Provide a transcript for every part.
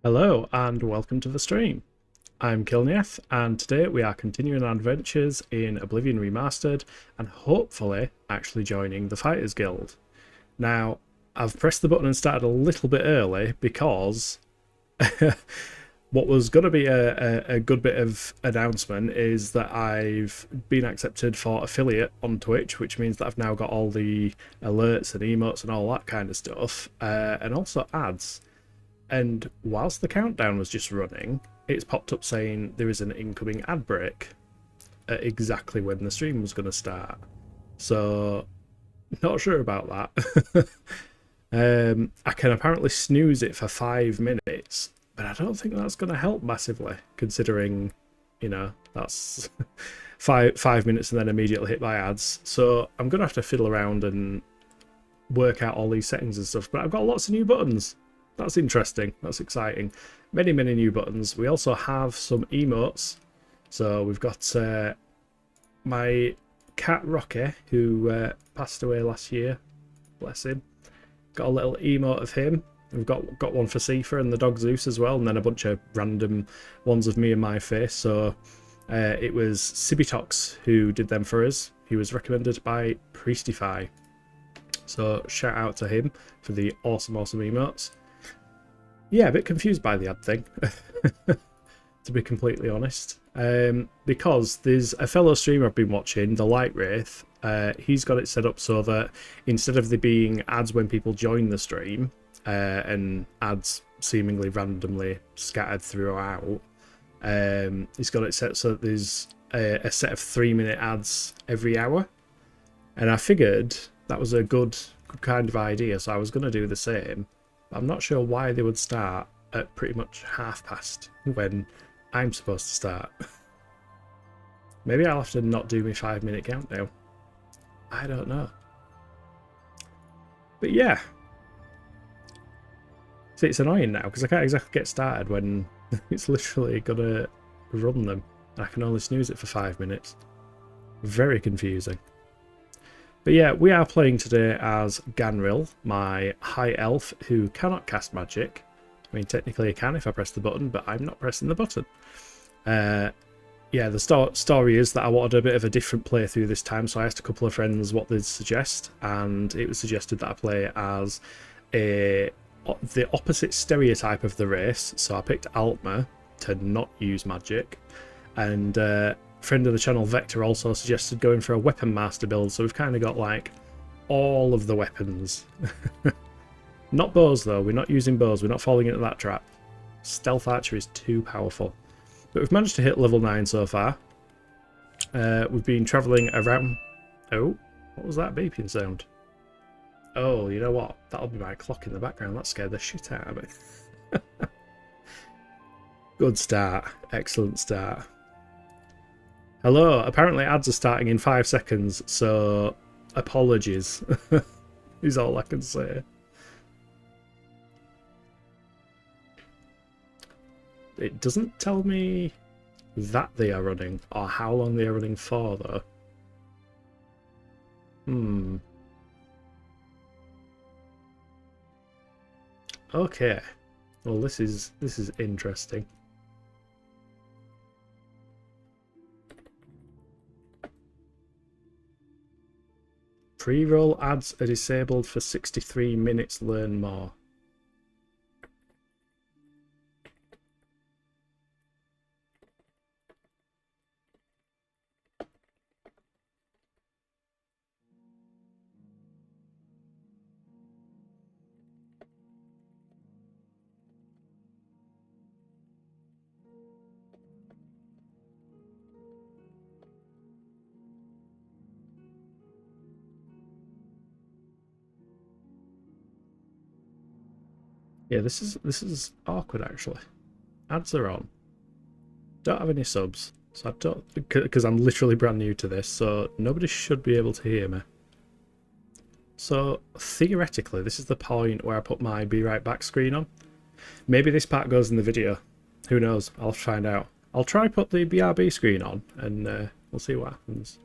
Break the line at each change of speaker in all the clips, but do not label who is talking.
Hello and welcome to the stream. I'm Kilnieth and today we are continuing our adventures in Oblivion Remastered and hopefully actually joining the Fighters Guild. Now, I've pressed the button and started a little bit early because what was going to be a good bit of announcement is that I've been accepted for affiliate on Twitch, which means that I've now got all the alerts and emotes and all that kind of stuff, and also ads. And whilst the countdown was just running, it's popped up saying there is an incoming ad break at exactly when the stream was going to start. So, not sure about that. I can apparently snooze it for 5 minutes, but I don't think that's going to help massively, considering, you know, that's five minutes and then immediately hit by ads. So I'm going to have to fiddle around and work out all these settings and stuff, but I've got lots of new buttons. That's interesting. That's exciting. Many new buttons. We also have some emotes. So we've got my cat Rocky, who passed away last year. Bless him. Got a little emote of him. We've got one for Sifa and the dog Zeus as well, and then a bunch of random ones of me and my face. So it was Sibitox who did them for us. He was recommended by Priestify. So shout out to him for the awesome emotes. Yeah, a bit confused by the ad thing, to be completely honest. Because there's a fellow streamer I've been watching, the Light Wraith. He's got it set up so that instead of there being ads when people join the stream, and ads seemingly randomly scattered throughout, he's got it set so that there's a set of 3-minute ads every hour. And I figured that was a good kind of idea, so I was going to do the same. I'm not sure why they would start at pretty much past when I'm supposed to start. Maybe I'll have to not do my 5-minute countdown. I don't know. But yeah. See, it's annoying now because I can't exactly get started when it's literally gonna run them. I can only snooze it for 5 minutes. Very confusing. But yeah, we are playing today as Ganril, my high elf who cannot cast magic. I mean, technically I can if I press the button, but I'm not pressing the button. Yeah, the story is that I wanted a bit of a different playthrough this time, so I asked a couple of friends what they'd suggest, and it was suggested that I play as the opposite stereotype of the race. So I picked Altmer to not use magic, and friend of the channel Vector also suggested going for a weapon master build, so we've kind of got like all of the weapons. Not bows though, we're not using bows, we're not falling into that trap. Stealth archer is too powerful. But we've managed to hit level 9 so far. We've been travelling around... Oh, what was that beeping sound? Oh, you know what? That'll be my clock in the background. That scared the shit out of me. Good start. Excellent start. Hello, apparently ads are starting in 5 seconds, so apologies is all I can say. It doesn't tell me that they are running, or how long they are running for, though. Okay. Well, this is interesting. Pre-roll ads are disabled for 63 minutes, learn more. Yeah, this is awkward actually. Ads are on. Don't have any subs, so I don't, because I'm literally brand new to this, so nobody should be able to hear me. So theoretically, this is the point where I put my "Be Right Back" screen on. Maybe this part goes in the video. Who knows? I'll have to find out. I'll try put the BRB screen on, and we'll see what happens.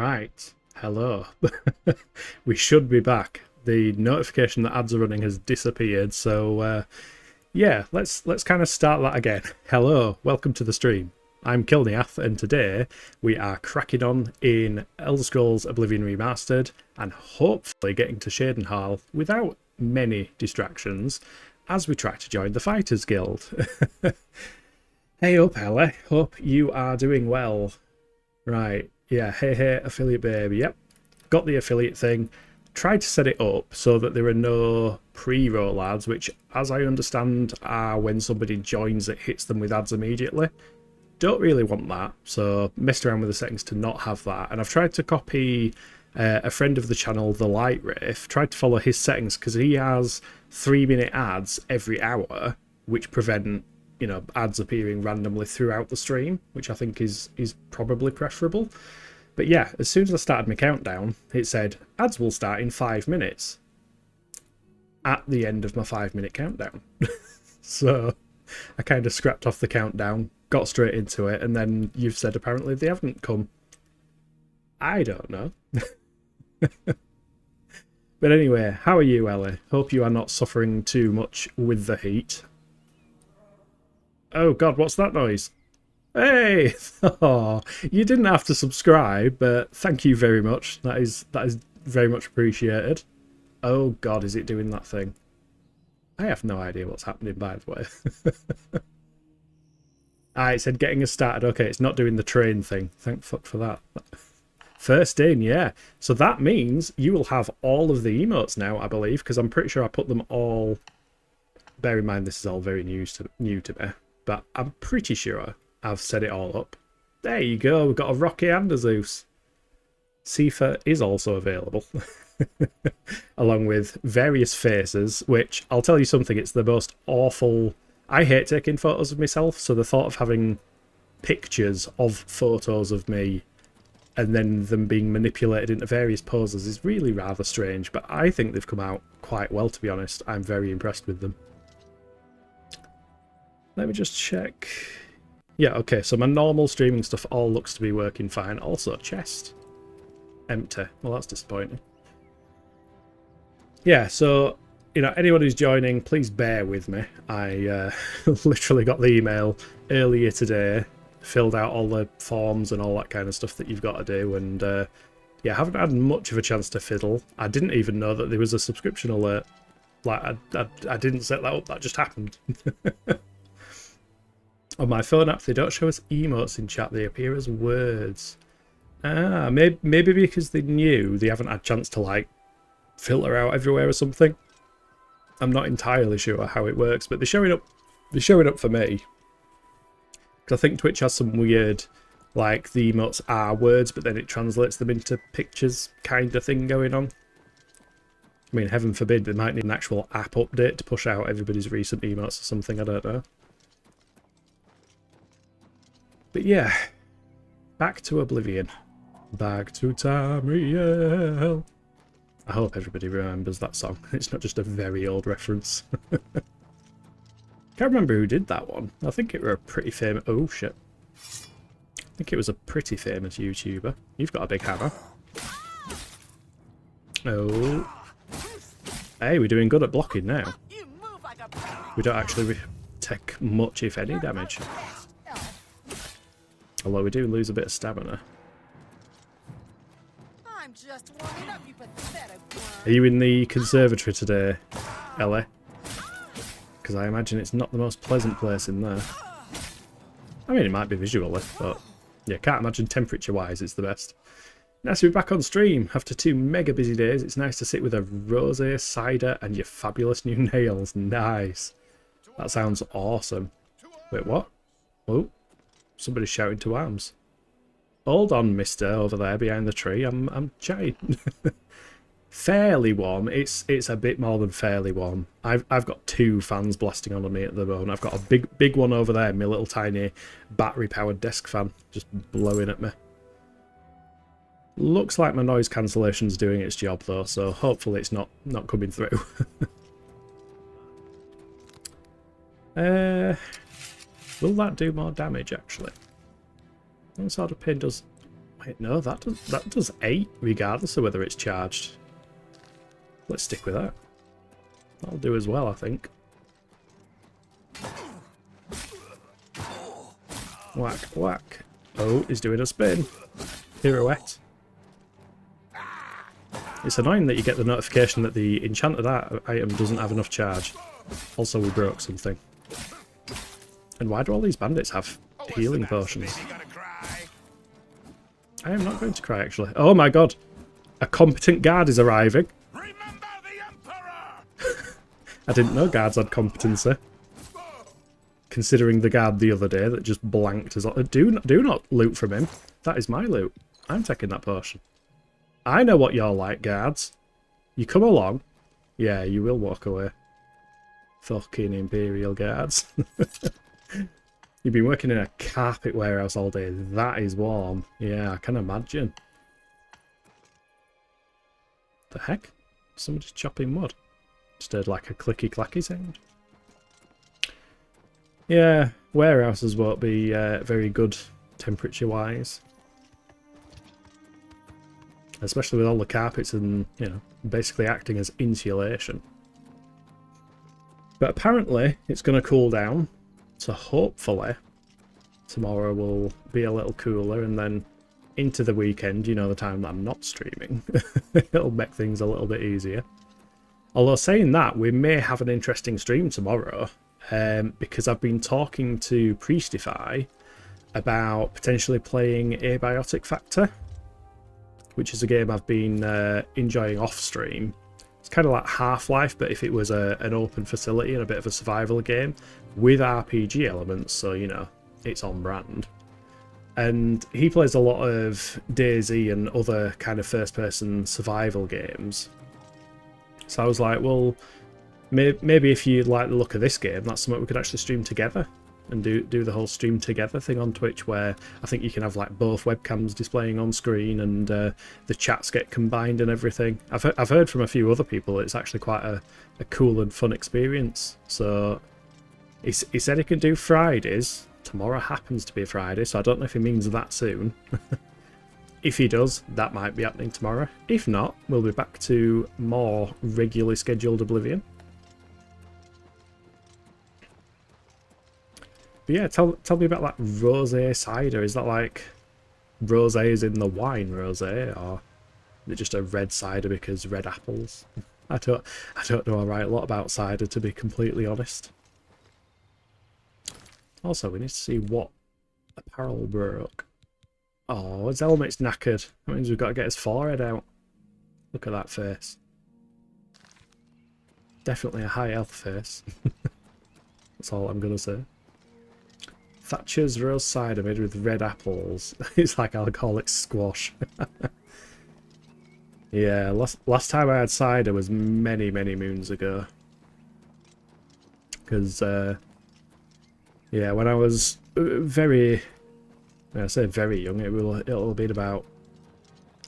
Right, hello. We should be back. The notification that ads are running has disappeared, so yeah, let's kind of start that again. Hello, welcome to the stream. I'm Kilniath, and today we are cracking on in Elder Scrolls Oblivion Remastered, and hopefully getting to Shadenhall without many distractions as we try to join the Fighters Guild. Hey up, Ellie. Hope you are doing well. Right, yeah, hey, affiliate baby, yep. Got the affiliate thing. Tried to set it up so that there are no pre-roll ads, which, as I understand, are when somebody joins it hits them with ads immediately. Don't really want that, so messed around with the settings to not have that. And I've tried to copy a friend of the channel, The Light Wraith, tried to follow his settings because he has 3-minute ads every hour, which prevent, you know, ads appearing randomly throughout the stream, which I think is probably preferable. But yeah, as soon as I started my countdown, it said ads will start in 5 minutes at the end of my 5-minute countdown. So I kind of scrapped off the countdown, got straight into it, and then you've said apparently they haven't come. I don't know. But anyway, how are you, Ellie? Hope you are not suffering too much with the heat. Oh god, what's that noise? Hey! Oh, you didn't have to subscribe, but thank you very much. That is very much appreciated. Oh god, is it doing that thing? I have no idea what's happening, by the way. It said getting us started. Okay, it's not doing the train thing. Thank fuck for that. First in, yeah. So that means you will have all of the emotes now, I believe, because I'm pretty sure I put them all... Bear in mind, this is all very new to me, but I'm pretty sure I've set it all up. There you go, we've got a Rocky and a Zeus. Sifa is also available, along with various faces, which, I'll tell you something, it's the most awful... I hate taking photos of myself, so the thought of having pictures of photos of me and then them being manipulated into various poses is really rather strange, but I think they've come out quite well, to be honest. I'm very impressed with them. Let me just check. Yeah, okay, so my normal streaming stuff all looks to be working fine. Also, chest. Empty. Well, that's disappointing. Yeah, so, you know, anyone who's joining, please bear with me. I literally got the email earlier today, filled out all the forms and all that kind of stuff that you've got to do, and yeah, I haven't had much of a chance to fiddle. I didn't even know that there was a subscription alert. Like, I didn't set that up, that just happened. On my phone app, they don't show us emotes in chat, they appear as words. Ah, maybe because they knew they haven't had a chance to, like, filter out everywhere or something. I'm not entirely sure how it works, but they're showing up for me. Because I think Twitch has some weird, like, the emotes are words, but then it translates them into pictures kind of thing going on. I mean, heaven forbid, they might need an actual app update to push out everybody's recent emotes or something, I don't know. But yeah, back to Oblivion. Back to Tamriel. I hope everybody remembers that song. It's not just a very old reference. Can't remember who did that one. I think it were a pretty famous... Oh, shit. I think it was a pretty famous YouTuber. You've got a big hammer. Oh. Hey, we're doing good at blocking now. We don't actually take much, if any, damage. Although we do lose a bit of stamina. Are you in the conservatory today, Ellie? Because I imagine it's not the most pleasant place in there. I mean, it might be visually, but yeah, can't imagine temperature-wise it's the best. Nice to be back on stream after 2 mega busy days. It's nice to sit with a rosé, cider, and your fabulous new nails. Nice. That sounds awesome. Wait, what? Oh. Somebody's shouting to arms. Hold on, mister, over there behind the tree. I'm chatting. Fairly warm. It's a bit more than fairly warm. I've got 2 fans blasting on me at the moment. I've got a big one over there, my little tiny battery-powered desk fan, just blowing at me. Looks like my noise cancellation's doing its job though, so hopefully it's not coming through. Will that do more damage, actually? What sort of pain does... Wait, no, that does 8 regardless of whether it's charged. Let's stick with that. That'll do as well, I think. Whack, whack. Oh, he's doing a spin. Pirouette. It's annoying that you get the notification that the enchanted item doesn't have enough charge. Also, we broke something. And why do all these bandits have healing potions? I am not going to cry, actually. Oh my god! A competent guard is arriving.
Remember the Emperor!
I didn't know guards had competency. Considering the guard the other day that just blanked us. Do not loot from him. That is my loot. I'm taking that potion. I know what you're like, guards. You come along. Yeah, you will walk away. Fucking Imperial guards. You've been working in a carpet warehouse all day. That is warm. Yeah, I can imagine. The heck? Somebody's chopping wood. Just heard like a clicky-clacky sound. Yeah, warehouses won't be very good temperature-wise. Especially with all the carpets and, you know, basically acting as insulation. But apparently it's going to cool down. So hopefully tomorrow will be a little cooler, and then into the weekend, you know, the time that I'm not streaming, it'll make things a little bit easier. Although saying that, we may have an interesting stream tomorrow, because I've been talking to Priestify about potentially playing Abiotic Factor, which is a game I've been enjoying off stream. It's kind of like Half-Life, but if it was an open facility and a bit of a survival game with RPG elements, so, you know, it's on brand. And he plays a lot of DayZ and other kind of first-person survival games. So I was like, well, maybe if you like the look of this game, that's something we could actually stream together and do the whole stream together thing on Twitch, where I think you can have like both webcams displaying on screen and the chats get combined and everything. I've heard from a few other people it's actually quite a cool and fun experience. So he said he can do Fridays. Tomorrow happens to be a Friday, so I don't know if he means that soon. If he does, that might be happening tomorrow. If not, we'll be back to more regularly scheduled Oblivion. But yeah, tell me about that rosé cider. Is that like rosé is in the wine rosé, or is it just a red cider because red apples? I don't know a right lot about cider, to be completely honest. Also, we need to see what apparel broke. Oh, his helmet's knackered. That means we've got to get his forehead out. Look at that face. Definitely a high health face. That's all I'm going to say. Thatcher's rose cider made with red apples. It's like alcoholic squash. Yeah, last time I had cider was many moons ago. Because, yeah, when I was when I say very young, it'll have been about...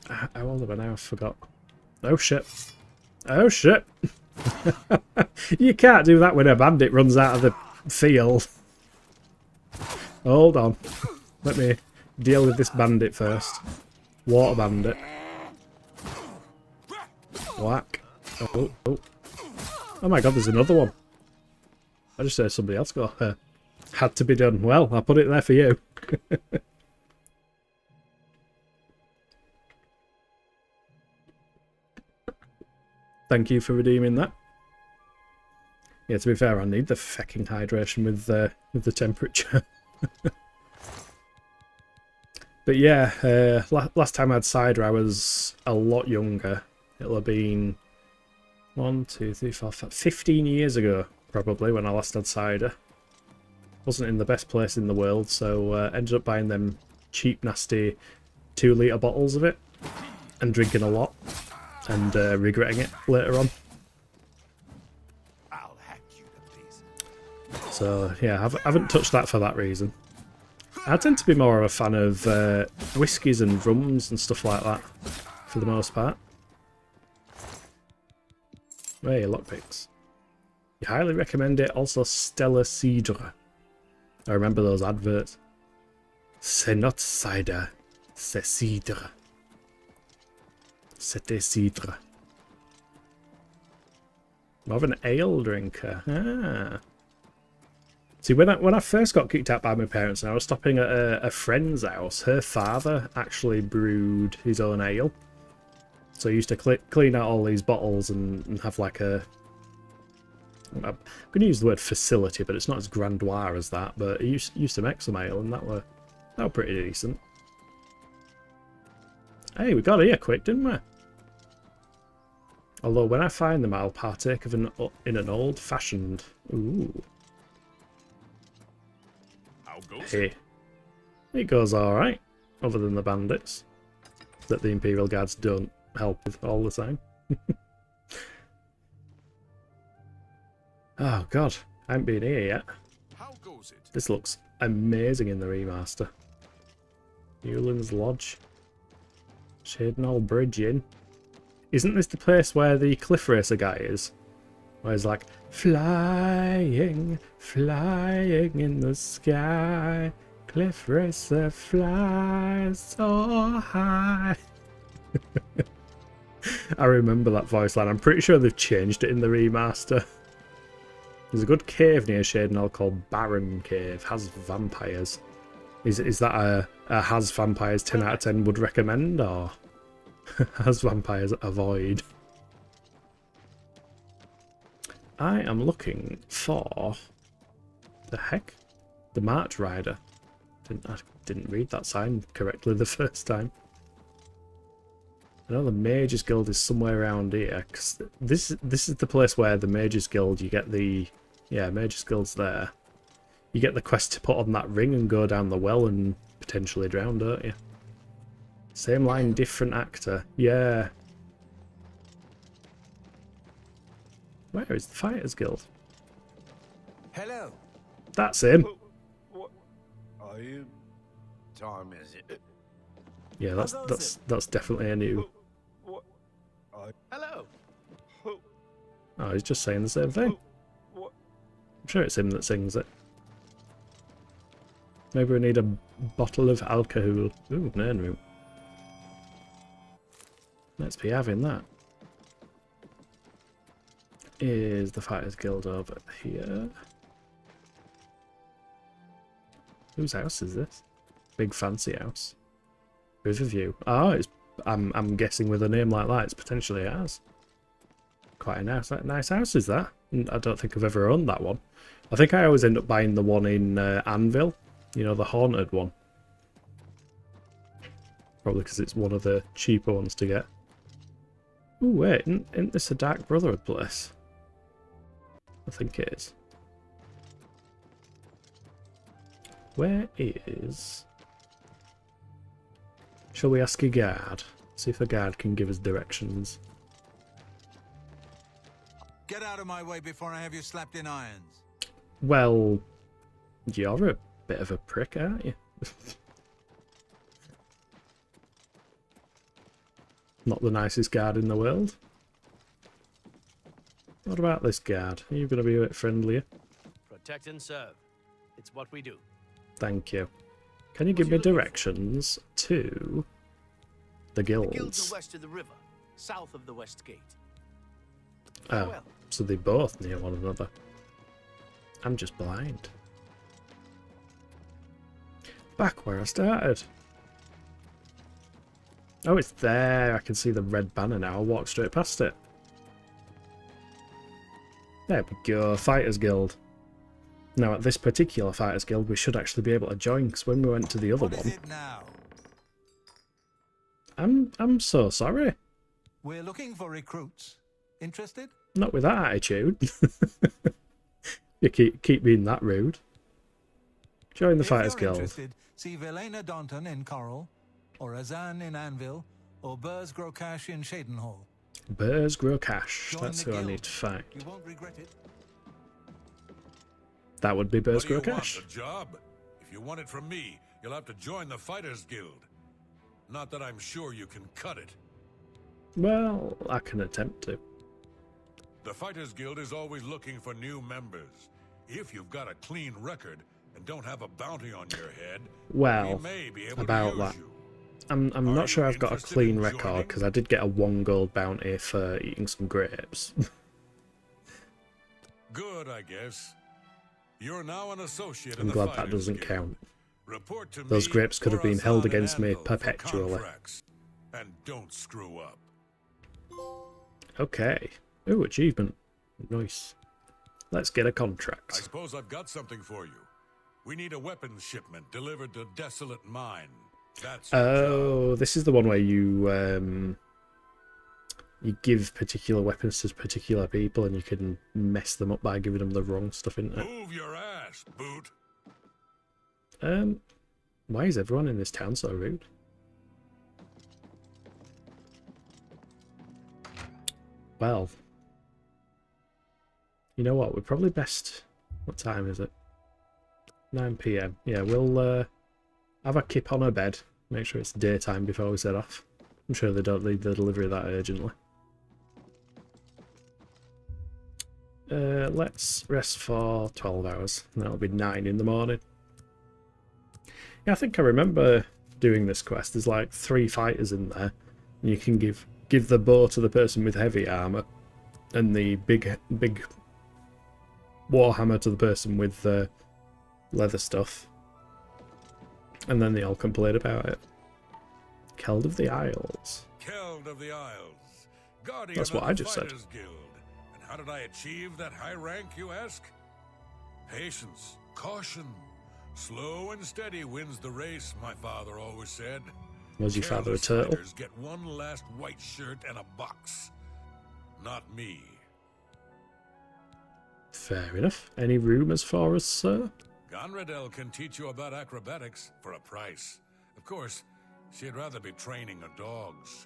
How old am I now? I forgot. Oh shit. Oh shit. You can't do that when a bandit runs out of the field. Hold on. Let me deal with this bandit first. Water bandit. Whack. Oh. Oh my god, there's another one. I just heard somebody else go. Had to be done. Well, I'll put it there for you. Thank you for redeeming that. Yeah, to be fair, I need the fecking hydration with the temperature. But yeah, last time I had cider, I was a lot younger. It'll have been 1, 2, 3, 4, 5, 15 years ago, probably, when I last had cider. Wasn't in the best place in the world, so ended up buying them cheap, nasty 2-litre bottles of it and drinking a lot and regretting it later on.
I'll hack you to pieces.
So yeah, I haven't touched that for that reason. I tend to be more of a fan of whiskies and rums and stuff like that, for the most part. Hey, lockpicks. You highly recommend it. Also, Stella Cidre. I remember those adverts. C'est not cider, C'est cidre. C'était cidre. More of an ale drinker. Ah. See, when I first got kicked out by my parents and I was stopping at a friend's house, her father actually brewed his own ale. So he used to clean out all these bottles and have like a... I'm going to use the word facility, but it's not as grandiose as that. But he used to make some ale, and that were pretty decent. Hey, we got here quick, didn't we? Although when I find them, I'll partake of in an old-fashioned. Ooh.
How goes
Hey, it goes all right. Other than the bandits that the Imperial Guards don't help with all the time. Oh god, I haven't been here yet.
How goes it?
This looks amazing in the remaster. Newland's Lodge. Shadenhall Bridge Inn. Isn't this the place where the cliff racer guy is? Where he's like, flying, flying in the sky. Cliff racer flies so high. I remember that voice line. I'm pretty sure they've changed it in the remaster. There's a good cave near Shadenhall called Baron Cave. Has vampires. Is that a has vampires 10 out of 10 would recommend, or has vampires avoid? I am looking for the heck? The March Rider. I didn't read that sign correctly the first time. I know the Mages Guild is somewhere around here, because this is the place where the Mages Guild, you get the... Yeah, Mages Guild's there. You get the quest to put on that ring and go down the well and potentially drown, don't you? Same line, different actor. Yeah. Where is the Fighters Guild?
Hello.
That's him.
What are you? Time is it?
Yeah, that's definitely a new...
What? Hello.
Oh, he's just saying the same thing.
What?
I'm sure it's him that sings it. Maybe we need a bottle of alcohol. Ooh, name room. Let's be having that. Is the Fighters Guild over here? Whose house is this? Big fancy house. Riverview. Oh, it's. I'm guessing with a name like that, it's potentially ours. Quite a nice house is that. I don't think I've ever owned that one. I think I always end up buying the one in Anvil. You know, the haunted one. Probably because it's one of the cheaper ones to get. Ooh, wait, isn't this a Dark Brotherhood place? I think it is. Where is... Shall we ask a guard? See if a guard can give us directions.
Get out of my way before I have you slapped in irons.
Well, you're a bit of a prick, aren't you? Not the nicest guard in the world. What about this guard? Are you going to be a bit friendlier?
Protect and serve. It's what we do.
Thank you. Can you give me directions to the
The guilds
guilds?
are west of the river, south of the west gate.
Oh,
Well,
so they're both near one another. I'm just blind. Back where I started. Oh, it's there. I can see the red banner now. I'll walk straight past it. There we go. Fighters Guild. Now, at this particular Fighters Guild, we should actually be able to join, because when we went to the other
What is
one...
it now?
I'm so sorry.
We're looking for recruits. Interested?
Not with that attitude. You keep being that rude. Join the
If
Fighters
you're
Guild.
interested, see Velena Daunton in Coral, or Azan in Anvil, or Burz Grokash in Shadenhall.
Burz Grokash.
Join
That's
the
who I
guild.
need to find.
You won't regret it.
That would be
What
Burz
do you want,
Grokash.
the job? If you want it from me, you'll have to join the Fighters Guild. Not that I'm sure you can cut it.
Well, I can attempt to.
The Fighters Guild is always looking for new members. If you've got a clean record and don't have a bounty on your head, we
Well,
may be able
about
to
that.
use you.
I'm not sure I've got a
interested
clean
in
record
joining?
because I did get a 1 gold bounty for eating some grapes.
Good, I guess. You're now an associate in
I'm
the
glad that
Fighters
doesn't
Guild.
count.
Report to
Those
me
grapes could
or
have been held
Azan and
against me
Anvil for
perpetually.
contracts. And don't screw up.
Okay. Ooh, achievement. Nice. Let's get a
I
contract.
suppose I've got something for you. We need a weapons shipment delivered to Desolate Mine. That's your job.
Oh, this is the one where you give particular weapons to particular people and you can mess them up by giving them the wrong stuff, isn't it?
Move your ass, boot.
Why is everyone in this town so rude? Well, you know what? We're probably best. What time is it? 9 PM. Yeah, we'll have a kip on her bed. Make sure it's daytime before we set off. I'm sure they don't need the delivery that urgently. Let's rest for 12 hours. And that'll be 9 in the morning. Yeah, I think I remember doing this quest. There's like 3 fighters in there. And you can give the bow to the person with heavy armor, and the big warhammer to the person with leather stuff. And then they all complain about it. Keld of the Isles.
Keld of the Isles. Guardian
That's what
of
I
the
just said.
Fighters Guild. And how did I achieve that high rank, you ask? Patience, caution. Slow and steady wins the race, my father always said.
Was your father a
Careless
turtle?
fighters get one last white shirt and a box. Not me.
Fair enough. Any rumours for us, sir?
Gonradel can teach you about acrobatics for a price. Of course, she'd rather be training her dogs.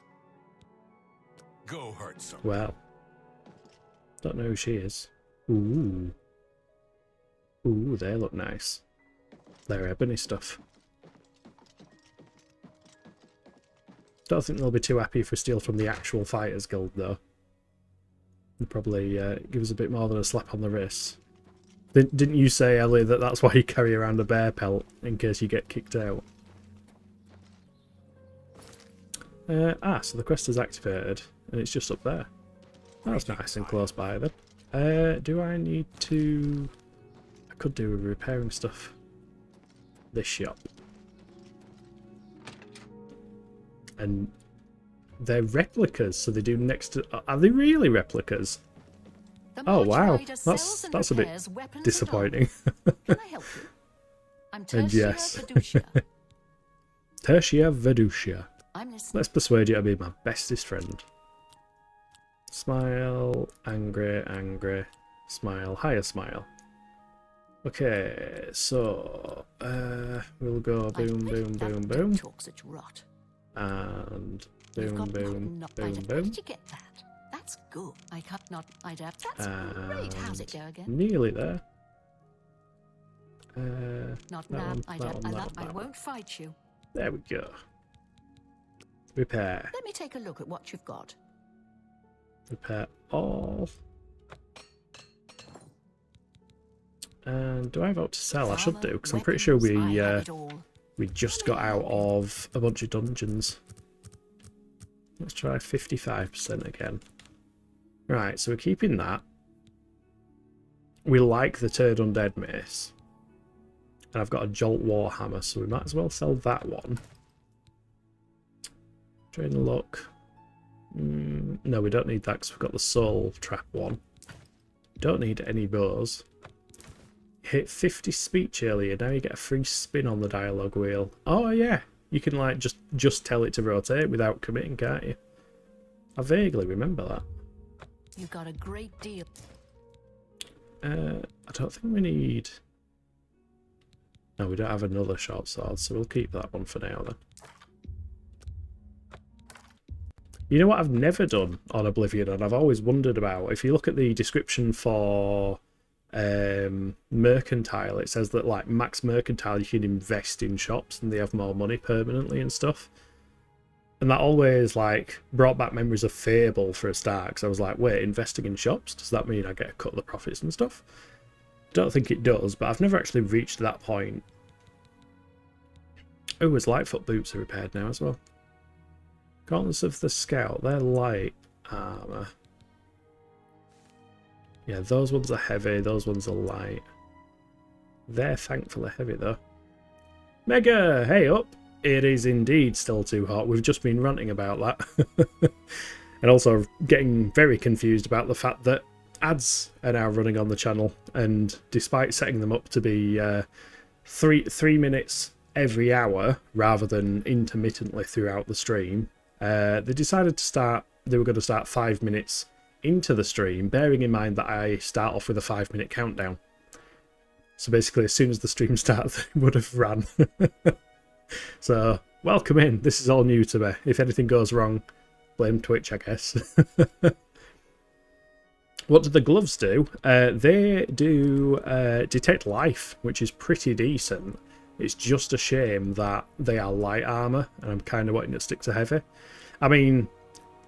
Go hurt some.
Well, don't know who she is. Ooh. Ooh, they look nice. They're ebony stuff. Don't think they'll be too happy if we steal from the actual Fighters Guild, though. They'll probably give us a bit more than a slap on the wrist. Didn't you say, Ellie, that that's why you carry around a bear pelt, in case you get kicked out? So the quest is activated, and it's just up there. That's nice and close by, then. Do I need to... I could do with repairing stuff. This shop. And they're replicas, so they do next to... Are they really replicas? Oh wow, that's a bit disappointing.
Can I help you? I'm
And
Tertia
yes.
Fiducia.
Tertia Veducia.
I'm listening.
Let's persuade you to be my bestest friend. Smile, angry, angry, smile, higher smile. Okay, so we'll go boom, boom, boom, boom,
Talk such rot.
and
You've
boom,
got
boom,
not
boom,
Where
boom.
did you get that? That's good. I cut not I'd have. That's great. How's it go again?
Nearly there.
Not
that
now.
one,
I
that
don't.
one,
I,
that
love,
one,
I
that
won't fight you.
There we go. Repair.
Let me take a look at what you've got.
Repair all. And do I have out to sell? I should do, because I'm pretty sure
Weapons, I have it all.
we just got out of a bunch of dungeons. Let's try 55% again. Right, so we're keeping that. We like the Turd Undead Mace. And I've got a Jolt Warhammer, so we might as well sell that one. Drain Luck. No, we don't need that because we've got the Soul Trap one. Don't need any bows. Hit 50 speech earlier, now you get a free spin on the dialogue wheel. Oh yeah, you can like just tell it to rotate without committing, can't you? I vaguely remember that.
You got a great deal.
I don't think we need... No, we don't have another short sword, so we'll keep that one for now then. You know what I've never done on Oblivion, and I've always wondered about? If you look at the description for Mercantile, it says that like max Mercantile you can invest in shops and they have more money permanently and stuff. And that always like brought back memories of Fable for a start, because I was like, wait, investing in shops? Does that mean I get a cut of the profits and stuff? Don't think it does, but I've never actually reached that point. Oh, his Lightfoot boots are repaired now as well. Gauntlets of the Scout, they're light armour. Yeah, those ones are heavy, those ones are light. They're thankfully heavy though. Mega, hey up! It is indeed still too hot. We've just been ranting about that. And also getting very confused about the fact that ads are now running on the channel, and despite setting them up to be 3 minutes every hour rather than intermittently throughout the stream, they decided to start, they were going to start 5 minutes into the stream, bearing in mind that I start off with a 5-minute countdown. So basically as soon as the stream starts, they would have ran. So welcome in, this is all new to me. If anything goes wrong, blame Twitch, I guess. What do the gloves do? They do detect life, which is pretty decent. It's just a shame that they are light armour, and I'm kind of wanting to stick to heavy. I mean,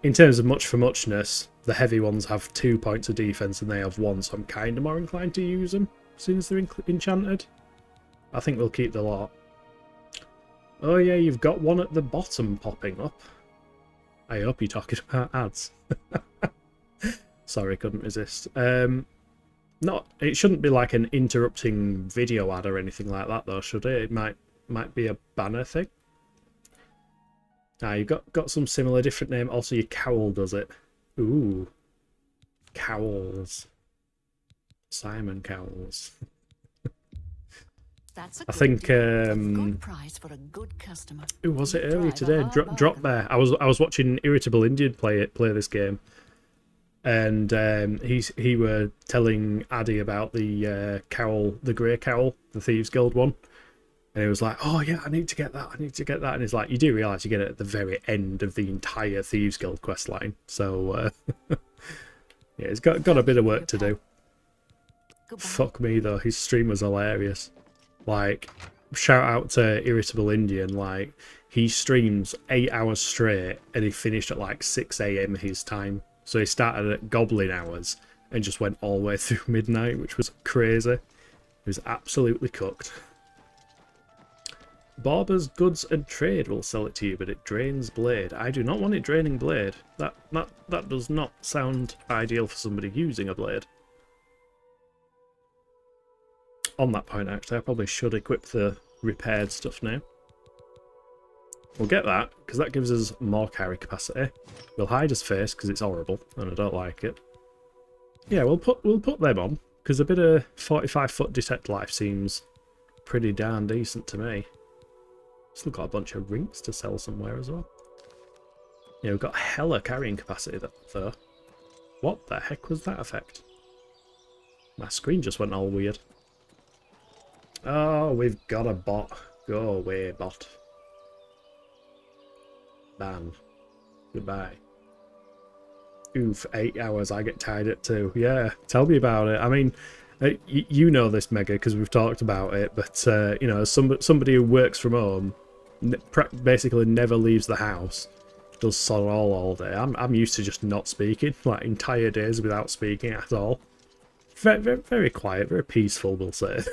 in terms of much for muchness, the heavy ones have 2 points of defence and they have 1, so I'm kind of more inclined to use them as soon as they're enchanted. I think we'll keep the lot. Oh yeah, you've got one at the bottom popping up. I hope you're talking about ads. Sorry, couldn't resist. It shouldn't be like an interrupting video ad or anything like that though, should it? It might be a banner thing. Ah, you've got some similar different name. Also your cowl does it. Ooh. Cowls. Simon Cowls.
That's a
I think
good price for a good customer.
Who was it earlier
Drive a
today?
hard
Drop Bear. I was watching Irritable Indian play this game, and he were telling Addy about the cowl, the grey cowl, the Thieves Guild one, and he was like, "Oh yeah, I need to get that. I need to get that." And he's like, "You do realise you get it at the very end of the entire Thieves Guild quest line, so yeah, it's got a bit of work to do."
Goodbye.
Fuck me though, his stream was hilarious. Like, shout out to Irritable Indian, like, he streams 8 hours straight and he finished at like 6 AM his time. So he started at goblin hours and just went all the way through midnight, which was crazy. He was absolutely cooked. Barber's Goods and Trade will sell it to you, but it drains blade. I do not want it draining blade. That does not sound ideal for somebody using a blade. On that point, actually, I probably should equip the repaired stuff now. We'll get that, because that gives us more carry capacity. We'll hide his face, because it's horrible, and I don't like it. Yeah, we'll put them on, because a bit of 45-foot detect life seems pretty darn decent to me. Still got a bunch of rings to sell somewhere as well. Yeah, we've got hella carrying capacity, though. What the heck was that effect? My screen just went all weird. Oh, we've got a bot. Go away, bot. Ban. Goodbye. Oof, 8 hours. I get tired at 2. Yeah, tell me about it. I mean, you know this, Mega, because we've talked about it, but, you know, somebody who works from home, basically never leaves the house, does sod all day. I'm used to just not speaking, like entire days without speaking at all. Very, very, very quiet, very peaceful, we'll say.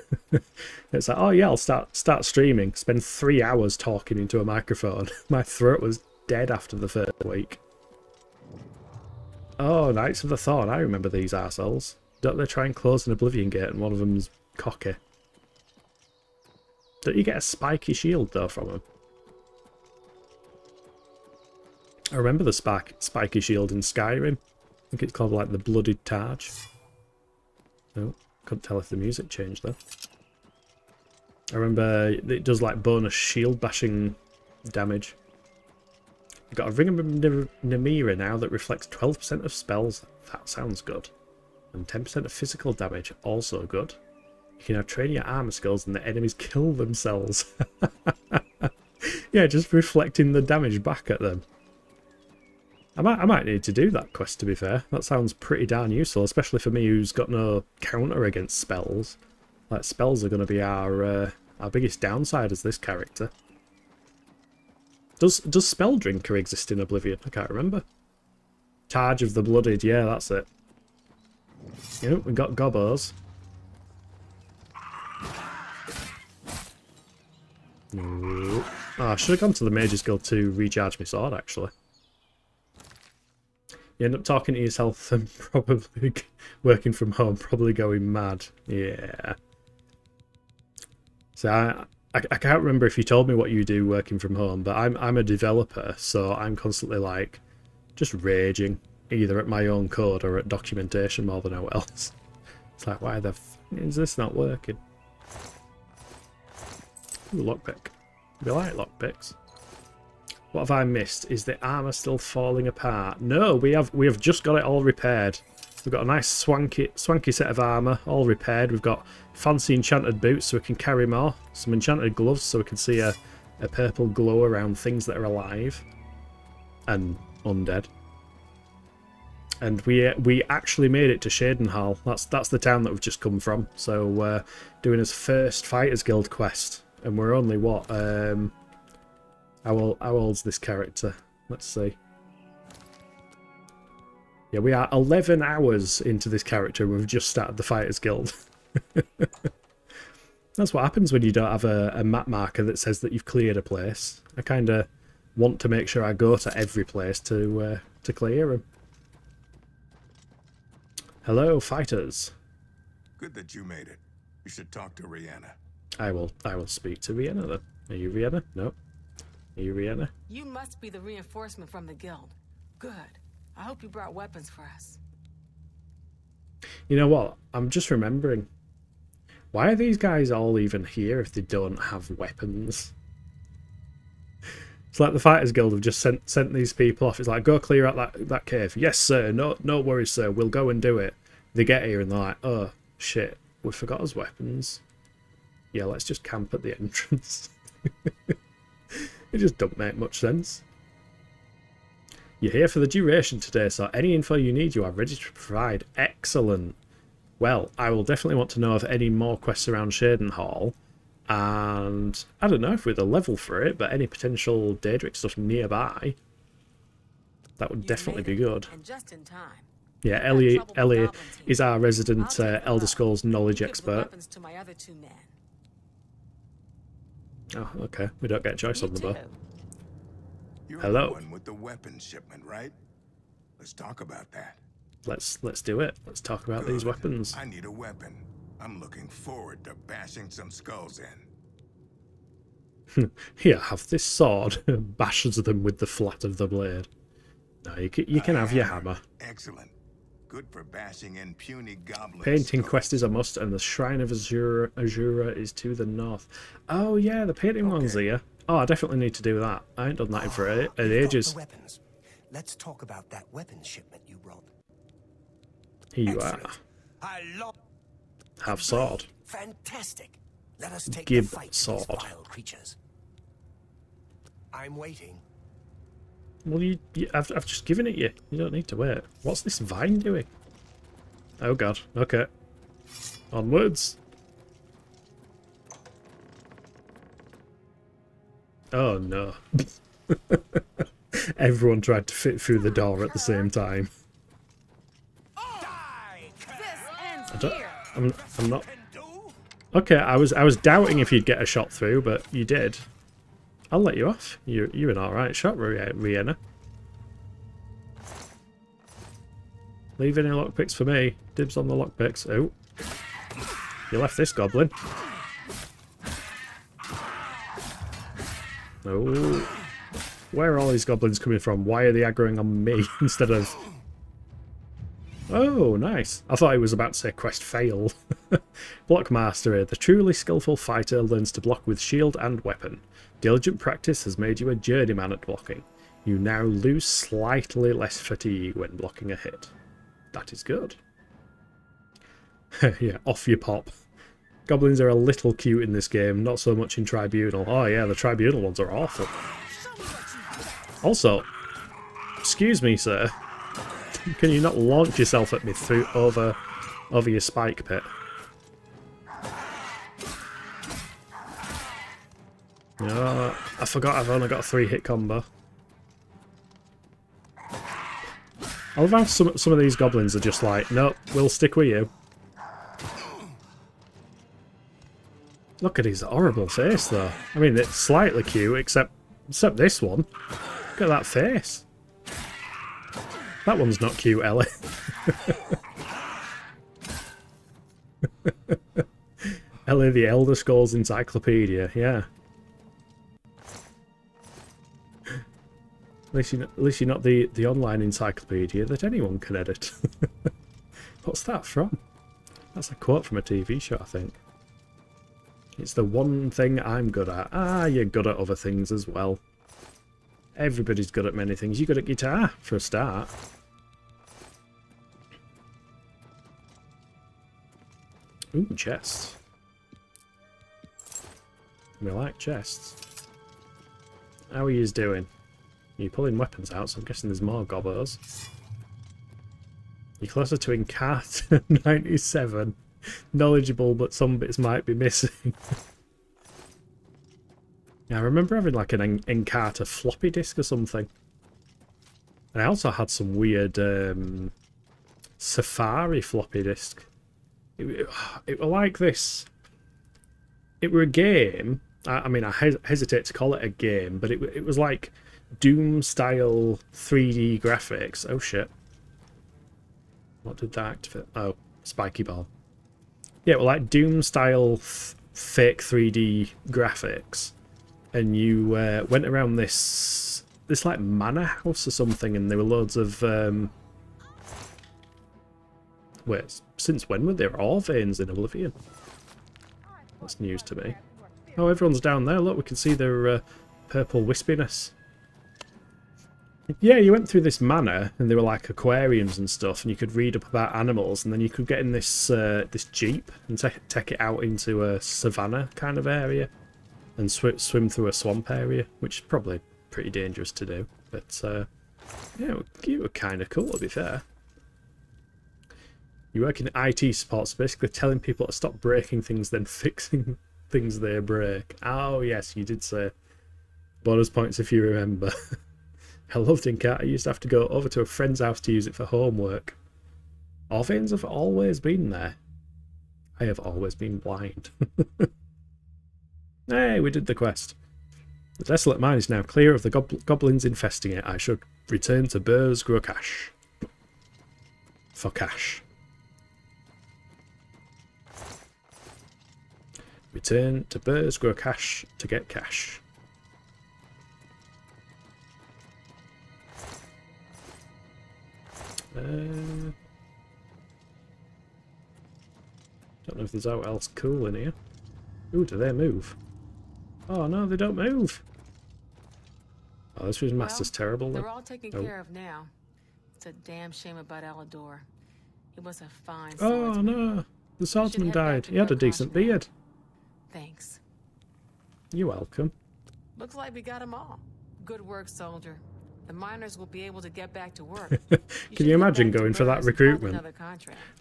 It's like, oh yeah, I'll start streaming. Spend 3 hours talking into a microphone. My throat was dead after the first week. Oh, Knights of the Thorn. I remember these arseholes. Don't they try and close an Oblivion gate and one of them's cocky? Don't you get a spiky shield, though, from them? I remember the spiky shield in Skyrim. I think it's called, like, the Blooded Targe. No, couldn't tell if the music changed though. I remember it does like bonus shield bashing damage. We've got a Ring of Namira now that reflects 12% of spells. That sounds good. And 10% of physical damage, also good. You can now train your armor skills and the enemies kill themselves. Yeah, just reflecting the damage back at them. I might need to do that quest, to be fair. That sounds pretty darn useful, especially for me who's got no counter against spells. Like, spells are going to be our biggest downside as this character. Does Spell Drinker exist in Oblivion? I can't remember. Targe of the Blooded, yeah, that's it. You know, we got Gobos. Nope. Oh, I should have gone to the Mage's Guild to recharge my sword, actually. You end up talking to yourself and probably working from home, probably going mad. Yeah. So I can't remember if you told me what you do working from home, but I'm a developer, so I'm constantly like just raging, either at my own code or at documentation more than anyone else. It's like, why the f is this not working? Ooh, lockpick. We like lockpicks. What have I missed? Is the armour still falling apart? No, we have just got it all repaired. We've got a nice swanky set of armour, all repaired. We've got fancy enchanted boots so we can carry more. Some enchanted gloves so we can see a purple glow around things that are alive and undead. And we actually made it to Shadenhall. That's the town that we've just come from. So doing his first Fighters Guild quest, and we're only what? How old's this character? Let's see. Yeah, we are 11 hours into this character and we've just started the Fighters Guild. That's what happens when you don't have a map marker that says that you've cleared a place. I kind of want to make sure I go to every place to clear them. Hello, fighters.
Good that you made it. You should talk to Rihanna.
I will speak to Rihanna then. Are you Rihanna? No. Are you Rihanna?
You must be the reinforcement from the guild. Good. I hope you brought weapons for us.
You know what? I'm just remembering. Why are these guys all even here if they don't have weapons? It's like the Fighters Guild have just sent these people off. It's like, go clear out that cave. Yes, sir. No worries, sir. We'll go and do it. They get here and they're like, oh, shit. We forgot his weapons. Yeah, let's just camp at the entrance. It just don't make much sense. You're here for the duration today, so any info you need you are ready to provide. Excellent. Well, I will definitely want to know of any more quests around Shadenhall. And I don't know if we're the level for it, but any potential Daedric stuff nearby, that would definitely be good.
And just in time.
Yeah, Ellie is our resident Elder Scrolls knowledge expert.
To my other two men.
Oh, okay. We don't get a choice on the bow.
You're
Hello.
the one with the weapons shipment, right? Let's talk about that.
Let's do it. Let's talk about these weapons.
I need a weapon. I'm looking forward to bashing some skulls in.
Here, have this sword. Bashes them with the flat of the blade. No, you can have your hammer.
Excellent. Good for bashing in puny goblins.
Painting quest is a must, and the Shrine of Azura is to the north. Oh yeah, the painting one's here. Oh, I definitely need to do that. I ain't done that for ages.
Weapons. Let's talk about that weapons shipment you brought.
Here you are.
Excellent. I love.
Have sword.
Fantastic. Let us take
Gib
the fight to
sword.
these vile creatures. I'm waiting.
Well, I've just given it you. You don't need to wait. What's this vine doing? Oh god. Okay. Onwards. Oh no. Everyone tried to fit through the door at the same time. I'm not. Okay, I was doubting if you'd get a shot through, but you did. I'll let you off. You're an alright shot, Rihanna. Leave any lockpicks for me. Dibs on the lockpicks. Oh. You left this goblin. Oh. Where are all these goblins coming from? Why are they aggroing on me instead of... Oh, nice. I thought he was about to say quest fail. Block mastery. The truly skillful fighter learns to block with shield and weapon. Diligent practice has made you a journeyman at blocking. You now lose slightly less fatigue when blocking a hit. That is good. Yeah, off you pop. Goblins are a little cute in this game, not so much in Tribunal. Oh yeah, the Tribunal ones are awful. Also, excuse me, sir. Can you not launch yourself at me through over your spike pit? No, I forgot I've only got a 3-hit combo. I love how some of these goblins are just like, nope, we'll stick with you. Look at his horrible face, though. I mean, it's slightly cute, except this one. Look at that face. That one's not cute, Ellie. Ellie, the Elder Scrolls Encyclopedia, yeah. At least you're not the online encyclopedia that anyone can edit. What's that from? That's a quote from a TV show, I think. It's the one thing I'm good at. Ah, you're good at other things as well. Everybody's good at many things. You're good at guitar, for a start. Ooh, chests. We like chests. How are you doing? You're pulling weapons out, so I'm guessing there's more gobbos. You're closer to Encarta 97. Knowledgeable, but some bits might be missing. Yeah, I remember having like an Encarta floppy disk or something. And I also had some weird Safari floppy disk. It were like this. It were a game. I mean, I hesitate to call it a game, but it was like Doom style 3D graphics. Oh shit. What did that activate? Oh, spiky ball. Yeah, well, like Doom style fake 3D graphics. And you went around this like manor house or something, and there were loads of wait, since when were there ore veins in Oblivion? That's news to me. Oh, everyone's down there. Look, we can see their purple wispiness. Yeah, you went through this manor, and there were like aquariums and stuff, and you could read up about animals, and then you could get in this this jeep and take it out into a savannah kind of area, and swim through a swamp area, which is probably pretty dangerous to do. But yeah, it were kind of cool, to be fair. You work in IT support, so basically telling people to stop breaking things, then fixing things they break. Oh yes, you did say. Bonus points if you remember. I loved Encarta. I used to have to go over to a friend's house to use it for homework. Ore veins have always been there. I have always been blind. Hey, we did the quest. The desolate mine is now clear of the goblins infesting it. I should return to Burz Grokash. For cash. Return to Burz Grokash to get cash. Don't know if there's out else cool in here. Ooh, do they move? Oh no, they don't move. Oh, this Master's terrible.
They're all taken care of now. It's a damn shame about Alador. He was a fine swordsman.
Oh no, the swordsman died. He had a decent beard.
Thanks.
You're welcome.
Looks like we got them all. Good work, soldier. The miners will be able to get back to work.
Can you imagine going for that recruitment?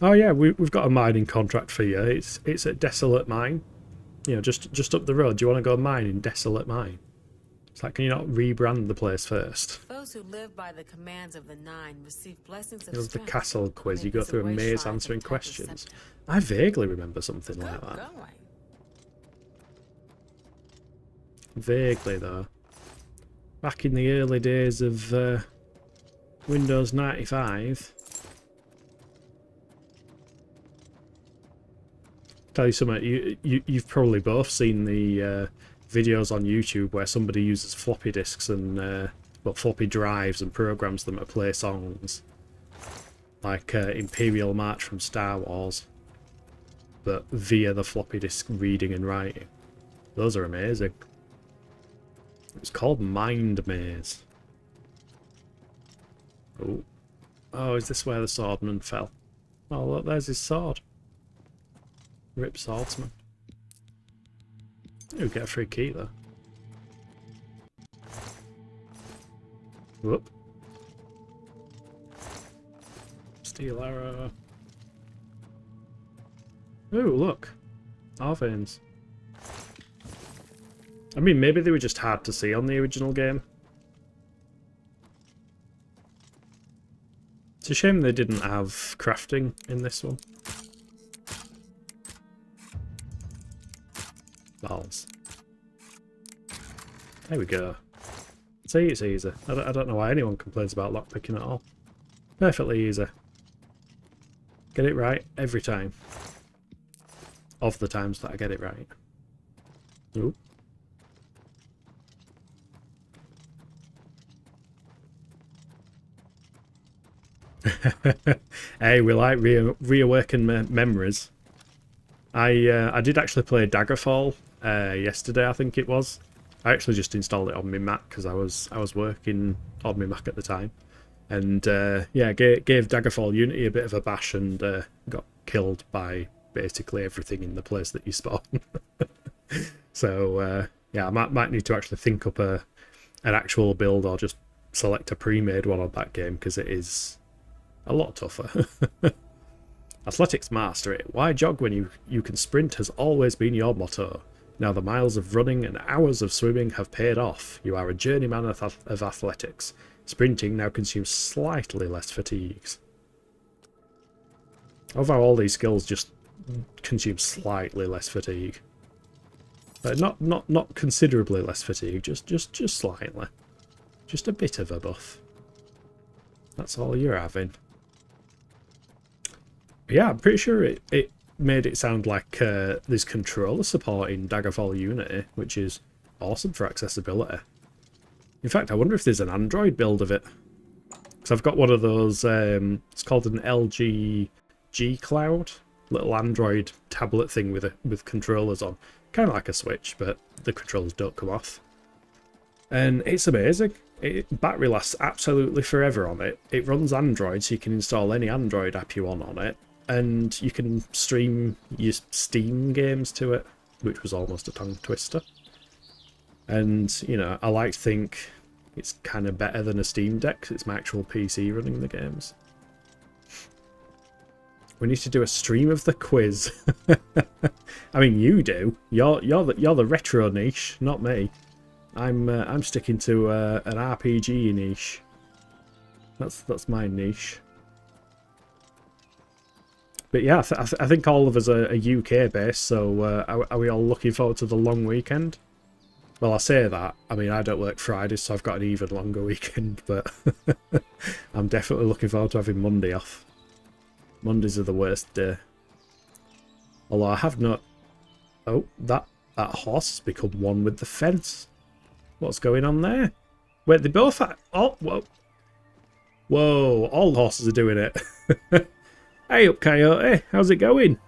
Oh yeah, we've got a mining contract for you. It's at Desolate Mine. You know, just up the road. Do you want to go mine in Desolate Mine? It's like, can you not rebrand the place first?
Those who live by the commands of the Nine receive blessings of
It was the
strength.
castle quiz. You go through a maze answering questions. I vaguely remember something like that. Vaguely though. Back in the early days of Windows 95. Tell you something, you've probably both seen the videos on YouTube where somebody uses floppy disks and well, floppy drives and programs them to play songs. Like Imperial March from Star Wars. But via the floppy disk reading and writing. Those are amazing. It's called Mind Maze. Oh. Oh, is this where the swordman fell? Oh, look, there's his sword. Rip swordsman. You'll get a free key, though. Whoop. Steel arrow. Ooh, look. Ore veins. I mean, maybe they were just hard to see on the original game. It's a shame they didn't have crafting in this one. balls. There we go. See, it's easy. I don't know why anyone complains about lockpicking at all. Perfectly easy. Get it right every time. Of the times that I get it right. Ooh. Hey, we like reawaken memories. I did actually play Daggerfall yesterday, I think it was. I actually just installed it on my Mac because I was working on my Mac at the time, and yeah, gave Daggerfall Unity a bit of a bash and got killed by basically everything in the place that you spawn. So yeah, I might need to actually think up an actual build or just select a pre-made one on that game because it is a lot tougher. Athletics mastery. Why jog when you can sprint has always been your motto. Now the miles of running and hours of swimming have paid off. You are a journeyman of athletics. Sprinting now consumes slightly less fatigues. I love how all these skills just consume slightly less fatigue. Not considerably less fatigue, just slightly. Just a bit of a buff. That's all you're having. Yeah, I'm pretty sure it made it sound like there's controller support in Daggerfall Unity, which is awesome for accessibility. In fact, I wonder if there's an Android build of it. Because I've got one of those, it's called an LG G Cloud, little Android tablet thing with controllers on. Kind of like a Switch, but the controllers don't come off. And it's amazing. Battery lasts absolutely forever on it. It runs Android, so you can install any Android app you want on it. And you can stream your Steam games to it, which was almost a tongue twister. And, you know, I like to think it's kind of better than a Steam Deck, 'cause it's my actual PC running the games. We need to do a stream of the quiz. I mean, you do. You're the retro niche, not me. I'm sticking to an RPG niche. That's my niche. But yeah, I think all of us are UK based, so are we all looking forward to the long weekend? Well, I say that. I mean, I don't work Fridays, so I've got an even longer weekend, but I'm definitely looking forward to having Monday off. Mondays are the worst day. Although I have not... Oh, that horse has become one with the fence. What's going on there? Wait, they both... Oh, whoa. Whoa, all horses are doing it. Hey up, Coyote. How's it going?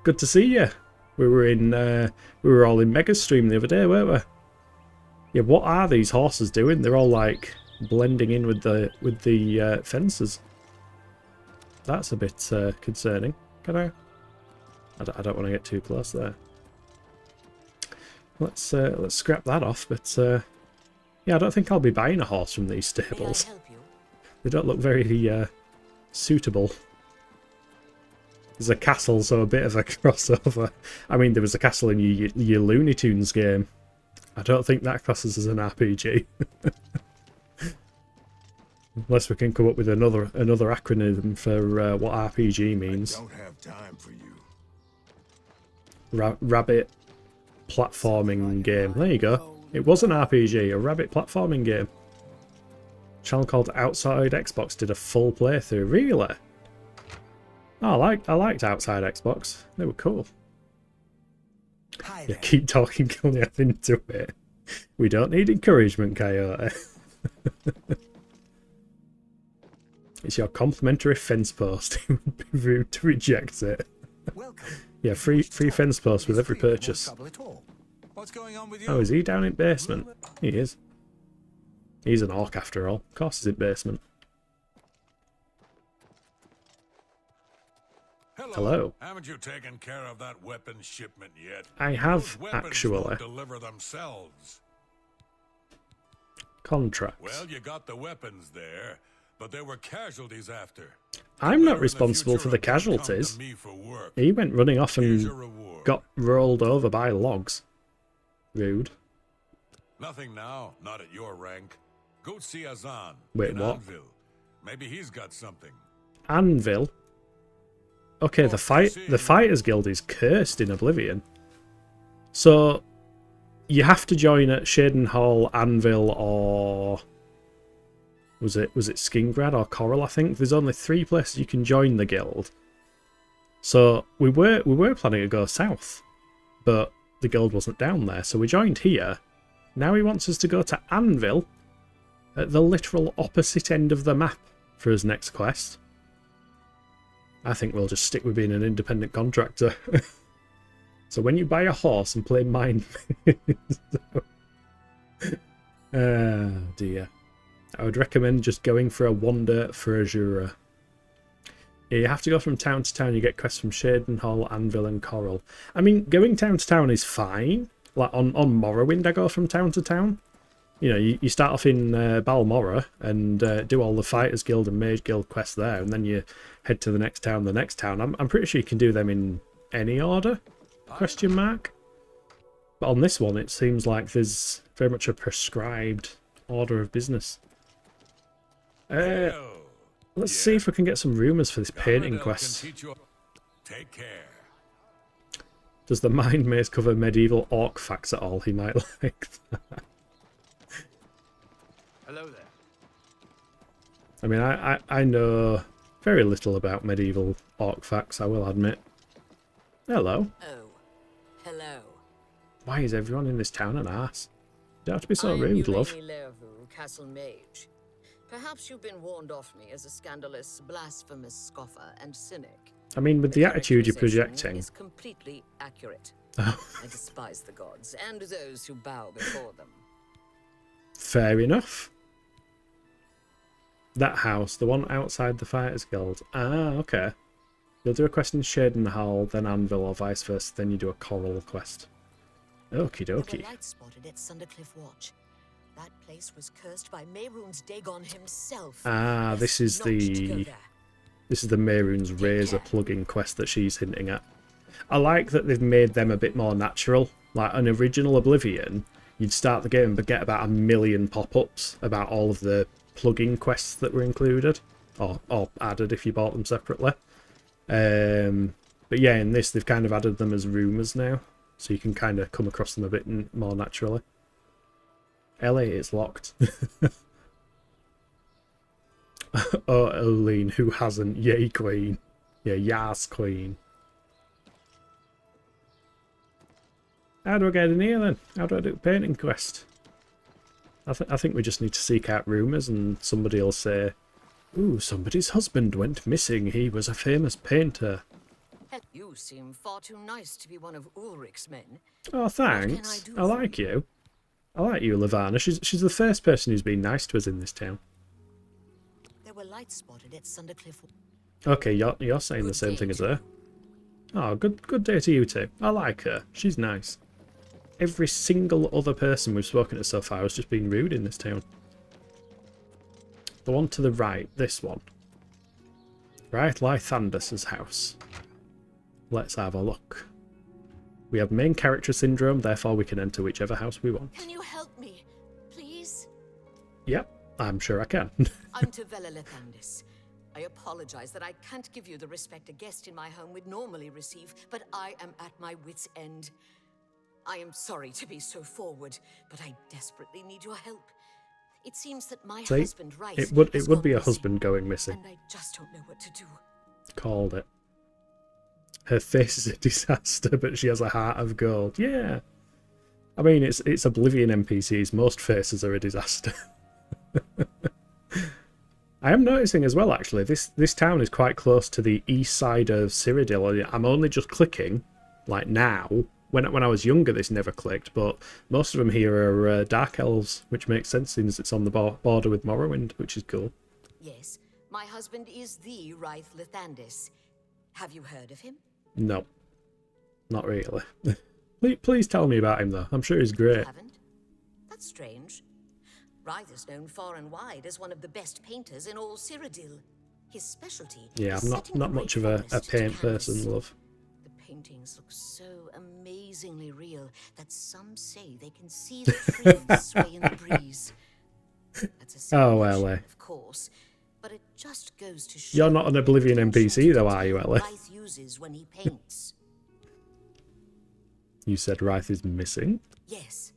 Good to see you. We were all in Mega Stream the other day, weren't we? Yeah, what are these horses doing? They're all like blending in with the fences. That's a bit concerning. Can I don't want to get too close there. Let's scrap that off. But yeah, I don't think I'll be buying a horse from these stables. They don't look very suitable. There's a castle, so a bit of a crossover. I mean, there was a castle in your Looney Tunes game. I don't think that classes as an RPG. Unless we can come up with another acronym for what RPG means.
I don't have time for you.
Rabbit platforming game. There you go. It was an RPG, a rabbit platforming game. A channel called Outside Xbox did a full playthrough. Really? Oh, I liked Outside Xbox. They were cool. Yeah, keep talking Kilniath into it. We don't need encouragement, Coyote. It's your complimentary fence post. It would be rude to reject it. Yeah, free fence post with every purchase.
What's going on with you?
Oh, is he down in basement? He is. He's an orc after all. Of course he's in basement. Hello.
Haven't you taken care of that weapon shipment yet?
I have,
Those weapons
actually.
won't deliver themselves.
Contracts.
Well, you got the weapons there, but there were casualties after.
I'm not responsible for the casualties. He went running off and got rolled over by logs. Rude.
Nothing now, not at your rank. Go see Azan.
Wait,
in
what?
Anvil. Maybe he's got something.
Anvil? Okay, the Fighters Guild is cursed in Oblivion. So you have to join at Shaden Hall, Anvil, or was it Skingrad or Coral? I think there's only 3 places you can join the guild. So we were planning to go south, but the guild wasn't down there, so we joined here. Now he wants us to go to Anvil, at the literal opposite end of the map, for his next quest. I think we'll just stick with being an independent contractor. So when you buy a horse and play Mind oh dear. I would recommend just going for a wander for Azura. Yeah, you have to go from town to town. You get quests from Shaden Hall, Anvil and Coral. I mean, going town to town is fine. Like on Morrowind, I go from town to town. You know, you start off in Balmorra and do all the Fighters Guild and Mage Guild quests there, and then you head to the next town, I'm pretty sure you can do them in any order? Question mark. But on this one, it seems like there's very much a prescribed order of business. Let's see if we can get some rumours for this painting quest.
Take care.
Does the Mind Maze cover medieval orc facts at all? He might like that.
Hello there.
I mean, I know very little about medieval orc facts, I will admit. Hello.
Oh, hello.
Why is everyone in this town an ass? You don't have to be so rude, love.
Castle Mage. Perhaps you've been warned off me as a scandalous, blasphemous scoffer and cynic.
I mean, with the attitude you're projecting.
Is completely accurate.
Oh.
I despise the gods and those who bow before them.
Fair enough. That house, the one outside the Fighters Guild. Ah, okay. You'll do a quest in Shaden Hall, then Anvil, or vice versa, then you do a Coral quest. Okie dokie.
There were lights spotted at Sundercliff Watch. That place was cursed by Mehrunes Dagon himself.
Ah, this is the Mehrunes Razor plugin quest that she's hinting at. I like that they've made them a bit more natural. Like an original Oblivion, you'd start the game and get about 1 million pop-ups about all of the plugin quests that were included, or added if you bought them separately. But yeah, in this they've kind of added them as rumours now, so you can kind of come across them a bit more naturally. Ellie, it's locked. Oh, Oline, who hasn't? Yay, queen. Yeah, yas, queen. How do I get in here then? How do I do a painting quest? I think we just need to seek out rumours and somebody will say, ooh, somebody's husband went missing. He was a famous painter.
You seem far too nice to be one of Ulrich's men.
Oh, thanks. I like you. I like you, Lavana. She's the first person who's been nice to us in this town.
There were lights spotted at Sundercliff.
Okay, you're saying the same thing as her. Oh, good day to you too. I like her. She's nice. Every single other person we've spoken to so far has just been rude in this town. The one to the right, this one. Right, Lythandus's house. Let's have a look. We have main character syndrome, therefore we can enter whichever house we want.
Can you help me, please?
Yep, I'm sure I can.
I'm Tavella Lethandis. I apologize that I can't give you the respect a guest in my home would normally receive, but I am at my wit's end. I am sorry to be so forward, but I desperately need your help. It seems that my husband, Rice,
it would be a husband going missing.
And I just don't know what to do.
Called it. Her face is a disaster, but she has a heart of gold. Yeah. I mean, it's Oblivion NPCs. Most faces are a disaster. I am noticing as well, actually, this town is quite close to the east side of Cyrodiil. I'm only just clicking, like now. When I was younger, this never clicked, but most of them here are Dark Elves, which makes sense since it's on the border with Morrowind, which is cool.
Yes, my husband is the Rice Lethandis. Have you heard of him?
No, not really. Please tell me about him, though. I'm sure he's great.
Haven't? That's strange. Ryth is known far and wide as one of the best painters in all Cyrodiil. His specialty.
Yeah, I'm not much of a paint person, love.
The paintings look so amazingly real that some say they can see the trees sway in the breeze. That's a of course, but it just goes to show.
You're not an Oblivion NPC, though, are you, Ellie?
Ryth uses when he paints.
You said Ryth is missing?
Yes.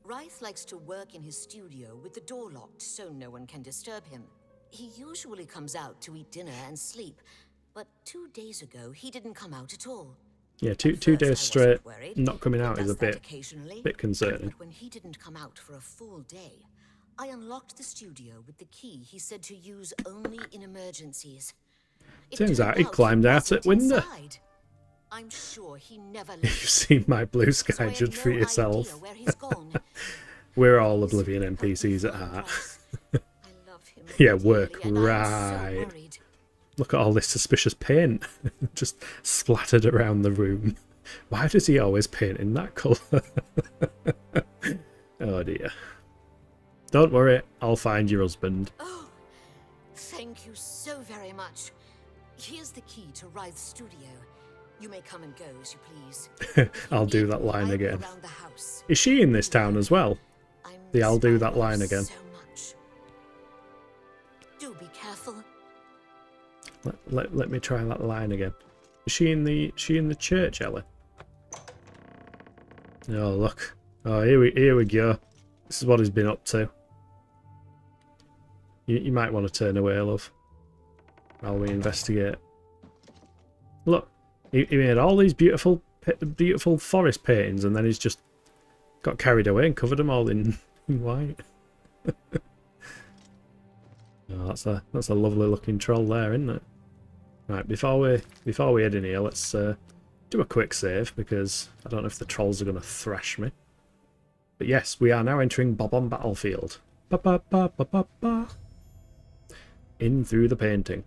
Ryth likes to work in his studio with the door locked so no one can disturb him. He usually comes out to eat dinner and sleep, but 2 days ago he didn't come out at all.
Yeah, two
At first, I
days
wasn't
straight
worried.
not coming
It
out is
does
a
that
bit
occasionally.
concerning.
But when he didn't come out for a full day, I unlocked the studio with the key he said to use only in emergencies. It
Turns
turned
out he climbed out
wasn't
at window.
inside. I'm sure he never left.
You've seen my blue
So
sky,
I have
judge for
no
yourself.
idea where he's gone.
We're all Oblivion NPCs at heart.
I love him
Yeah, work
dearly, and I'm so
right.
worried.
Look at all this suspicious paint just splattered around the room. Why does he always paint in that colour? Oh dear. Don't worry, I'll find your husband.
Oh, thank you so very much. Here's the key to Ryth's studio. You may come and go as you please.
I'll do that line again. Is she in this town as well? I'll do that line again.
So much. Do be careful.
Let me try that line again. Is she in the church, Ellie? Oh look. Oh, here we go. This is what he's been up to. You might want to turn away, love, while we investigate. Look, he made all these beautiful forest paintings, and then he's just got carried away and covered them all in white. Oh, that's a lovely looking troll there, isn't it? Right, before we head in here, let's do a quick save, because I don't know if the trolls are going to thrash me. But yes, we are now entering Bob-omb Battlefield. Ba -ba -ba -ba -ba -ba. In through the painting.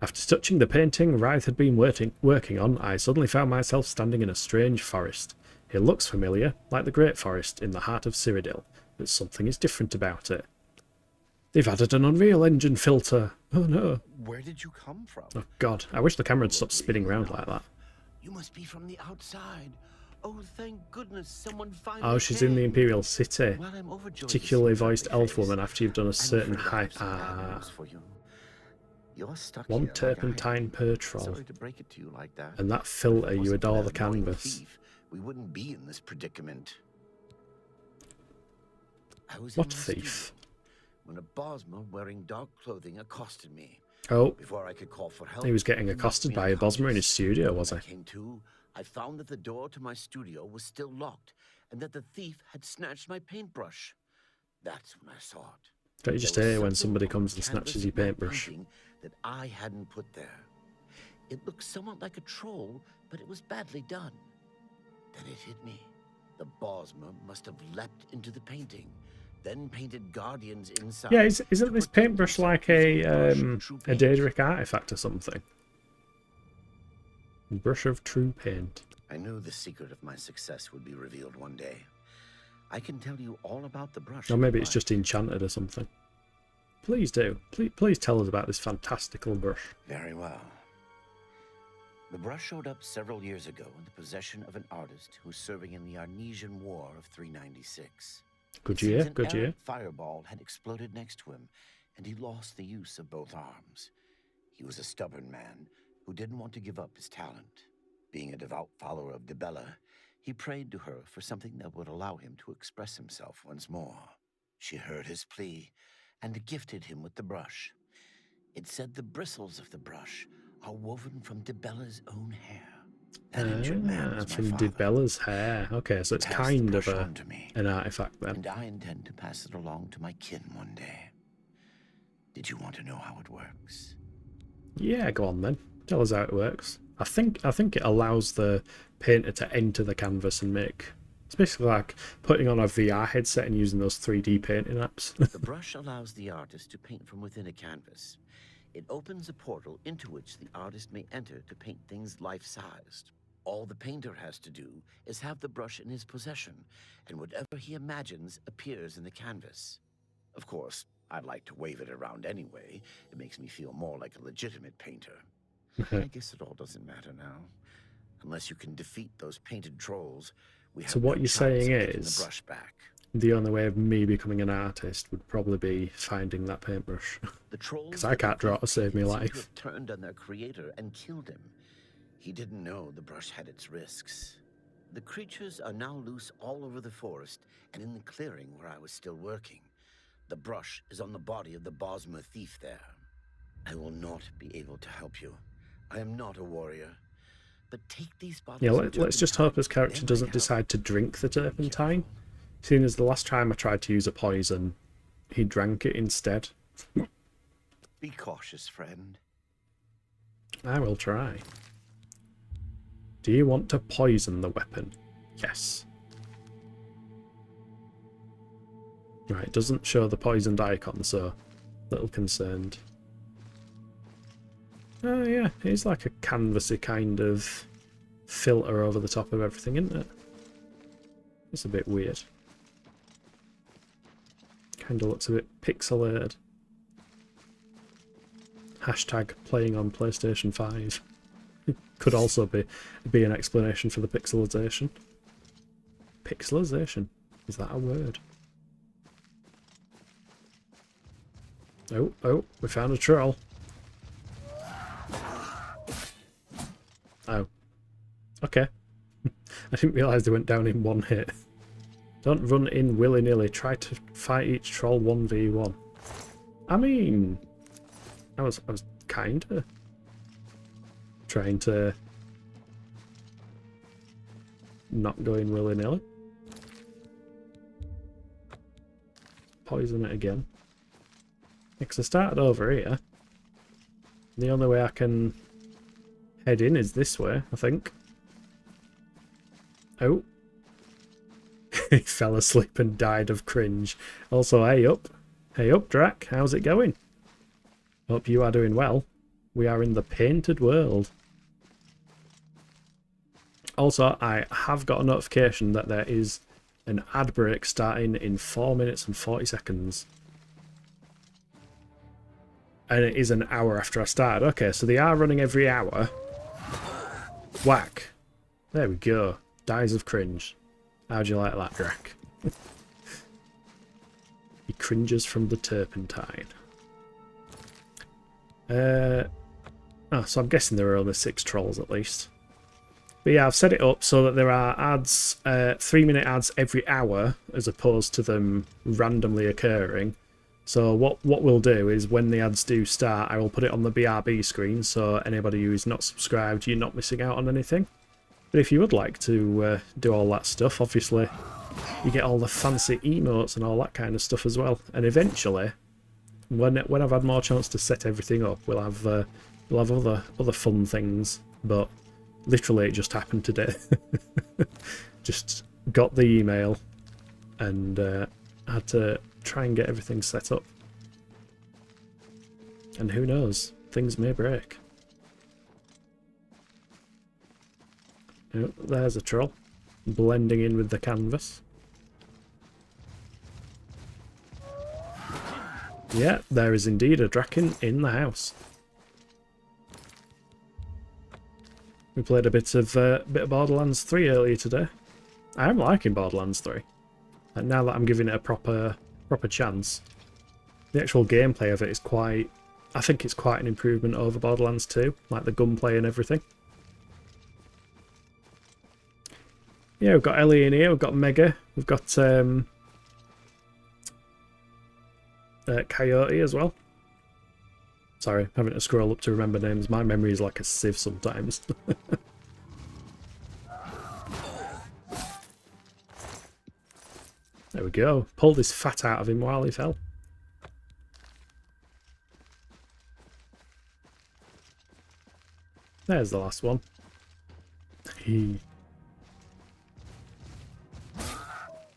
After touching the painting Ryth had been working on, I suddenly found myself standing in a strange forest. It looks familiar, like the Great Forest in the heart of Cyrodiil, but something is different about it. They've added an Unreal Engine filter. Oh no.
Where did you come from?
Oh god, I wish the camera had stopped spinning around like that.
You must be from the outside. Oh, thank goodness someone finally
Oh, she's in the
came.
Imperial City.
Well, I'm overjoyed to
Particularly
see your
voiced
lovely
elf
face.
woman after you've done a
I'm
certain
afraid I
height.
have some bad news for you. You're stuck
One
here like I
turpentine
am.
per troll.
Sorry to break it to you like that.
And that filter,
If it
you
wasn't
adore
for
the
that annoying
canvas.
thief, we wouldn't be in this predicament. I was
What
in my
thief?
studio when a Bosmer wearing dark clothing accosted me.
Oh,
Before I could call for help,
he was getting
he knocked
accosted
me
by a Bosmer in his
unconscious.
studio, was
When
he?
I came to, I found that the door to my studio was still locked, and that the thief had snatched my paintbrush. That's when I saw it.
Don't you just
There was
hear when
something
somebody
on
comes
the
and snatches
canvas
your
of my
paintbrush?
painting that I hadn't put there. It looked somewhat like a troll, but it was badly done. Then it hit me. The Bosmer must have leapt into the painting, then painted guardians inside.
Yeah,
to
isn't this
protect
paintbrush
himself
like
using
a
brush of true paint.
Daedric artefact or something? Brush of true paint.
I knew the secret of my success would be revealed one day. I can tell you all about the brush.
Or maybe
if
it's
you
just enchanted or something. Please do. Please tell us about this fantastical brush.
like. Very well. The brush showed up several years ago in the possession of an artist who was serving in the Arnesian War of 396.
Good
It seems
year,
an
good year.
errant fireball had exploded next to him, and he lost the use of both arms. He was a stubborn man who didn't want to give up his talent. Being a devout follower of Dibella, he prayed to her for something that would allow him to express himself once more. She heard his plea and gifted him with the brush. It said the bristles of the brush are woven from Dibella's own hair. That injured man was my
From
father.
Dibella's hair. Okay, so it's
Passed the
kind of
brush on to me,
an artifact then.
and I intend to pass it along to my kin one day. Did you want to know how it works?
Yeah, go on then. Tell us how it works. I think it allows the painter to enter the canvas and make. It's basically like putting on a VR headset and using those 3D painting apps.
The brush allows the artist to paint from within a canvas. It opens a portal into which the artist may enter to paint things life-sized. All the painter has to do is have the brush in his possession, and whatever he imagines appears in the canvas. Of course, I'd like to wave it around anyway. It makes me feel more like a legitimate painter. I guess it all doesn't matter now. Unless you can defeat those painted trolls, we have
So what
no
you're
chance
saying
of getting
is-
the brush back.
The only way of me becoming an artist would probably be finding that paintbrush.
The trolls
'Cause I can't draw to save me
seem to
life.
have turned on their creator and killed him. He didn't know the brush had its risks. The creatures are now loose all over the forest and in the clearing where I was still working. The brush is on the body of the Bosmer thief there. I will not be able to help you. I am not a warrior. But take these bottles
Yeah,
of
let's just hope his character
turpentine. They
doesn't
might
decide to drink the turpentine. Seeing as the last time I tried to use a poison, he drank it instead.
help. Be cautious, friend.
I will try. Do you want to poison the weapon? Yes. Right, it doesn't show the poisoned icon, so a little concerned. Oh yeah, it's like a canvassy kind of filter over the top of everything, isn't it? It's a bit weird. Kind of looks a bit pixelated. Hashtag playing on PlayStation 5. Could also be an explanation for the pixelization. Pixelization? Is that a word? Oh, we found a troll. Oh. Okay. I didn't realise they went down in one hit. Don't run in willy-nilly. Try to fight each troll 1v1. I mean, I was kinda trying to not go in willy-nilly. Poison it again. Because I started over here. The only way I can head in is this way, I think. Oh. He fell asleep and died of cringe. Also, hey up. Hey up, Drac. How's it going? Hope you are doing well. We are in the painted world. Also, I have got a notification that there is an ad break starting in 4 minutes and 40 seconds. And it is an hour after I started. Okay, so they are running every hour. Whack. There we go. Dies of cringe. How'd you like that, Drac? He cringes from the turpentine. So I'm guessing there are only 6 trolls at least. But yeah, I've set it up so that there are ads, 3-minute ads every hour, as opposed to them randomly occurring. So what we'll do is when the ads do start, I will put it on the BRB screen, so anybody who is not subscribed, you're not missing out on anything. But if you would like to do all that stuff, obviously you get all the fancy emotes and all that kind of stuff as well. And eventually, when I've had more chance to set everything up, we'll have other fun things. But literally, it just happened today. Just got the email and had to try and get everything set up. And who knows, things may break. Oh, there's a troll blending in with the canvas. Yeah, there is indeed a Draken in the house. We played a bit of Borderlands 3 earlier today. I am liking Borderlands 3. And now that I'm giving it a proper chance, the actual gameplay of it is quite... I think it's quite an improvement over Borderlands 2, like the gunplay and everything. Yeah, we've got Ellie in here, we've got Mega, we've got Coyote as well. Sorry, having to scroll up to remember names. My memory is like a sieve sometimes. There we go. Pulled his fat out of him while he fell. There's the last one.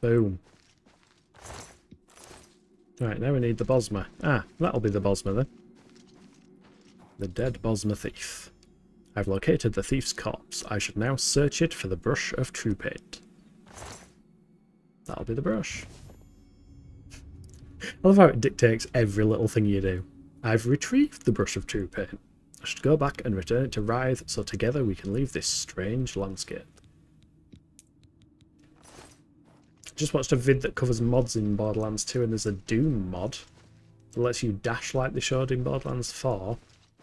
Boom. Right, now we need the Bosmer. Ah, that'll be the Bosmer then. The dead Bosmer thief. I've located the thief's corpse. I should now search it for the brush of true paint. That'll be the brush. I love how it dictates every little thing you do. I've retrieved the brush of true paint. I should go back and return it to Writhe so together we can leave this strange landscape. Just watched a vid that covers mods in Borderlands 2 and there's a Doom mod that lets you dash like they showed in Borderlands 4.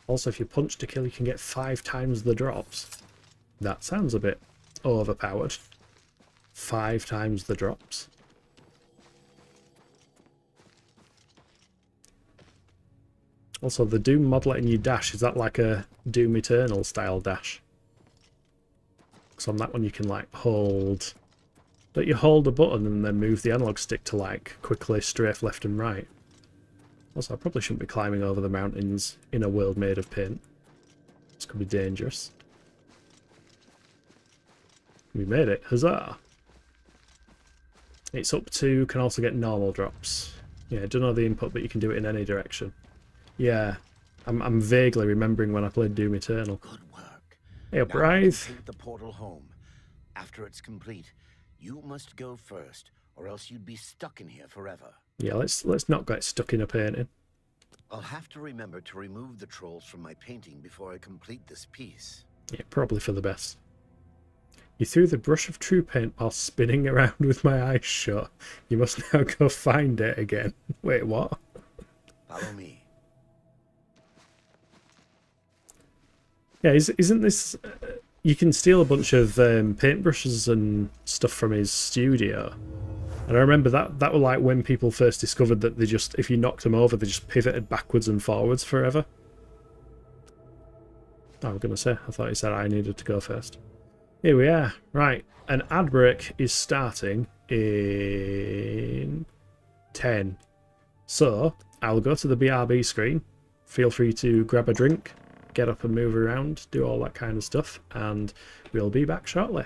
Also, if you punch to kill, you can get 5 times the drops. That sounds a bit overpowered. 5 times the drops. Also, the Doom mod letting you dash, is that like a Doom Eternal style dash? Because on that one you can like hold... Don't you hold a button and then move the analog stick to like quickly strafe left and right? Also, I probably shouldn't be climbing over the mountains in a world made of paint. This could be dangerous. We made it, huzzah! It's up to, can also get normal drops. Yeah, I don't know the input, but you can do it in any direction. Yeah, I'm vaguely remembering when I played Doom Eternal.
Good work.
Hey up,
Now we can
Brythe.
take the portal home. After it's complete, you must go first, or else you'd be stuck in here forever.
Yeah, let's not get stuck in a painting.
I'll have to remember to remove the trolls from my painting before I complete this piece.
Yeah, probably for the best. You threw the brush of true paint while spinning around with my eyes shut. You must now go find it again. Wait, what?
Follow me.
Yeah, isn't this... you can steal a bunch of paintbrushes and stuff from his studio. And I remember that were like when people first discovered that they just, if you knocked them over, they just pivoted backwards and forwards forever. I was going to say, I thought he said I needed to go first. Here we are. Right, an ad break is starting in 10. So, I'll go to the BRB screen. Feel free to grab a drink, get up and move around, do all that kind of stuff, and we'll be back shortly.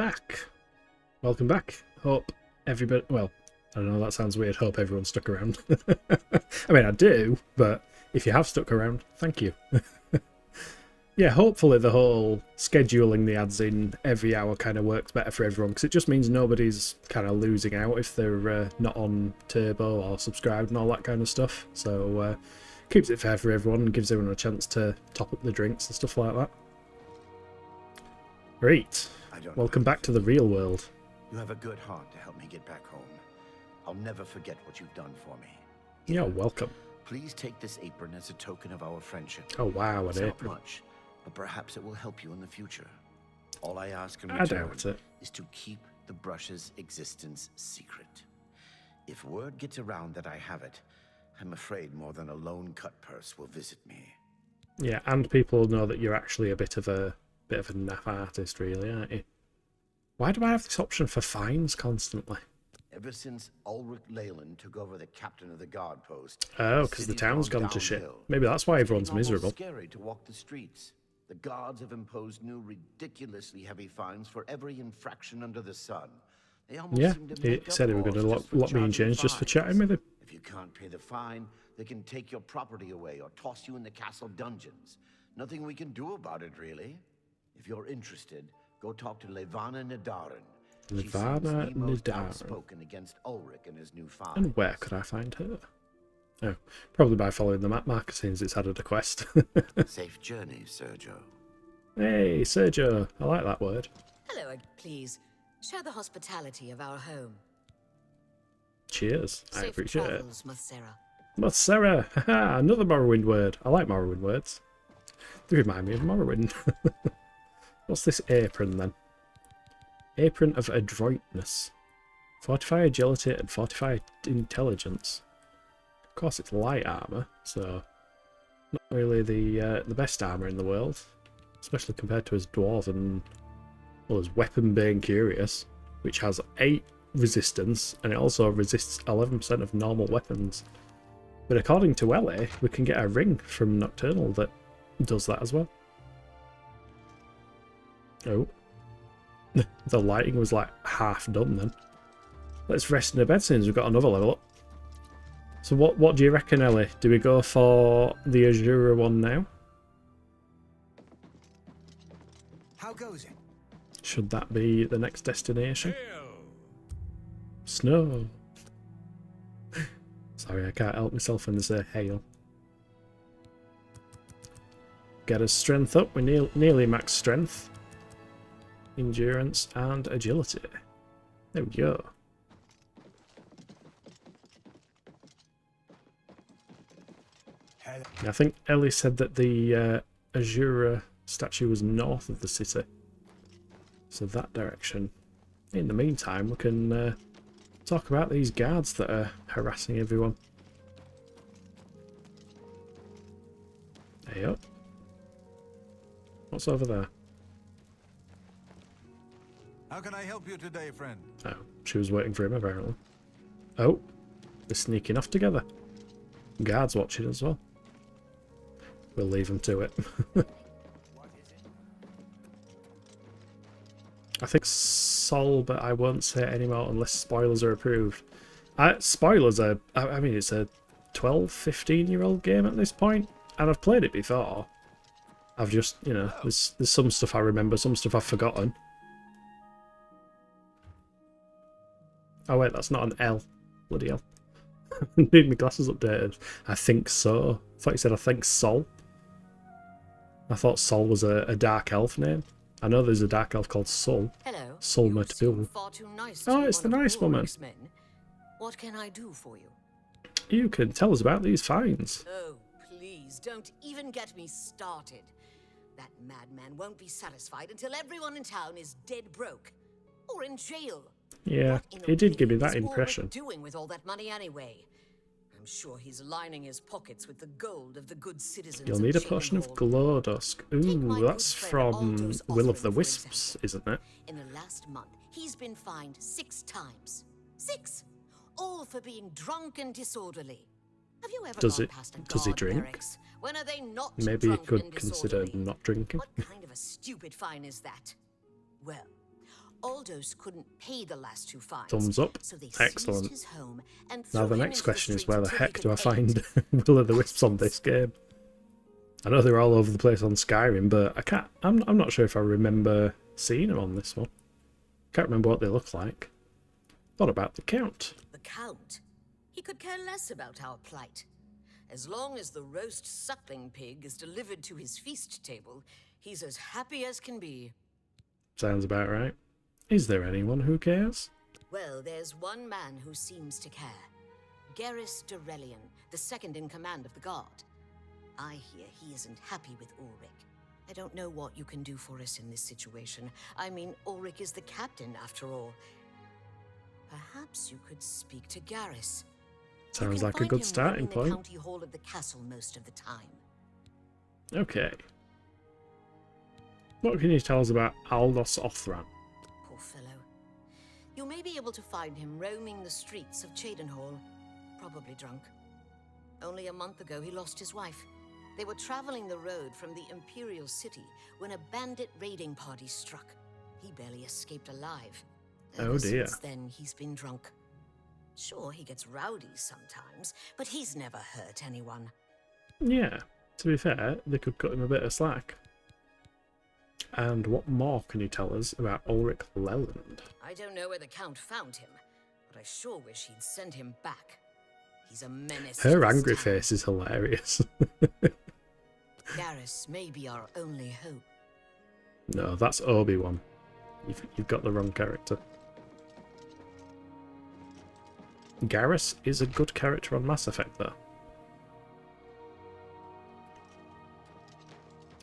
back. Welcome back. Hope everybody... Well, I don't know, that sounds weird. Hope everyone stuck around. I mean, I do, but if you have stuck around, thank you. Yeah, hopefully the whole scheduling the ads in every hour kind of works better for everyone, because it just means nobody's kind of losing out if they're not on Turbo or subscribed and all that kind of stuff. So keeps it fair for everyone and gives everyone a chance to top up the drinks and stuff like that. Right, welcome back to the real world.
You have a good heart to help me get back home. I'll never forget what you've done for me.
You're welcome.
Please take this apron as a token of our friendship.
Oh wow,
It's
an
not
apron.
much, but perhaps it will help you in the future. All I ask in
I
return
doubt it.
is to keep the brush's existence secret. If word gets around that I have it, I'm afraid more than a lone cut purse will visit me.
Yeah, and people know that you're actually a bit of a naff artist, really, aren't you? Why do I have this option for fines constantly?
Ever since Ulrich Leyland took over the captain of the guard post,
Oh, because the
city's
town's gone to shit.
downhill.
Maybe that's why
It's
everyone's
getting almost
miserable.
Scary to walk the streets. The guards have imposed new, ridiculously heavy fines for every infraction under the sun. They almost
Yeah,
seem to
he
make up
said he was going to
laws just for
lock me in
charging
chains just for
fines.
chatting with him.
If you can't pay the fine, they can take your property away or toss you in the castle dungeons. Nothing we can do about it, really. If you're interested, go talk to Levana Nadarin. She seems
Levana
the most
Nadarin.
outspoken against Ulrich and his new fines.
And where could I find her? Oh, probably by following the map marker since it's added a quest.
Safe journey, Sergio.
Hey, Sergio. I like that word.
Hello, please. Show the hospitality of our home.
Cheers. I
Safe
appreciate it.
travels, Mothera.
Mothera. Haha, another Morrowind word. I like Morrowind words. They remind me of Morrowind. What's this apron then? Apron of adroitness. Fortify agility and fortify intelligence. Of course it's light armour, so not really the best armour in the world. Especially compared to his dwarven, well, his weapon being curious, which has 8 resistance, and it also resists 11% of normal weapons. But according to Ellie, we can get a ring from Nocturnal that does that as well. Oh. The lighting was like half done then. Let's rest in a bed since we've got another level up. So what do you reckon, Ellie? Do we go for the Azura one now?
How goes it?
Should that be the next destination?
Hail!
Snow. Sorry, I can't help myself when they say hail. Get his strength up. We're nearly max strength. Endurance and agility. There we go. I think Ellie said that the Azura statue was north of the city. So that direction. In the meantime, we can talk about these guards that are harassing everyone. Hey up. What's over there?
How can I help you today, friend?
Oh, she was waiting for him apparently. Oh, they're sneaking off together. Guards watching as well. We'll leave them to it. I think Sol, but I won't say it anymore unless spoilers are approved. Spoilers are, I mean, it's a 12, 15-year-old game at this point, and I've played it before. I've just, you know, there's some stuff I remember, some stuff I've forgotten. Oh wait, that's not an L. Bloody hell. Need my glasses updated. I think so. I thought you said I think Sol. I thought Sol was a dark elf name. I know there's a dark elf called Sol.
Hello.
Solma
You seem
too.
far too nice
Oh,
to
it's the
one of
nice woman.
Ulrich's men. What can I do for you?
You can tell us about these fines.
Oh, please, don't even get me started. That madman won't be satisfied until everyone in town is dead broke. Or in jail.
Yeah,
What in
he did give me
Oblivion
that
is Ulrich
impression.
doing with all that money anyway? I'm sure he's lining his pockets with the gold of the good citizens.
You'll
of
need a potion of
Chevenhall.
glow dusk.
Take my
Ooh,
good
that's
friend
from
Aldo's
Will of the
offering, for
Wisps, isn't it?
In the last month, he's been fined 6 times. 6! All for being drunk and disorderly. Have you ever
Does
gone
it-
past a
does he
guard
drink?
barracks? When are they not
Maybe he
drunk
could
and
consider
disorderly?
not drinking.
What kind of a stupid fine is that? Well, Aldous couldn't pay the last 2 fines.
Thumbs up.
So they
Excellent.
seized his home and
Now
threw
the
him
next
into
question is
streets
where the
until
heck
he
do I
could pay it.
find Will of the Wisps on this game? I know they're all over the place on Skyrim, but I'm not sure if I remember seeing them on this one. Can't remember what they look like. What about the Count?
The Count? He could care less about our plight. As long as the roast suckling pig is delivered to his feast table, he's as happy as can be.
Sounds about right. Is there anyone who cares?
Well, there's one man who seems to care. Garrus Durelian, the second in command of the guard. I hear he isn't happy with Ulrich. I don't know what you can do for us in this situation. I mean, Ulrich is the captain, after all. Perhaps you could speak to Garrus.
Sounds like a good starting
The
point.
county hall of the castle most of the time.
Okay. What can you tell us about Aldos Othran?
Poor fellow. You may be able to find him roaming the streets of Chedenhall, probably drunk. Only a month ago he lost his wife. They were traveling the road from the Imperial City when a bandit raiding party struck. He barely escaped alive.
Oh dear.
Since then, he's been drunk. Sure, he gets rowdy sometimes, but he's never hurt anyone.
Yeah, to be fair, they could cut him a bit of slack. And what more can you tell us about Ulrich Leland?
I don't know where the Count found him, but I sure wish he'd send him back. He's a menace. to
Her
this
angry
town.
face is hilarious.
Garrus may be our only hope.
No, that's Obi-Wan. You've got the wrong character. Garrus is a good character on Mass Effect, though.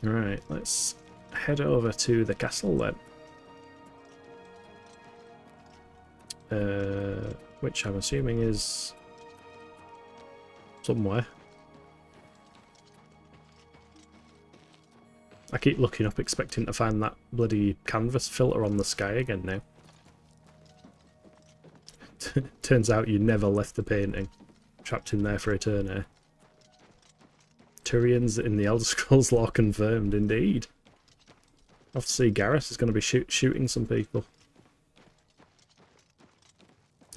Alright, let's head over to the castle then. Which I'm assuming is somewhere. I keep looking up expecting to find that bloody canvas filter on the sky again now. Turns out you never left the painting. Trapped in there for eternity. Turians in the Elder Scrolls lore confirmed, indeed. I have to see Garrus is going to be shooting some people.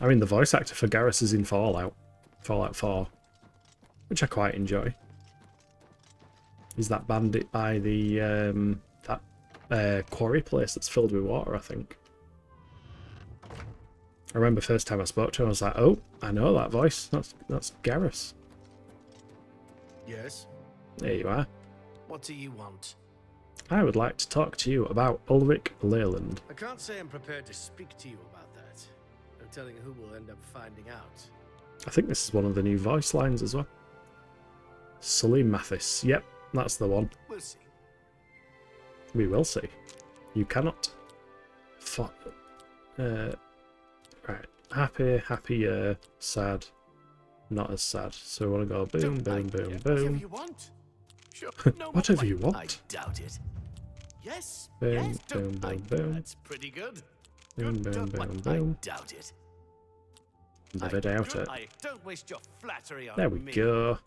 I mean, the voice actor for Garrus is in Fallout 4, which I quite enjoy. He's that bandit by the quarry place that's filled with water, I think. I remember first time I spoke to him, I was like, oh, I know that voice. That's Garrus.
Yes?
There you are.
What do you want?
I would like to talk to you about Ulrich Leland.
I can't say I'm prepared to speak to you about that. No telling who will end up finding out.
I think this is one of the new voice lines as well. Sully Mathis. Yep, that's the one.
We'll see.
We will see. You cannot... Right. Happy, sad, not as sad. So I want to go boom, boom, boom,
Whatever
boom.
you want. Sure. No,
Whatever you
I
want.
doubt it. Yes.
Boom,
yes.
boom, boom, boom.
That's pretty good.
Boom,
Good,
boom,
but
boom,
I
boom.
doubt it.
Never doubt it.
I don't waste your flattery on
There we
me.
go.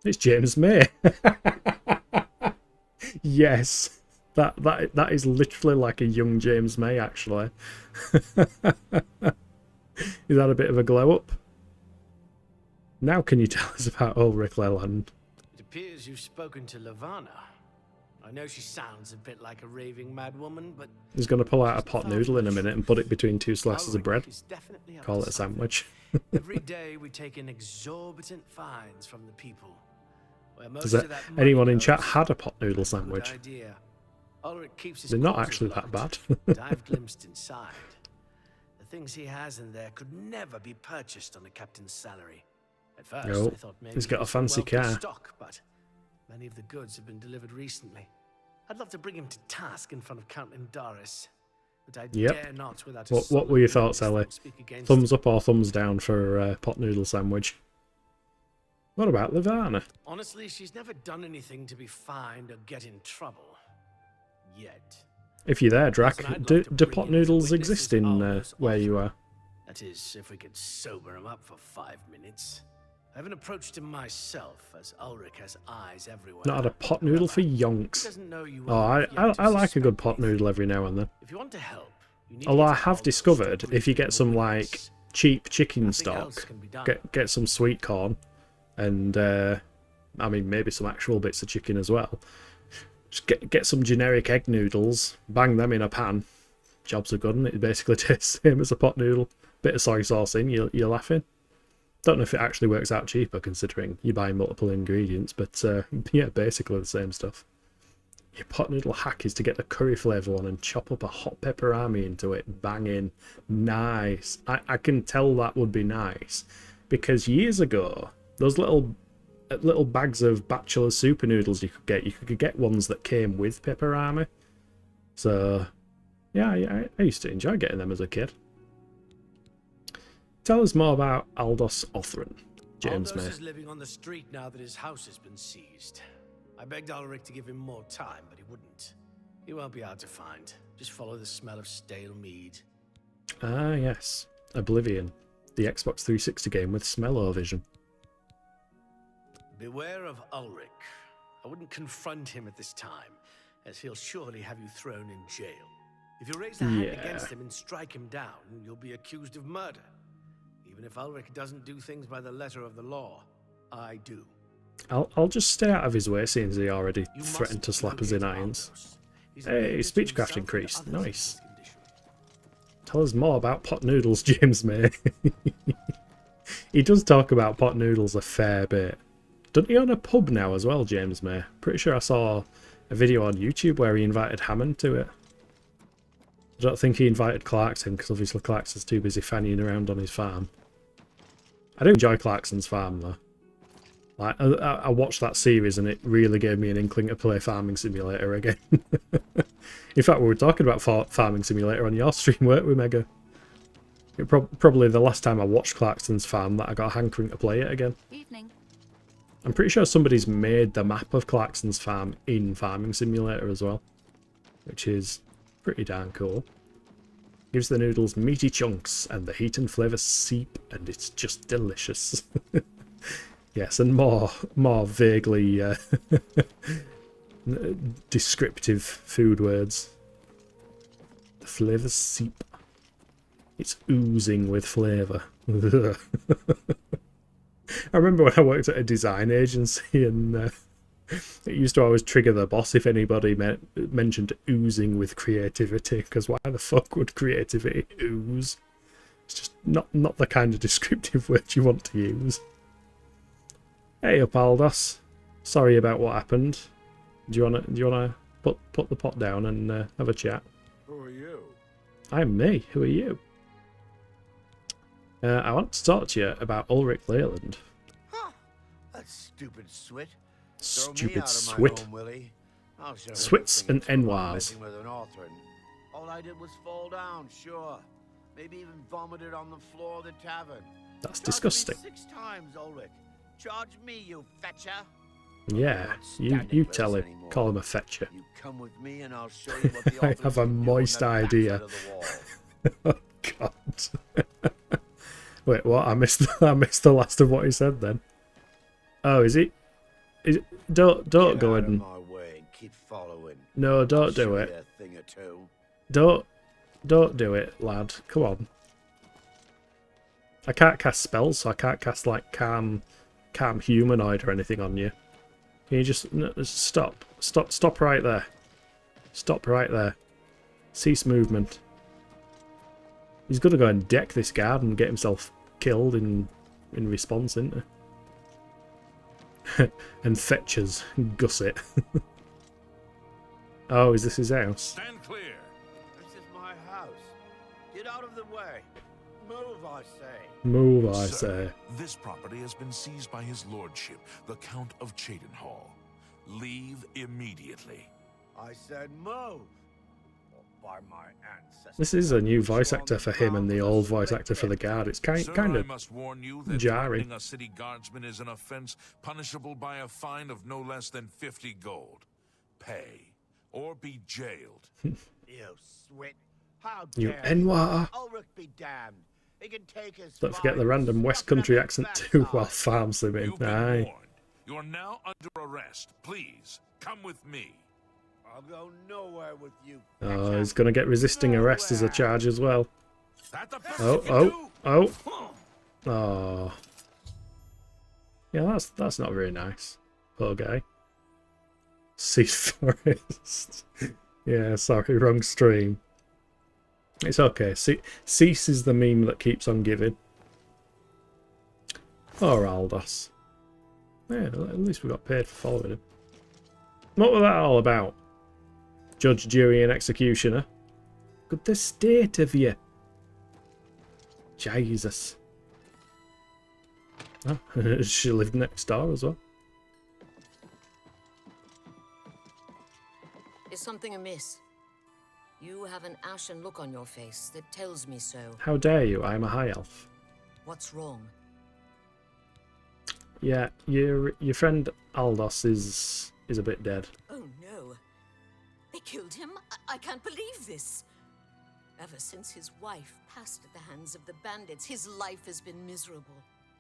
It's James May. Yes. That is literally like a young James May, actually. Is that a bit of a glow up? Now can you tell us about Ulrich Leland?
It appears you've spoken to Lavanna. I know she sounds a bit like a raving madwoman, but
He's going to pull out a pot noodle in a minute and put it between two slices of bread.
Ulrich is definitely
Call it a
onto something.
sandwich.
Every day we take in exorbitant fines from the people. Where most
Has
of that money
anyone in
goes,
chat had a pot noodle
good
sandwich?
idea. Ulrich keeps his
They're not
quarters
actually that
locked,
bad.
but I've glimpsed inside. The things he has in there could never be purchased on a captain's salary. At first,
No,
I thought maybe
he's got
he
a
was
fancy
well
car.
stock, but many of the goods have been delivered recently. I'd love to bring him to task in front of Count Indaris, but I
Yep.
dare not without.
What were your thoughts, Ellie? Thumbs up or thumbs down for pot noodle sandwich? What about Lavanna?
Honestly, she's never done anything to be fined or get in trouble. Yet.
If you're there,
Listen,
Drac,
I'd
do
love to bring
pot
in the
noodles
witnesses
exist in
of this
where you
offer.
are?
That is, if we could sober him up for 5 minutes. I haven't approached him myself, as Ulrich has eyes everywhere.
Not had a pot noodle for
He
yonks.
doesn't know you
Oh,
well enough yet to
I like a good
suspect
pot
anything.
noodle every now and then.
If you want to help, You need to
Although
get
I
to
have
Aldous
discovered
to
if you
brief
get some
the
like
witness.
cheap chicken
Nothing else
stock,
can be done.
get some sweet corn, and I mean maybe some actual bits of chicken as well. Just get some generic egg noodles, bang them in a pan. Jobs are good, and it basically tastes the same as a pot noodle. Bit of soy sauce in, you're laughing. Don't know if it actually works out cheaper considering you buy multiple ingredients, but yeah, basically the same stuff. Your pot noodle hack is to get the curry flavour one and chop up a hot pepperami into it. Bang in. Nice. I can tell that would be nice. Because years ago, those little bags of bachelor super noodles you could get ones that came with pepperami. So, yeah, I used to enjoy getting them as a kid. Tell us more about Aldous Othran, James May.
Aldous is living on the street now that his house has been seized. I begged Ulrich to give him more time, but he wouldn't. He won't be hard to find. Just follow the smell of stale mead.
Ah, yes. Oblivion, the Xbox 360 game with smell-o-vision.
Beware of Ulrich. I wouldn't confront him at this time, as he'll surely have you thrown in jail. If you raise a hand against him and strike him down, you'll be accused of murder. Even if Ulrich doesn't do things by the letter of the law, I do.
I'll just stay out of his way, seeing as he already
You
threatened to
must
slap us in
locate
irons.
Aldous. He's
Hey,
a
speechcraft
danger to
increased.
himself and others
Nice.
in this condition.
Tell us more about pot noodles, James May. He does talk about pot noodles a fair bit. Doesn't he own a pub now as well, James May? Pretty sure I saw a video on YouTube where he invited Hammond to it. I don't think he invited Clarkson, because obviously Clarkson's too busy fannying around on his farm. I do enjoy Clarkson's farm, though. Like, I watched that series and it really gave me an inkling to play Farming Simulator again. In fact, we were talking about Farming Simulator on your stream, weren't we, Mega? Probably the last time I watched Clarkson's farm that I got a hankering to play it again.
Evening.
I'm pretty sure somebody's made the map of Clarkson's farm in Farming Simulator as well, which is pretty darn cool. Gives the noodles meaty chunks and the heat and flavour seep, and it's just delicious. Yes, and more vaguely descriptive food words. The flavours seep. It's oozing with flavour. I remember when I worked at a design agency and it used to always trigger the boss if anybody mentioned oozing with creativity, because why the fuck would creativity ooze? It's just not the kind of descriptive word you want to use. Hey up, Aldous. Sorry about what happened. Do you wanna put the pot down and have a chat?
Who are you?
I'm me. Who are you? I want to talk to you about Ulrich Leyland.
Huh. That stupid swit.
Stupid swit. Swits and Enwars.
With an Othran. All I did was fall down, sure. Maybe even vomited on the floor of the tavern.
That's
Charge
disgusting.
Me 6 times, Ulrich. Charge me, you fetcher.
Yeah, you tell him. Call him a fetcher.
You come with me and I'll show you what the
I have a moist idea. Oh God. Wait, what? I missed the last of what he said then. Oh, is he? Don't go and. No, don't do it. Don't do it, lad. Come on. I can't cast spells, so I can't cast like calm humanoid or anything on you. Can you just stop right there? Stop right there. Cease movement. He's gonna go and deck this guard and get himself killed in response, isn't he? And fetchers gusset. Oh, is this his house?
Stand clear.
This is my house. Get out of the way. Move, I say.
Move, I
Sir,
say.
this property has been seized by his lordship, the Count of Cheydinhal. Leave immediately.
I said move. By my ancestors.
This is a new voice actor for him and the old voice actor for the guard. It's
Sir,
kind
I
of
must warn you that
jarring.
threatening a city guardsman is an offense punishable by a fine of no less than 50 gold. Pay or be jailed.
You swit. How
You
dare
Enwar.
Ulrich be damned. He can take his
Don't forget the
fine
random
and
West
stuff it up
Country
his
accent too while
backside.
farm slimming.
You've been
Aye.
warned. You are now under arrest. Please come with me.
I'll go nowhere with you.
Oh, he's going to get resisting arrest as a charge as well. Oh. Oh. Yeah, that's not very nice. Poor guy. Cease forest. Yeah, sorry, wrong stream. It's okay. Cease is the meme that keeps on giving. Or Aldos. Yeah, at least we got paid for following him. What was that all about? Judge, jury, and executioner. Good the state of you. Jesus. Oh, she lived next door as well.
Is something amiss? You have an ashen look on your face that tells me so.
How dare you? I'm a high elf.
What's wrong?
Yeah, your friend Aldos is a bit dead.
Oh no. They killed him? I can't believe this. Ever since his wife passed at the hands of the bandits, his life has been miserable.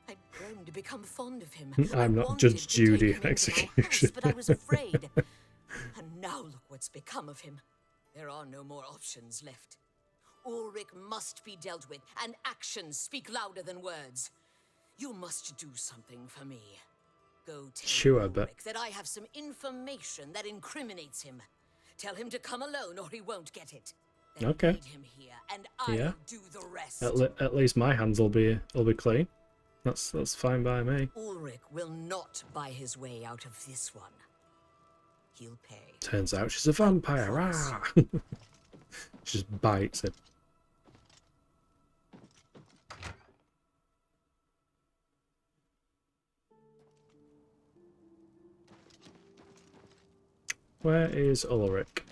I'd grown to become fond of him.
I'm not Judge Judy in execution.
But I was afraid. And now look what's become of him. There are no more options left. Ulrich must be dealt with, and actions speak louder than words. You must do something for me. Go tell Ulrich that I have some information that incriminates him. Tell him to come alone or he won't get it. Then
okay.
Lead him here, and I'll do the rest.
At least my hands will be clean. That's fine by me.
Ulrich will not buy his way out of this one. He'll pay.
Turns out she's a vampire. Rah! She just bites him. Where is Ulrich?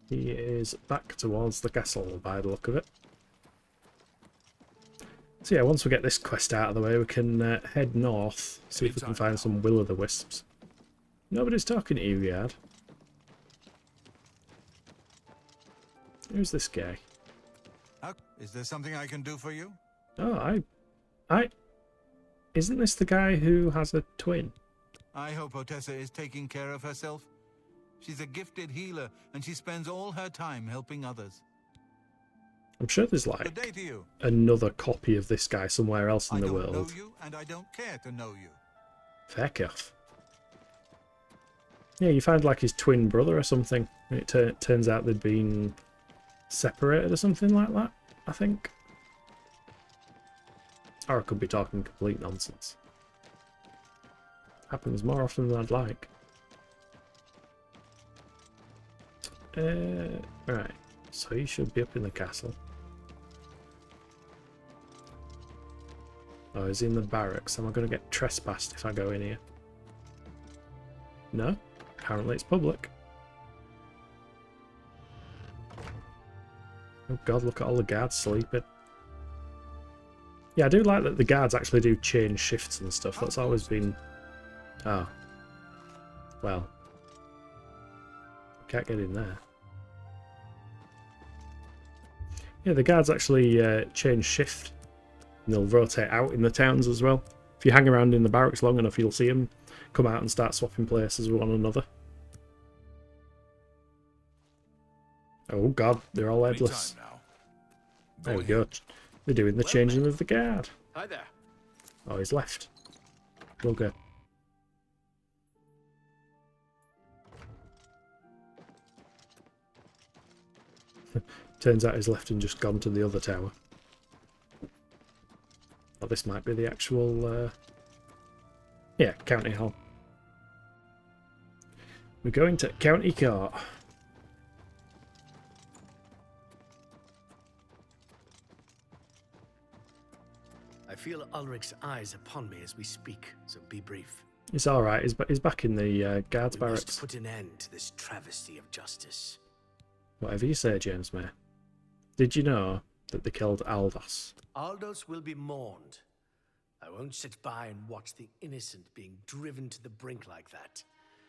He is back towards the castle by the look of it. So yeah, once we get this quest out of the way, we can head north, see if we can find some will-o'-the-wisps. Nobody's talking to you, Yard. Who's this guy?
Is there something I can do for you?
Oh, Isn't this the guy who has a twin?
I hope Otessa is taking care of herself. She's a gifted healer, and she spends all her time helping others.
I'm sure there's like
Good day to you.
another copy of this guy somewhere else in the world.
I don't know you, and I don't care to know you.
Feck off. Yeah, you find like his twin brother or something. And it turns out they'd been separated or something like that, I think. Or I could be talking complete nonsense. Happens more often than I'd like. Right, so he should be up in the castle. Oh, is he in the barracks? Am I going to get trespassed if I go in here? No, apparently it's public. Oh god, look at all the guards sleeping. Yeah, I do like that the guards actually do change shifts and stuff. That's always been... Oh. Well. Can't get in there. Yeah, the guards actually change shift. And they'll rotate out in the towns as well. If you hang around in the barracks long enough, you'll see them come out and start swapping places with one another. Oh god, they're all headless. There we go. They're doing the changing of the guard.
Hi there.
Oh, he's left. We'll go. Turns out he's left and just gone to the other tower. Oh, this might be the actual... Yeah, County Hall. We're going to County Court.
I feel Ulrich's eyes upon me as we speak, so be brief.
It's alright, he's back in the guards
We
barracks.
must put an end to this travesty of justice.
Whatever you say, James May. Did you know that they killed Aldos?
Aldos will be mourned. I won't sit by and watch the innocent being driven to the brink like that.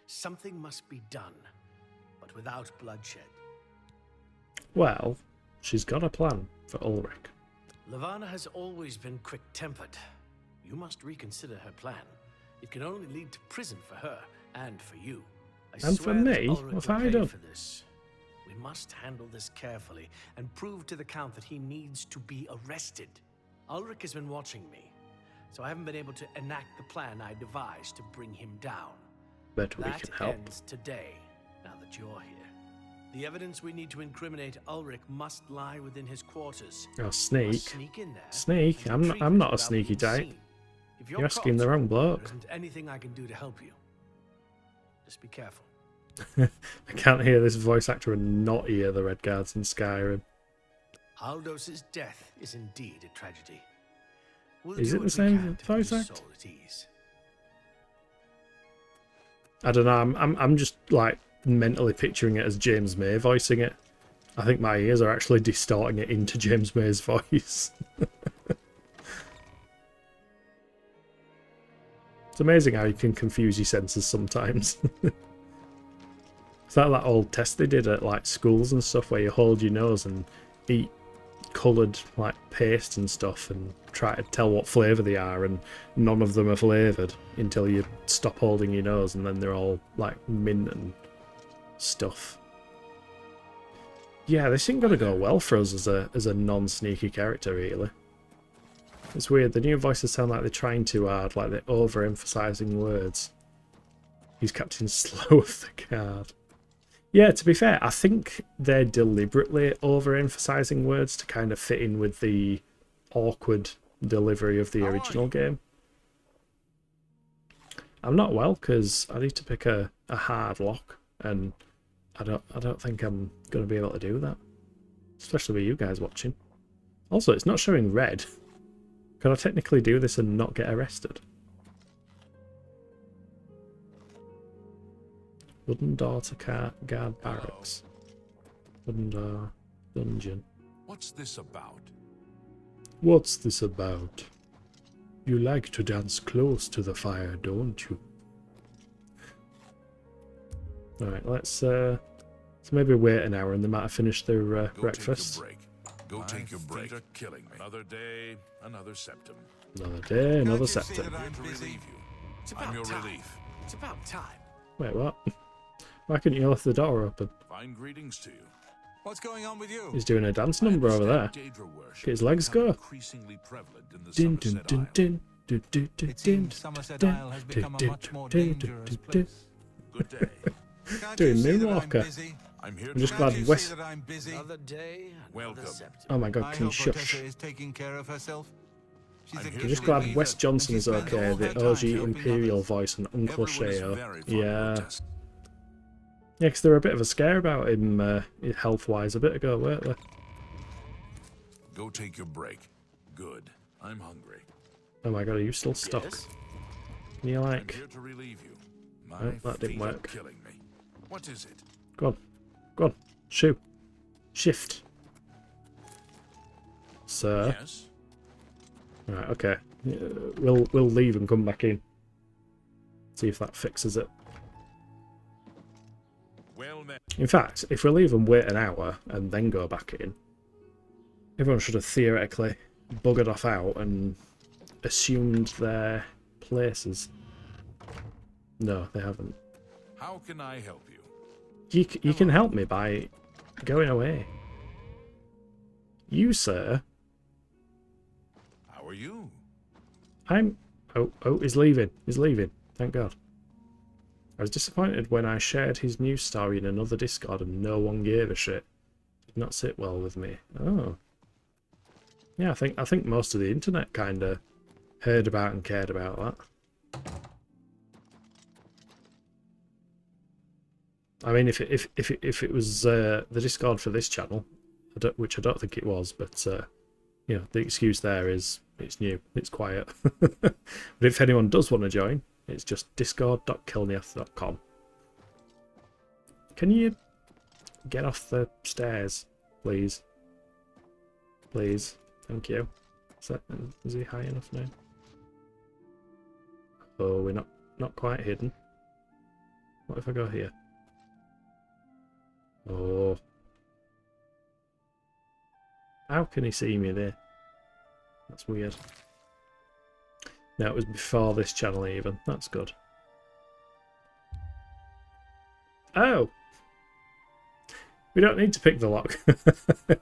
Something must be done, but without bloodshed.
Well, she's got a plan for Ulrich.
Lavanna has always been quick-tempered. You must reconsider her plan. It can only lead to prison for her and for you.
And for
swear that
me?
Ulrich
What have
will
I
pay
done?
for this. We must handle this carefully and prove to the Count that he needs to be arrested. Ulrich has been watching me, so I haven't been able to enact the plan I devised to bring him down.
Bet we
That
can help.
ends today, now that you're here. The evidence we need to incriminate Ulrich must lie within his quarters.
Oh,
You
sneak.
must sneak in there.
Sneak?
and
I'm
retrieve
I'm
it
not a
without
sneaky
being
type.
seen. If
You're asking the
caught,
wrong bloke.
there isn't anything I can do to help you. Just be careful.
I can't hear this voice actor and not hear the Red Guards in Skyrim.
Aldos's death is indeed a tragedy. We'll
Is
do
it the
what we
same
can to put
voice
his
act?
soul at ease.
I don't know. I'm just like mentally picturing it as James May voicing it. I think my ears are actually distorting it into James May's voice. It's amazing how you can confuse your senses sometimes. It's like that old test they did at like schools and stuff where you hold your nose and eat coloured like paste and stuff and try to tell what flavour they are, and none of them are flavoured until you stop holding your nose, and then they're all like mint and stuff. Yeah, this ain't gonna go well for us as a non-sneaky character, really. It's weird, the new voices sound like they're trying too hard, like they're over-emphasising words. He's Captain Slow of the Guard. Yeah, to be fair, I think they're deliberately over-emphasising words to kind of fit in with the awkward delivery of the original game. I'm not well because I need to pick a hard lock, and I don't think I'm going to be able to do that, especially with you guys watching. Also, it's not showing red. Could I technically do this and not get arrested? Wooden door to guard barracks. Wooden door dungeon.
What's this about?
What's this about? You like to dance close to the fire, don't you? Alright, let's maybe wait an hour and they might have finished their breakfast.
Go take your break. Are killing me. Another day, another septum.
Another day, another
Can't you see
septum.
that I'm
To
busy?
relieve you.
It's about
I'm your
time.
relief.
It's about time.
Wait, what? Why couldn't you lift the door open?
Fine greetings to you.
What's going on with you?
He's doing a dance number over there.
Daedra worship
Get his legs
has become
go.
increasingly prevalent in the
Din din
Somerset
din
Isles.
din. Do, do, do,
It
din,
seems Somerset
din,
Isle has
do,
become a
do,
much more
do, do,
dangerous
do, do.
place.
Good day.
Can't
Doing
you see that I'm
Moonwalker.
busy?
I'm here
I'm
to
just
relieve
glad
Can't you
you.
West-
see that I'm busy?
Another day, another
Welcome.
septum.
Oh my god,
I
can you
hope
shush?
Otessa is taking care of herself. She's
I'm
a
here
I'm
to
just
gifted
glad
relieve
Wes
leader,
Johnson
and
is
she spends
okay,
all
the
her time
OG
helping
Imperial
others.
voice and Uncle
Everyone is
Sheo.
very fond of
Yeah.
Odessa.
Yeah, because they were a bit of a scare about him health-wise a bit ago, weren't they?
Go take your break. Good. I'm hungry.
Oh my god, are you still stuck?
Yes?
Can you
I'm
like...
here to relieve you. My
Oh, that didn't
feet are
work.
killing me. What is it?
Go on. Go on. Shoot. Shift. Sir.
Yes.
Right, okay. We'll leave and come back in. See if that fixes it.
Well met.
In fact, if we leave and wait an hour and then go back in, everyone should have theoretically buggered off out and assumed their places. No, they haven't.
How can I help you?
You can help me by going away. You, sir.
How are you?
I'm... Oh, he's leaving. He's leaving. Thank God. I was disappointed when I shared his news story in another Discord and no one gave a shit. Did not sit well with me. Oh. Yeah, I think most of the internet kind of heard about and cared about that. I mean, if it was the Discord for this channel, which I don't think it was, but you know, the excuse there is it's new, it's quiet. But if anyone does want to join, it's just discord.kilniath.com. Can you get off the stairs, please? Please, thank you. Is he high enough now? Oh, we're not quite hidden. What if I go here? Oh. How can he see me there? That's weird. No, it was before this channel even. That's good. Oh. We don't need to pick the lock.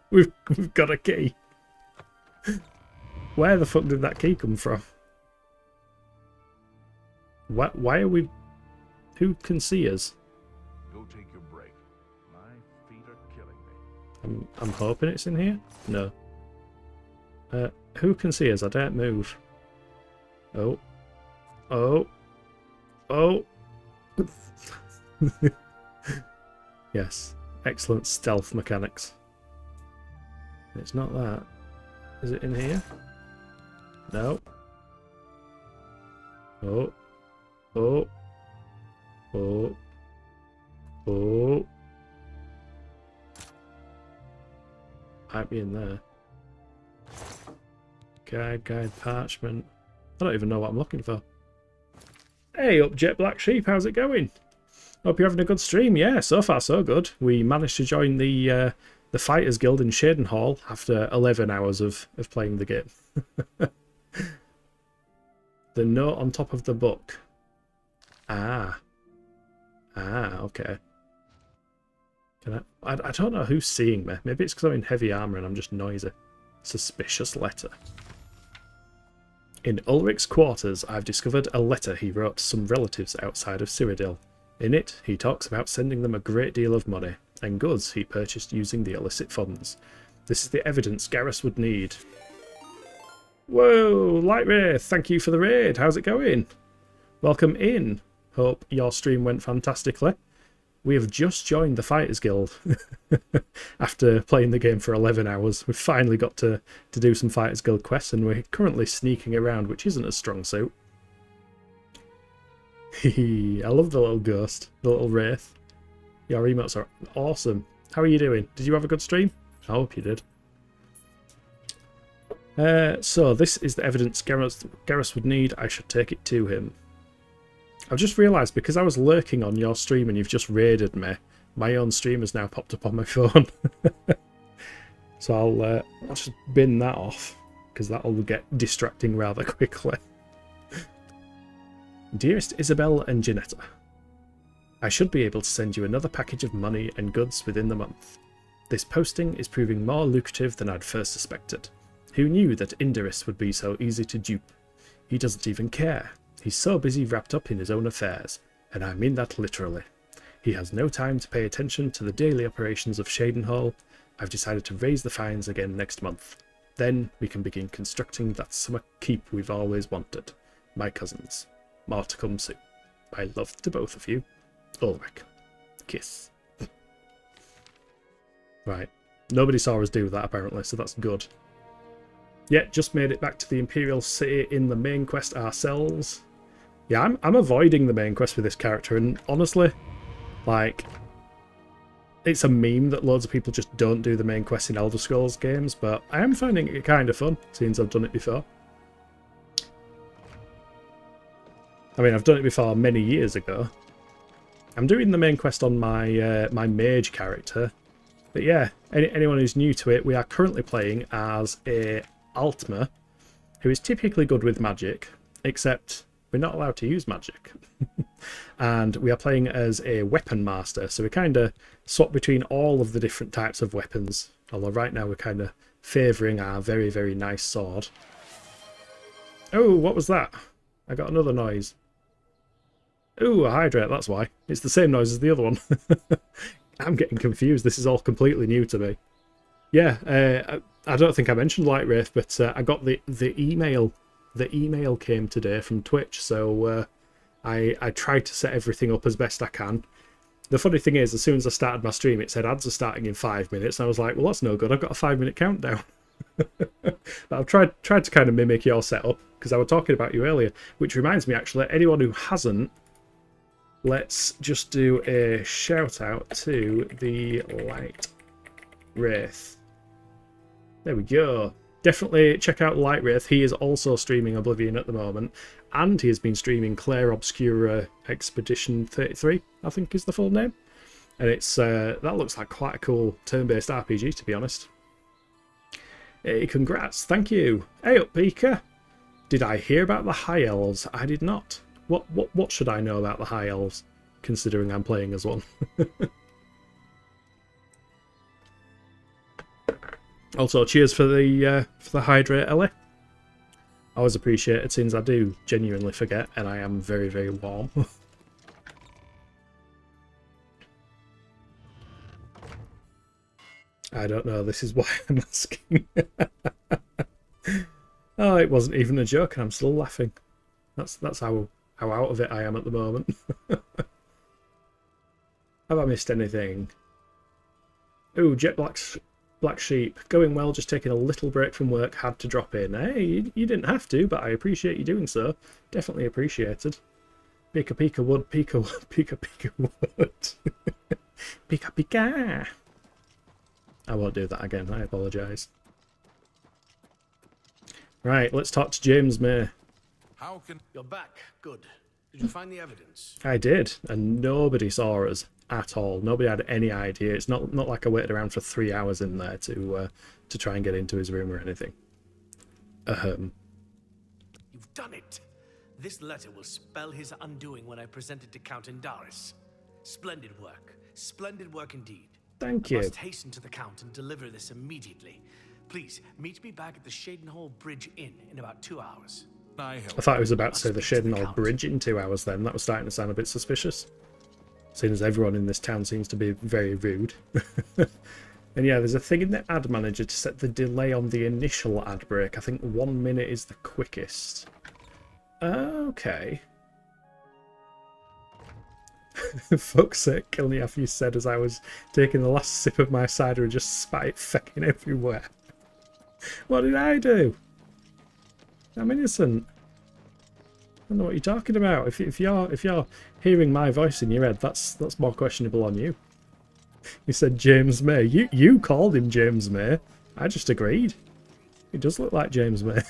We've got a key. Where the fuck did that key come from? Why are we... Who can see us?
Go take your break. My feet are killing me.
I'm hoping it's in here? No. Who can see us? I don't move. Oh. Oh. Oh. Yes. Excellent stealth mechanics. It's not that. Is it in here? No. Oh. Oh. Oh. Oh. Might be in there. Guide, parchment. I don't even know what I'm looking for. Hey up, Jet Black Sheep, how's it going? Hope you're having a good stream. Yeah, so far so good. We managed to join the Fighters Guild in Shadenhall after 11 hours of playing the game. The note on top of the book. Ah, okay. I don't know who's seeing me. Maybe it's because I'm in heavy armour and I'm just noisy. Suspicious letter. In Ulrich's quarters, I've discovered a letter he wrote to some relatives outside of Cyrodiil. In it, he talks about sending them a great deal of money, and goods he purchased using the illicit funds. This is the evidence Garrus would need. Whoa, Lightwraith, thank you for the raid. How's it going? Welcome in. Hope your stream went fantastically. We have just joined the Fighters Guild. After playing the game for 11 hours, we've finally got to do some Fighters Guild quests, and we're currently sneaking around, which isn't a strong suit. I love the little ghost, the little wraith. Your emotes are awesome. How are you doing? Did you have a good stream? I hope you did. So this is the evidence Garrus would need. I should take it to him. I've just realised, because I was lurking on your stream and you've just raided me, my own stream has now popped up on my phone. So I'll just bin that off, because that'll get distracting rather quickly. Dearest Isabel and Janetta, I should be able to send you another package of money and goods within the month. This posting is proving more lucrative than I'd first suspected. Who knew that Indyrus would be so easy to dupe? He doesn't even care. He's so busy wrapped up in his own affairs, and I mean that literally. He has no time to pay attention to the daily operations of Shadenhall. I've decided to raise the fines again next month. Then we can begin constructing that summer keep we've always wanted. My cousins. More to come soon. My love to both of you. Ulrich. Kiss. Right. Nobody saw us do that apparently, so that's good. Yeah, just made it back to the Imperial City in the main quest ourselves. Yeah, I'm avoiding the main quest with this character, and honestly, like, it's a meme that loads of people just don't do the main quest in Elder Scrolls games, but I am finding it kind of fun, since I've done it before. I mean, I've done it before many years ago. I'm doing the main quest on my my mage character, but yeah, anyone who's new to it, we are currently playing as a Altmer, who is typically good with magic, except we're not allowed to use magic. And we are playing as a weapon master, so we kind of swap between all of the different types of weapons, although right now we're kind of favouring our very, very nice sword. Oh, what was that? I got another noise. Ooh, a hydrate, that's why. It's the same noise as the other one. I'm getting confused, this is all completely new to me. Yeah, I don't think I mentioned Lightwraith, but I got the email. The email came today from Twitch, so I tried to set everything up as best I can. The funny thing is, as soon as I started my stream, it said ads are starting in 5 minutes, and I was like, well, that's no good, I've got a 5-minute countdown. But I've tried to kind of mimic your setup, because I was talking about you earlier, which reminds me, actually, anyone who hasn't, let's just do a shout out to the Lightwraith. There we go. Definitely check out Lightwraith. He is also streaming Oblivion at the moment, and he has been streaming Claire Obscura Expedition 33, I think is the full name. And it's that looks like quite a cool turn-based RPG, to be honest. Hey, congrats, thank you. Hey up, Pika. Did I hear about the High Elves? I did not. What should I know about the High Elves? considering I'm playing as one. Also, cheers for the hydrate, Ellie. I always appreciate it, since I do genuinely forget, and I am very, very warm. I don't know, this is why I'm asking. Oh, it wasn't even a joke, and I'm still laughing. That's how out of it I am at the moment. Have I missed anything? Ooh, Jet Black Sheep. Going well, just taking a little break from work, had to drop in. Hey, you didn't have to, but I appreciate you doing so. Definitely appreciated. Pika Pika Wood, Pika Wood, Pika Pika Wood. Pika Pika. I won't do that again, I apologise. Right, let's talk to James May.
How can...
You're back. Good. Did you find the evidence?
I did, and nobody saw us at all. Nobody had any idea. It's not like I waited around for 3 hours in there to try and get into his room or anything.
You've done it. This letter will spell his undoing when I present it to Count Indaris. Splendid work. Splendid work indeed.
Thank
I
you.
must hasten to the Count and deliver this immediately. Please, meet me back at the Shadenhall Bridge Inn in about 2 hours.
I thought he was about to say the Shadenhall Bridge in 2 hours then. That was starting to sound a bit suspicious. Seeing as everyone in this town seems to be very rude. And yeah, there's a thing in the ad manager to set the delay on the initial ad break. I think 1 minute is the quickest. Okay. Fuck's sake, kill me after you said as I was taking the last sip of my cider and just spat it fecking everywhere. What did I do? I'm innocent. I don't know what you're talking about. If you're hearing my voice in your head, that's more questionable on you. You said James May. You called him James May. I just agreed. He does look like James May.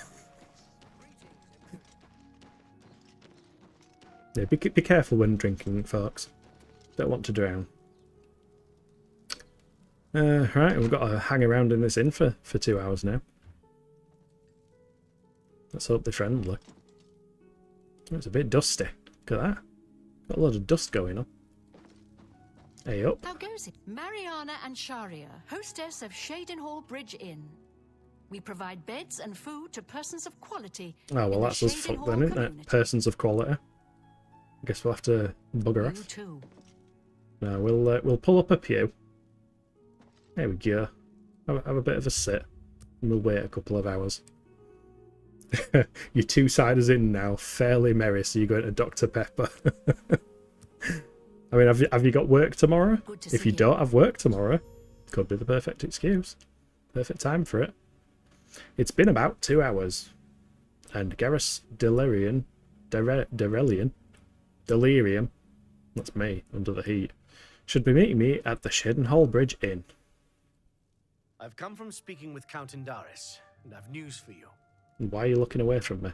Yeah, be careful when drinking, folks. Don't want to drown. Right, we've got to hang around in this inn for 2 hours now. Let's hope they're friendly. Oh, it's a bit dusty. Look at that. Got a lot of dust going on. Hey up.
How goes it? Mariana and Sharia, hostess of Shadenhall Bridge Inn. We provide beds and food to persons of quality.
Oh, well, that's us fucked then, isn't it? Persons of quality. I guess we'll have to bugger off.
Too.
No, we'll pull up a pew. There we go. Have a bit of a sit. And we'll wait a couple of hours. You're 2 ciders in now, fairly merry, so you're going to Dr. Pepper. I mean, have you got work tomorrow? If you don't have work tomorrow, could be the perfect excuse. Perfect time for it. It's been about 2 hours. And Garrus Delirium, that's me, under the heat, should be meeting me at the Shadenhall Bridge Inn.
I've come from speaking with Count Indaris, and I've news for you.
Why are you looking away from me?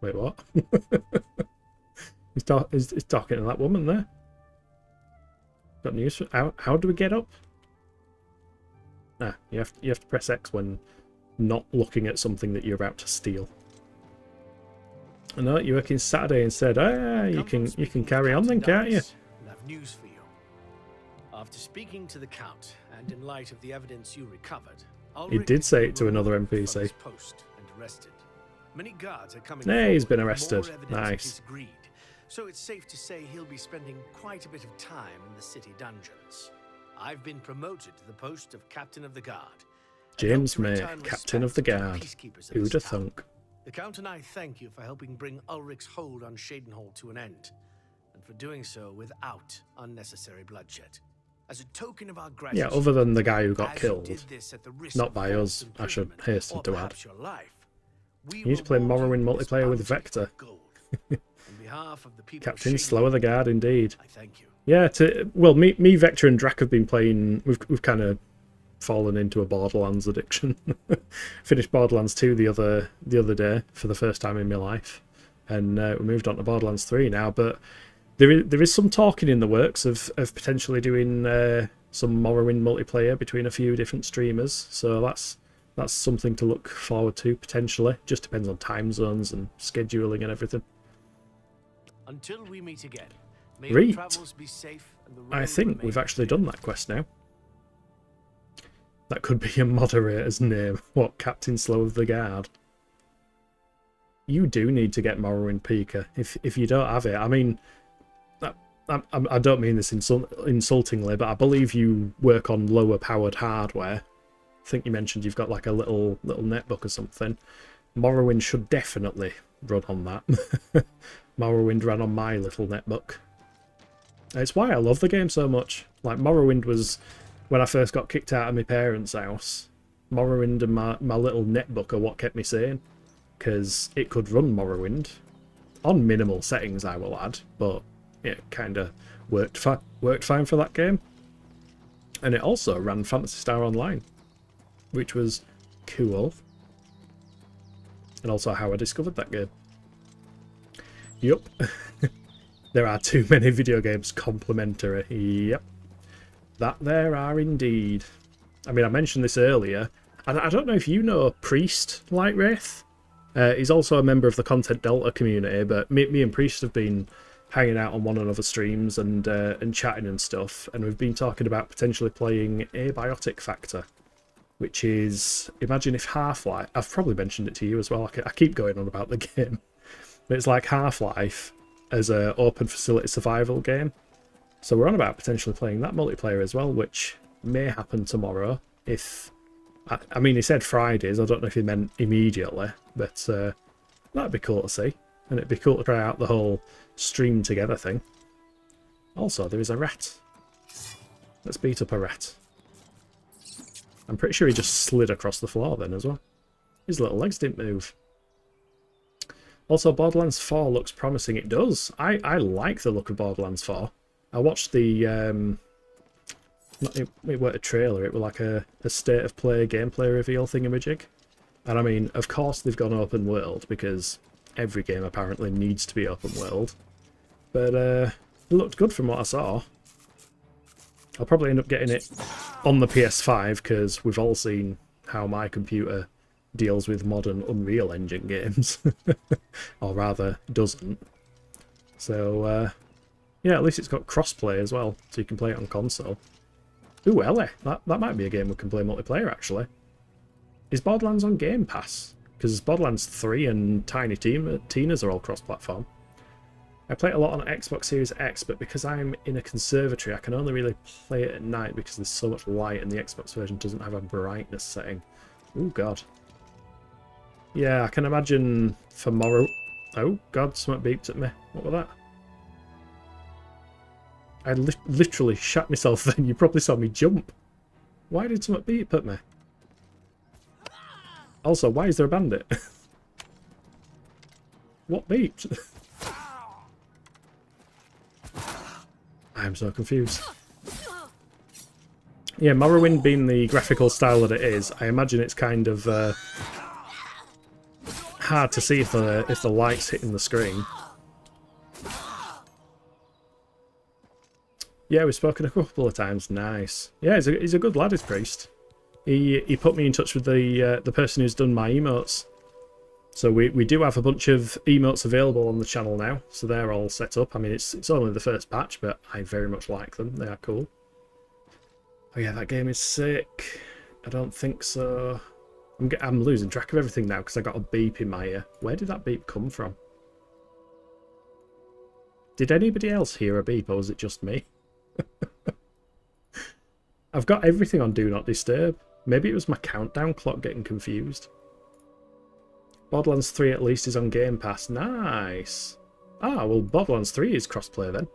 Wait, what? he's talking to that woman there. Got news for... How do we get up? Ah, you have to press X when not looking at something that you're about to steal. I know you're working Saturday instead. Ah, you can carry on then, can't you?
And I've news for you. After speaking to the Count, and in light of the evidence you recovered,
He did say it to another NPC.
Post and arrested. Many guards are coming.
Hey, he's been
forward with
arrested.
more evidence
Nice.
of his greed. So it's safe to say he'll be spending quite a bit of time in the city dungeons. I've been promoted to the post of Captain of the Guard.
James May, Captain of the Guard. Who'd have thunk?
The Count and I thank you for helping bring Ulrich's hold on Shadenhall to an end, and for doing so without unnecessary bloodshed. As a token of our gratitude,
Yeah, other than the guy who got
as you
killed.
did this at the risk
Not
of
by
false
us, I should
imprisonment,
hasten
or
to add.
perhaps your life, we
You need to play
reward you
Morrowind
with this
multiplayer with
bounty
Vector.
of gold. On behalf of the people of
Captain
Shadenhall,
Slower the Guard, indeed.
I thank you.
Yeah, well, me, Vector, and Drac have been playing. We've kind of fallen into a Borderlands addiction. Finished Borderlands 2 the other day for the first time in my life, and we moved on to Borderlands 3 now. But there is some talking in the works of potentially doing some Morrowind multiplayer between a few different streamers. So that's something to look forward to potentially. Just depends on time zones and scheduling and everything.
Until we meet again, May your
Reet.
travels be safe and the
I
road
think
remain
we've actually
clear.
done that quest now. That could be a moderator's name. What, Captain Slow of the Guard? You do need to get Morrowind Pika. If you don't have it, I mean, I don't mean this insultingly, but I believe you work on lower powered hardware. I think you mentioned you've got like a little netbook or something. Morrowind should definitely run on that. Morrowind ran on my little netbook. It's why I love the game so much. Like, Morrowind was, when I first got kicked out of my parents' house, Morrowind and my little netbook are what kept me sane. Because it could run Morrowind. On minimal settings, I will add, but it kind of worked fine for that game. And it also ran Phantasy Star Online, which was cool. And also how I discovered that game. Yup. There are too many video games complimentary. Yep. That there are indeed. I mean, I mentioned this earlier. And I don't know if you know Priest Lightwraith. He's also a member of the Content Delta community, but me and Priest have been hanging out on one another's streams and chatting and stuff, and we've been talking about potentially playing Abiotic Factor, which is, imagine if Half-Life, I've probably mentioned it to you as well, I keep going on about the game, but it's like Half-Life as an open facility survival game. So we're on about potentially playing that multiplayer as well, which may happen tomorrow. If I mean, he said Fridays, I don't know if he meant immediately, but that'd be cool to see. And it'd be cool to try out the whole stream together thing. Also, there is a rat. Let's beat up a rat. I'm pretty sure he just slid across the floor then as well. His little legs didn't move. Also, Borderlands 4 looks promising. It does. I like the look of Borderlands 4. I watched the... it weren't a trailer, it was like a state of play gameplay reveal thingamajig. And I mean, of course they've gone open world, because every game apparently needs to be open world. But it looked good from what I saw. I'll probably end up getting it on the PS5, because we've all seen how my computer deals with modern Unreal Engine games. Or rather, doesn't. So, yeah, at least it's got crossplay as well, so you can play it on console. Ooh, Ellie. That might be a game we can play multiplayer, actually. Is Borderlands on Game Pass? Because Borderlands 3 and Tiny Tina's are all cross-platform. I play it a lot on Xbox Series X, but because I'm in a conservatory, I can only really play it at night because there's so much light and the Xbox version doesn't have a brightness setting. Ooh, God. Yeah, I can imagine for Morrow... Oh, God, something beeped at me. What was that? I literally shat myself then. You probably saw me jump. Why did something beep at me? Also, why is there a bandit? What beeped? I'm so confused. Yeah, Morrowind being the graphical style that it is, I imagine it's kind of hard to see if the light's hitting the screen. Yeah, we've spoken a couple of times. Nice. Yeah, he's a good lad, his Priest. He put me in touch with the person who's done my emotes. So we do have a bunch of emotes available on the channel now, so they're all set up. I mean, it's only the first batch, but I very much like them. They are cool. Oh yeah, that game is sick. I don't think so. I'm losing track of everything now because I got a beep in my ear. Where did that beep come from? Did anybody else hear a beep, or was it just me? I've got everything on Do Not Disturb. Maybe it was my countdown clock getting confused. Borderlands 3 at least is on Game Pass. Nice. Ah, well, Borderlands 3 is crossplay then.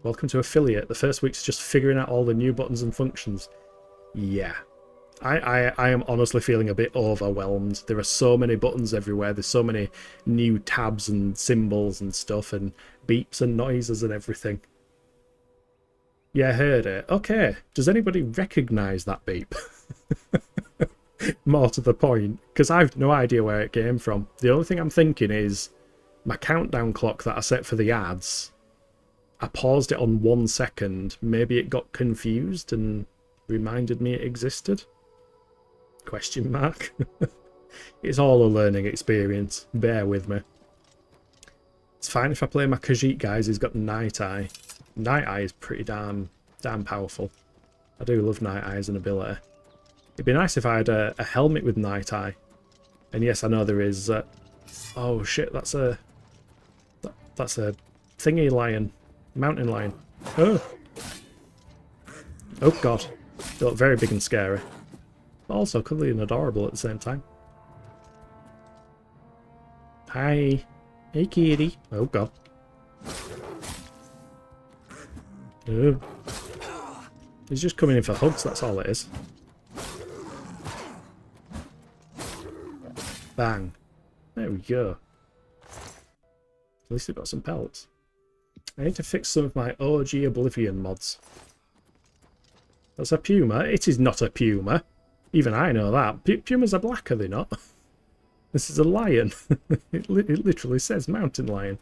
Welcome to Affiliate. The first week's just figuring out all the new buttons and functions. Yeah. I am honestly feeling a bit overwhelmed. There are so many buttons everywhere. There's so many new tabs and symbols and stuff and beeps and noises and everything. Yeah, I heard it. Okay. Does anybody recognise that beep? More to the point, because I've no idea where it came from. The only thing I'm thinking is my countdown clock that I set for the ads, I paused it on 1 second. Maybe it got confused and reminded me it existed? Question mark. It's all a learning experience. Bear with me. It's fine if I play my Khajiit guys who's got Night Eye. Night Eye is pretty damn powerful. I do love Night Eye as an ability. It'd be nice if I had a helmet with Night Eye. And yes, I know there is... oh shit, that's a thingy lion. Mountain lion. Oh! Oh god. They look very big and scary. But also cuddly and adorable at the same time. Hi. Hey kitty. Oh god. Oh. He's just coming in for hugs, that's all it is. Bang. There we go. At least we've got some pelts. I need to fix some of my OG Oblivion mods. That's a puma. It is not a puma. Even I know that. Pumas are black, are they not? This is a lion. It literally says mountain lion.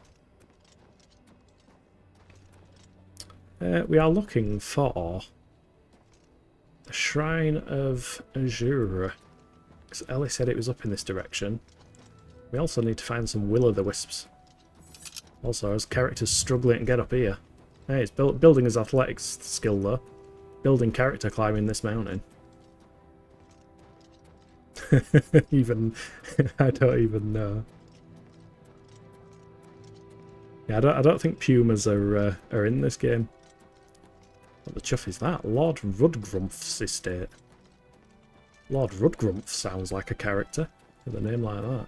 We are looking for the Shrine of Azura. Because Ellie said it was up in this direction. We also need to find some will-o'-the-wisps. Also, as characters struggling to get up here. Hey, it's building his athletics skill though. Building character climbing this mountain. Even I don't even know. Yeah, I don't think pumas are in this game. What the chuff is that? Lord Rudgrumpf's estate. Lord Rudgrumpf sounds like a character with a name like that.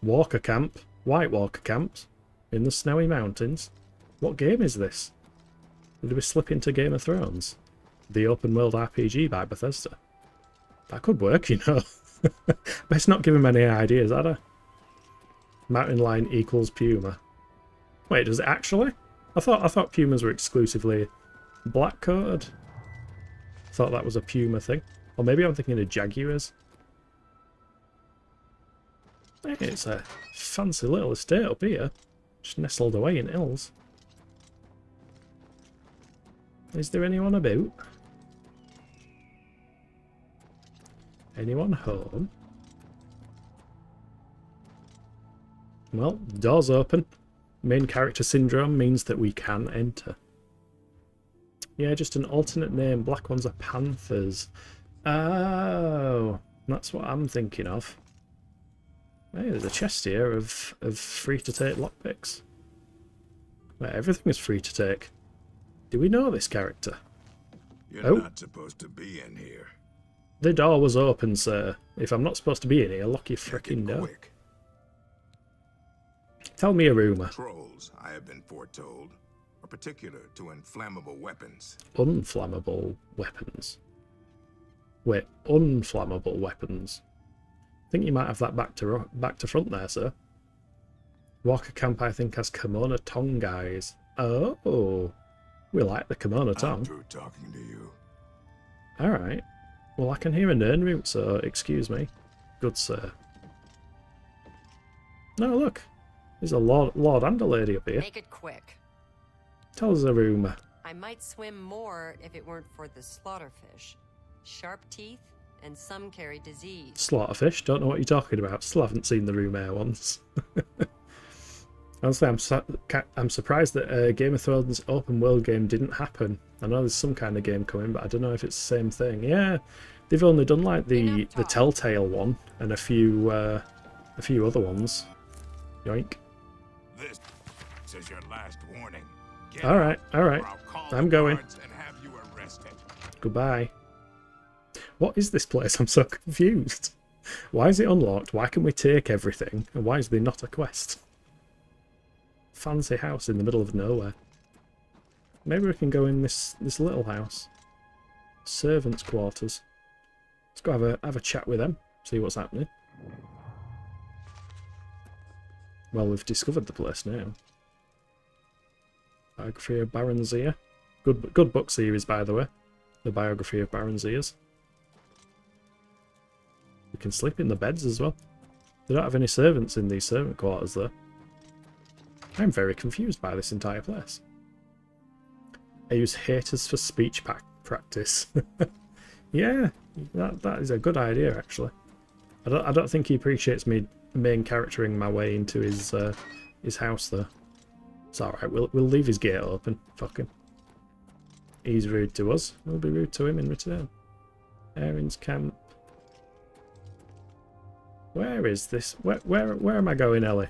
Walker camp, White Walker camps in the snowy mountains. What game is this? Did we slip into Game of Thrones? The open world RPG by Bethesda. That could work, you know. Best not give him any ideas, had I? Mountain lion equals puma. Wait, does it actually? I thought pumas were exclusively black coated. I thought that was a puma thing. Or maybe I'm thinking of jaguars. Hey, it's a fancy little estate up here. Just nestled away in hills. Is there anyone about? Anyone home? Well, door's open. Main character syndrome means that we can enter. Yeah, just an alternate name. Black ones are panthers. Oh, that's what I'm thinking of. Hey, there's a chest here of free-to-take lockpicks. Wait, everything is free to take. Do we know this character?
You're not supposed to be in here.
The door was open, sir. If I'm not supposed to be in here, lock your frickin' door.
Quick.
Tell me a rumour.
Trolls, I have been foretold, are particular to inflammable weapons.
Unflammable weapons. Wait, unflammable weapons. I think you might have that back to front there, sir. Walker Camp, I think, has kimono tongue guys. Oh, we like the kimono tongue.
I'm through talking to you.
All right. Well, I can hear a Nern root, so excuse me. Good sir. No, look. There's a lord and a lady up here.
Make it quick.
Tell us a rumour.
I might swim more if it weren't for the slaughterfish. Sharp teeth, and some carry disease.
Slaughterfish? Don't know what you're talking about. Still haven't seen the rumour once. Honestly, I'm surprised that Game of Thrones open world game didn't happen. I know there's some kind of game coming, but I don't know if it's the same thing. Yeah, they've only done like the Telltale one and a few other ones. Yoink.
This is your last warning.
All right. I'm going.
And have you arrested.
Goodbye. What is this place? I'm so confused. Why is it unlocked? Why can we take everything? And why is there not a quest? Fancy house in the middle of nowhere. Maybe we can go in this little house. Servants' quarters. Let's go have a chat with them. See what's happening. Well, we've discovered the place now. Biography of Baron Zia. Good book series, by the way. The Biography of Baron Zia's. We can sleep in the beds as well. They don't have any servants in these servant quarters, though. I'm very confused by this entire place. I use haters for speech practice. Yeah, that is a good idea, actually. I don't think he appreciates me main charactering my way into his house, though. It's alright, we'll leave his gate open. Fuck him. He's rude to us. We'll be rude to him in return. Aaron's camp. Where is this? Where am I going, Ellie?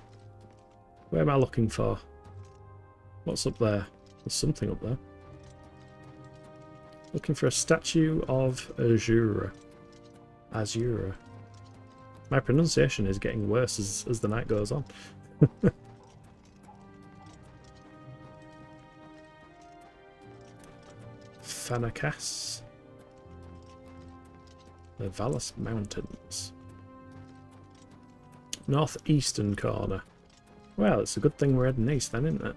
Where am I looking for? What's up there? There's something up there. Looking for a statue of Azura. Azura. My pronunciation is getting worse as the night goes on. Fanakas. The Valus Mountains. Northeastern corner. Well, it's a good thing we're heading east then, isn't it?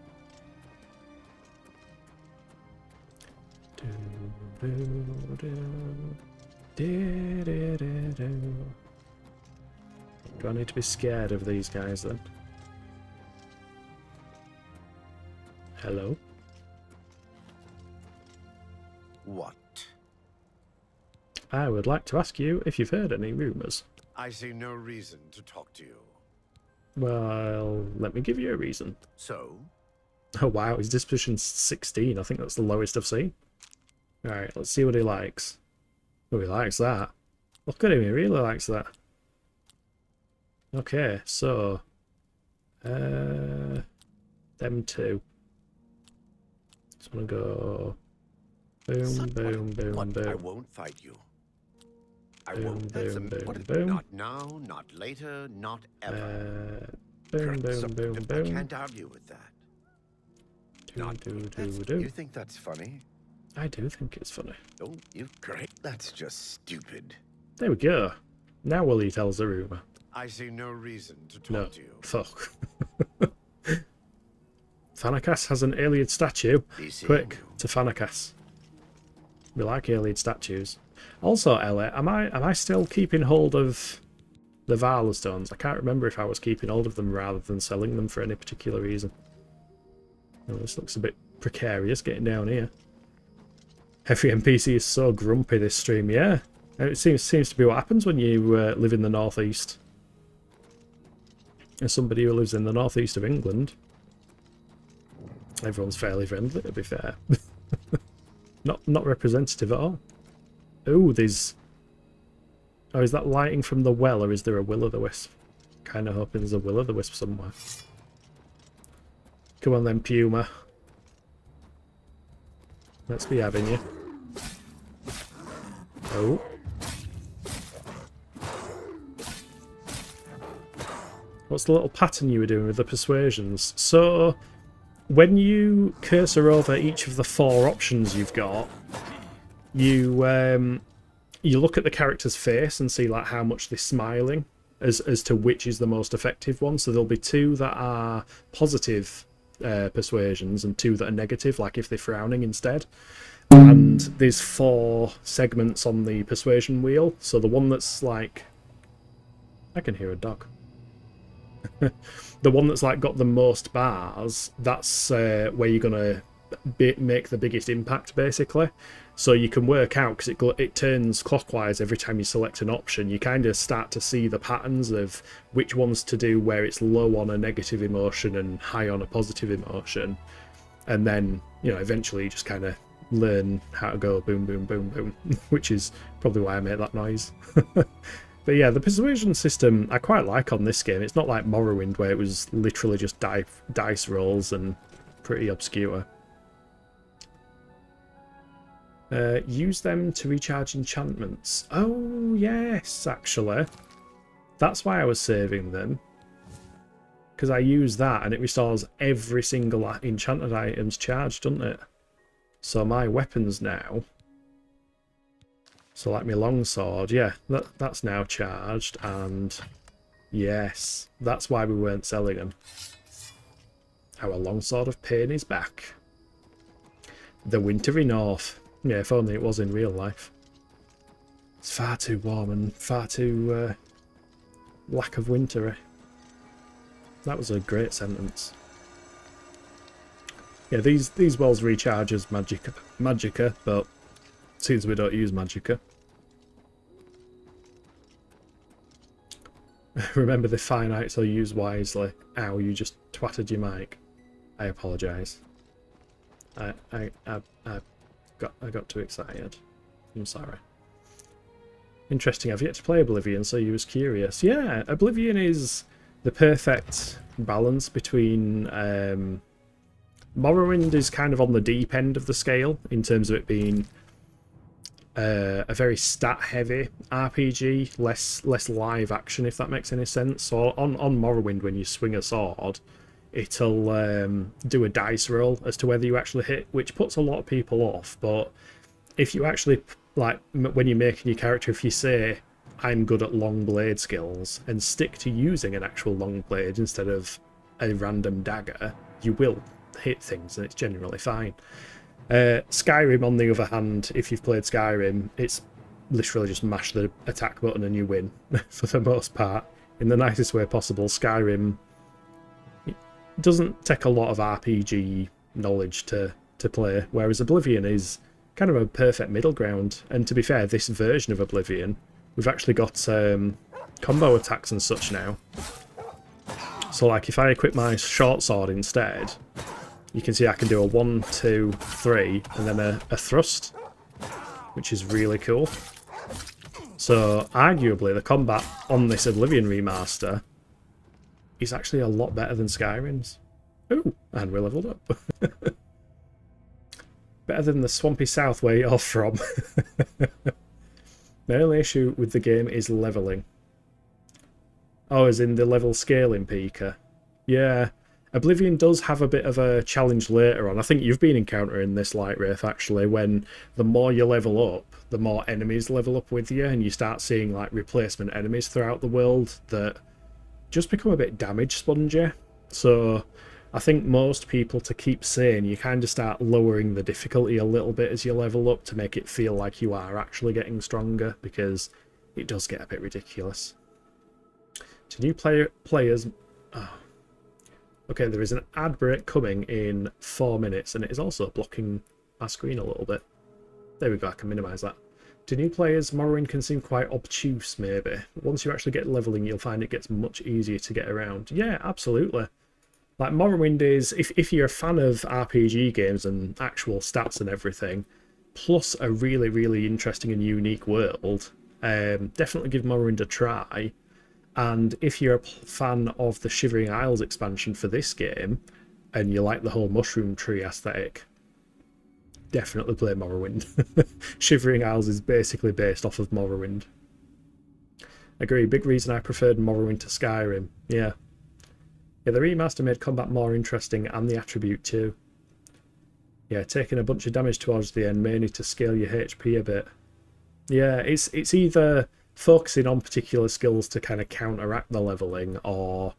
Do I need to be scared of these guys then? Hello?
What?
I would like to ask you if you've heard any rumours.
I see no reason to talk to you.
Well, let me give you a reason.
So?
Oh wow, his disposition's 16. I think that's the lowest I've seen. Alright, let's see what he likes. Oh, he likes that. Look at him, he really likes that. Okay, so... them two. Just wanna go... Boom, boom, boom,
what?
boom.
I won't fight you. I
Boom,
won't.
boom, boom,
What?
boom.
Not now, not later, not ever.
Boom, boom,
So,
boom,
I
boom.
can't argue with that.
Do.
You think that's funny?
I do think it's funny.
Don't you? Great. That's just stupid.
There we go. Now Willie tells the rumour.
I see no reason to talk
No.
to you.
Fuck. Fanakas has an Iliad statue.
Be seeing
Quick,
you.
to Fanakas. We like Iliad statues. Also, Ellie, am I still keeping hold of the Vala stones? I can't remember if I was keeping hold of them rather than selling them for any particular reason. Oh, this looks a bit precarious getting down here. Every NPC is so grumpy this stream, yeah. And it seems to be what happens when you live in the northeast. As somebody who lives in the northeast of England, everyone's fairly friendly, to be fair. Not representative at all. Oh, there's... Oh, is that lighting from the well, or is there a will-o'-the-wisp? Kind of hoping there's a will-o'-the-wisp somewhere. Come on then, Puma. Let's be having you. Oh. What's the little pattern you were doing with the persuasions? So, when you cursor over each of the 4 options you've got, you look at the character's face and see like how much they're smiling as to which is the most effective one. So there'll be 2 that are positive persuasions and 2 that are negative, like if they're frowning instead. And there's 4 segments on the persuasion wheel. So the one that's like... I can hear a dog. The one that's like got the most bars, that's where you're gonna make the biggest impact, basically. So you can work out, because it turns clockwise every time you select an option, you kind of start to see the patterns of which ones to do where it's low on a negative emotion and high on a positive emotion. And then, you know, eventually you just kind of learn how to go boom, boom, boom, boom, which is probably why I made that noise. But yeah, the persuasion system I quite like on this game. It's not like Morrowind, where it was literally just dice rolls and pretty obscure. Use them to recharge enchantments. Oh, yes, actually. That's why I was saving them. Because I use that and it restores every single enchanted item's charged, doesn't it? So my weapons now... So like my longsword, yeah, that's now charged, and yes, that's why we weren't selling them. Our longsword of pain is back. The wintry north. Yeah, if only it was in real life. It's far too warm and far too lack of wintry. That was a great sentence. Yeah, these wells recharge as magicka, but seems we don't use magicka. Remember the finite, so use wisely. Ow, you just twatted your mic. I apologise. I got too excited. I'm sorry. Interesting. I've yet to play Oblivion, so you was curious. Yeah, Oblivion is the perfect balance between... Morrowind is kind of on the deep end of the scale in terms of it being a very stat-heavy RPG, less live action, if that makes any sense. So on Morrowind, when you swing a sword, it'll do a dice roll as to whether you actually hit, which puts a lot of people off. But if you actually, like, when you're making your character, if you say, I'm good at long blade skills, and stick to using an actual long blade instead of a random dagger, you will hit things, and it's generally fine. Skyrim, on the other hand, if you've played Skyrim, it's literally just mash the attack button and you win, for the most part. In the nicest way possible. Skyrim doesn't take a lot of RPG knowledge to play, whereas Oblivion is kind of a perfect middle ground. And to be fair, this version of Oblivion, we've actually got combo attacks and such now. So like if I equip my short sword instead, you can see I can do a 1, 2, 3, and then a thrust, which is really cool. So arguably the combat on this Oblivion remaster is actually a lot better than Skyrim's. Ooh, and we're leveled up. Better than the swampy south where you're from. My only issue with the game is leveling. Oh, as in the level scaling peaker. Yeah. Oblivion does have a bit of a challenge later on. I think you've been encountering this, Light Wraith, actually, when the more you level up, the more enemies level up with you, and you start seeing like replacement enemies throughout the world that just become a bit damage spongy. So I think most people, to keep sane, you kind of start lowering the difficulty a little bit as you level up to make it feel like you are actually getting stronger, because it does get a bit ridiculous. To new players... Oh. Okay, there is an ad break coming in 4 minutes, and it is also blocking my screen a little bit. There we go, I can minimise that. To new players, Morrowind can seem quite obtuse, maybe. Once you actually get levelling, you'll find it gets much easier to get around. Yeah, absolutely. Like, Morrowind is, if you're a fan of RPG games and actual stats and everything, plus a really, really interesting and unique world, definitely give Morrowind a try. And if you're a fan of the Shivering Isles expansion for this game, and you like the whole mushroom tree aesthetic, definitely play Morrowind. Shivering Isles is basically based off of Morrowind. Agree, big reason I preferred Morrowind to Skyrim. Yeah. Yeah, the remaster made combat more interesting, and the attribute too. Yeah, taking a bunch of damage towards the end may need to scale your HP a bit. Yeah, it's either focusing on particular skills to kind of counteract the leveling, or,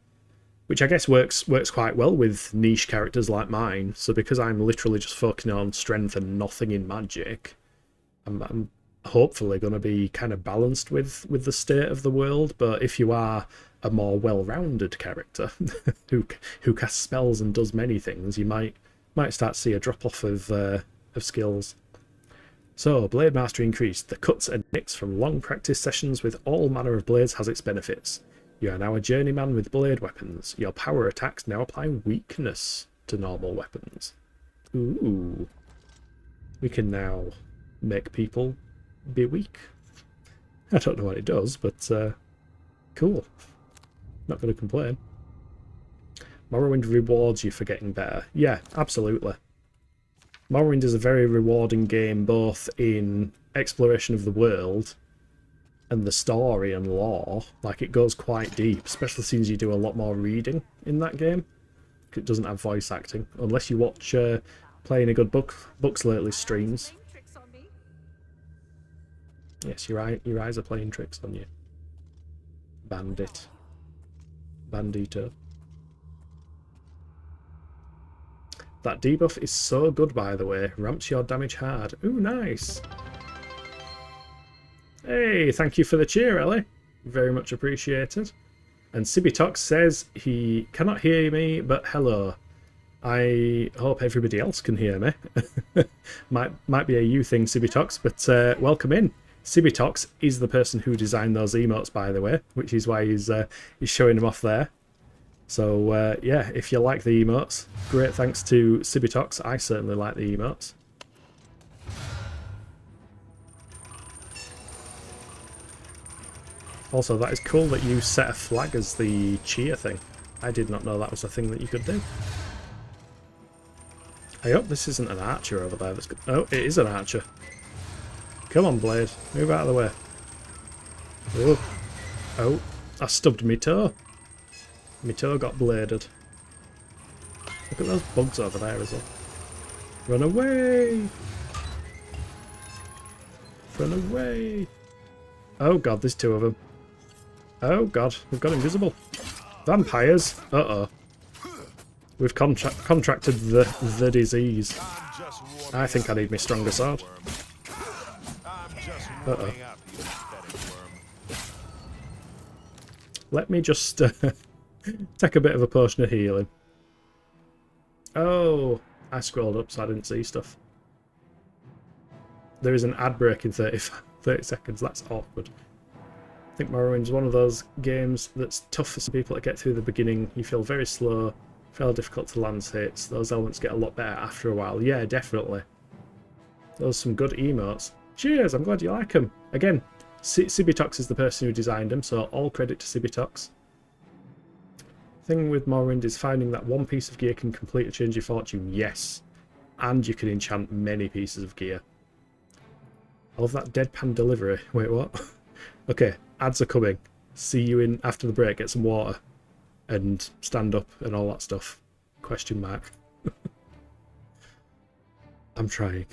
which I guess works quite well with niche characters like mine. So because I'm literally just focusing on strength and nothing in magic, I'm hopefully going to be kind of balanced with the state of the world. But if you are a more well-rounded character who casts spells and does many things, you might start to see a drop-off of skills. So, Blade Mastery increased. The cuts and nicks from long practice sessions with all manner of blades has its benefits. You are now a journeyman with blade weapons. Your power attacks now apply weakness to normal weapons. Ooh. We can now make people be weak. I don't know what it does, but cool. Not going to complain. Morrowind rewards you for getting better. Yeah, absolutely. Morrowind is a very rewarding game, both in exploration of the world and the story and lore. Like, it goes quite deep, especially since you do a lot more reading in that game. It doesn't have voice acting, unless you watch Playing a Good Books Lately streams. Yes, your eyes are playing tricks on you. Bandito. That debuff is so good, by the way. Ramps your damage hard. Ooh, nice. Hey, thank you for the cheer, Ellie. Very much appreciated. And Sibitox says he cannot hear me, but hello. I hope everybody else can hear me. might be a you thing, Sibitox, but welcome in. Sibitox is the person who designed those emotes, by the way, which is why he's showing them off there. So yeah, if you like the emotes, great thanks to Sibitox. I certainly like the emotes. Also, that is cool that you set a flag as the cheer thing. I did not know that was a thing that you could do. I hope this isn't an archer over there. Oh, it is an archer. Come on, Blade. Move out of the way. Oh, oh, I stubbed me toe. My toe got bladed. Look at those bugs over there as well. Run away! Run away! Oh god, there's two of them. Oh god, we've got invisible. Vampires! Uh-oh. We've contracted the disease. I think I need my stronger sword. Uh-oh. Let me just take a bit of a potion of healing. Oh, I scrolled up so I didn't see stuff. There is an ad break in 30 seconds. That's awkward. I think Morrowind's one of those games that's tough for some people to get through the beginning. You feel very slow, fairly difficult to land hits. Those elements get a lot better after a while. Yeah, definitely. Those are some good emotes. Cheers, I'm glad you like them. Again, Sibitox is the person who designed them, so all credit to Sibitox. Thing with Morrowind is finding that one piece of gear can completely change your fortune. Yes. And you can enchant many pieces of gear. I love that deadpan delivery. Wait, what? Okay, ads are coming. See you in after the break, get some water. And stand up and all that stuff. Question mark. I'm trying.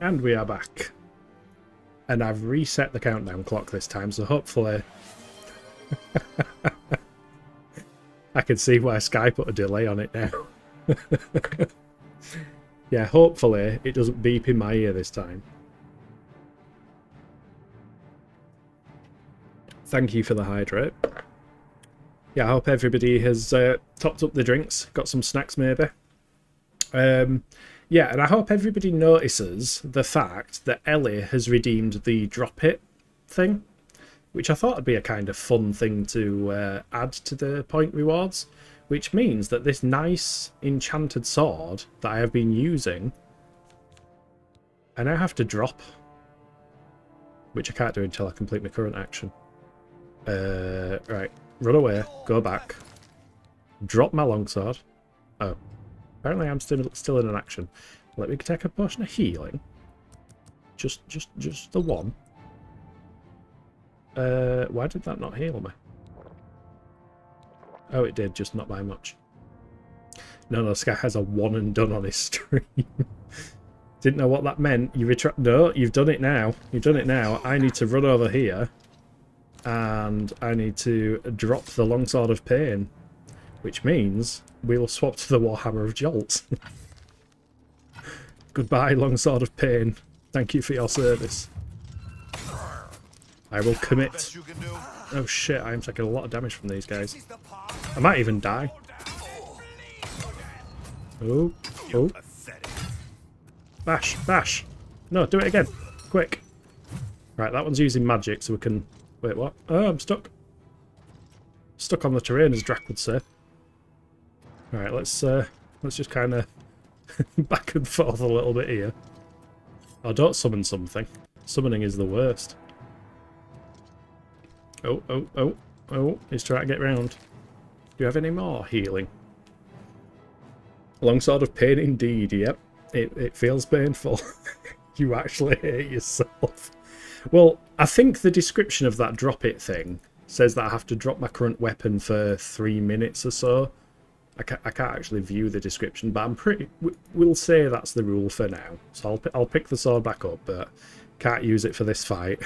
And we are back. And I've reset the countdown clock this time, so hopefully... I can see why Sky put a delay on it now. Yeah, hopefully it doesn't beep in my ear this time. Thank you for the hydrate. Yeah, I hope everybody has topped up the drinks, got some snacks maybe. Yeah, and I hope everybody notices the fact that Ellie has redeemed the drop it thing, which I thought would be a kind of fun thing to add to the point rewards, which means that this nice enchanted sword that I have been using, I now have to drop, which I can't do until I complete my current action. Right, run away, go back, drop my longsword. Oh, apparently I'm still in an action. Let me take a potion of healing. Just the one. Why did that not heal me? Oh, it did, just not by much. No, this guy has a one and done on his stream. Didn't know what that meant. No, you've done it now. You've done it now. I need to run over here. And I need to drop the Longsword of Pain. Which means we'll swap to the Warhammer of Jolt. Goodbye, Longsword of Pain. Thank you for your service. I will commit. Oh shit, I am taking a lot of damage from these guys. I might even die. Oh, oh. Bash, bash. No, do it again. Quick. Right, that one's using magic, so we can... Wait, what? Oh, I'm stuck. Stuck on the terrain, as Drac would say. Alright, let's just kind of back and forth a little bit here. Oh, don't summon something. Summoning is the worst. Oh, oh, oh, oh, he's trying to get round. Do you have any more healing? Longsword of Pain indeed, yep. It feels painful. You actually hate yourself. Well, I think the description of that drop it thing says that I have to drop my current weapon for 3 minutes or so. I can't actually view the description, but I'm pretty... We'll say that's the rule for now. So I'll pick the sword back up, but can't use it for this fight.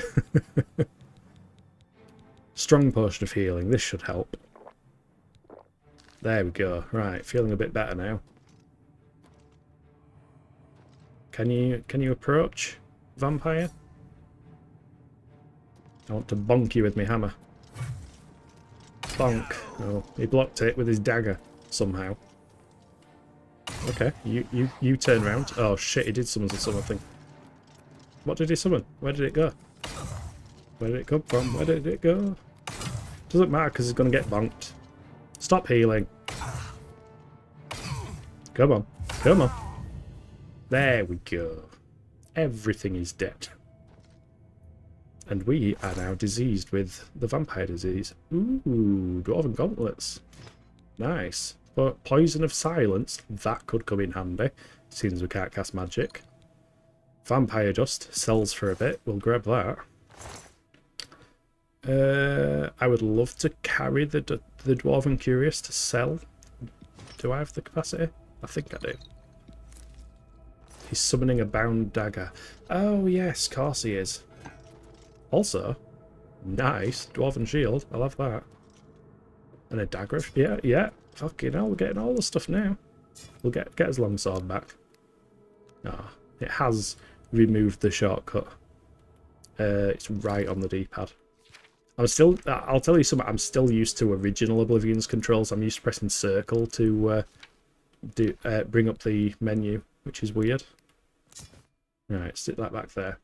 Strong potion of healing. This should help. There we go. Right, feeling a bit better now. Can you approach, vampire? I want to bonk you with my hammer. Bonk. Oh, he blocked it with his dagger somehow. Okay, you turn round. Oh shit, he did summon something. What did he summon? Where did it go? Where did it come from? Where did it go? Doesn't matter because he's going to get bonked. Stop healing. Come on. Come on. There we go. Everything is dead. And we are now diseased with the vampire disease. Ooh, Dwarven Gauntlets. Nice. But Poison of Silence, that could come in handy, since we can't cast magic. Vampire Dust sells for a bit. We'll grab that. I would love to carry the Dwarven Curious to sell. Do I have the capacity? I think I do. He's summoning a bound dagger. Oh yes, of course he is. Also, nice Dwarven Shield. I love that. And a dagger. Yeah. Fucking hell, we're getting all the stuff now. We'll get his longsword back. Ah, it has removed the shortcut. It's right on the D-pad. I'll tell you something, I'm still used to original Oblivion's controls. I'm used to pressing circle to bring up the menu, which is weird. Right, stick that back there.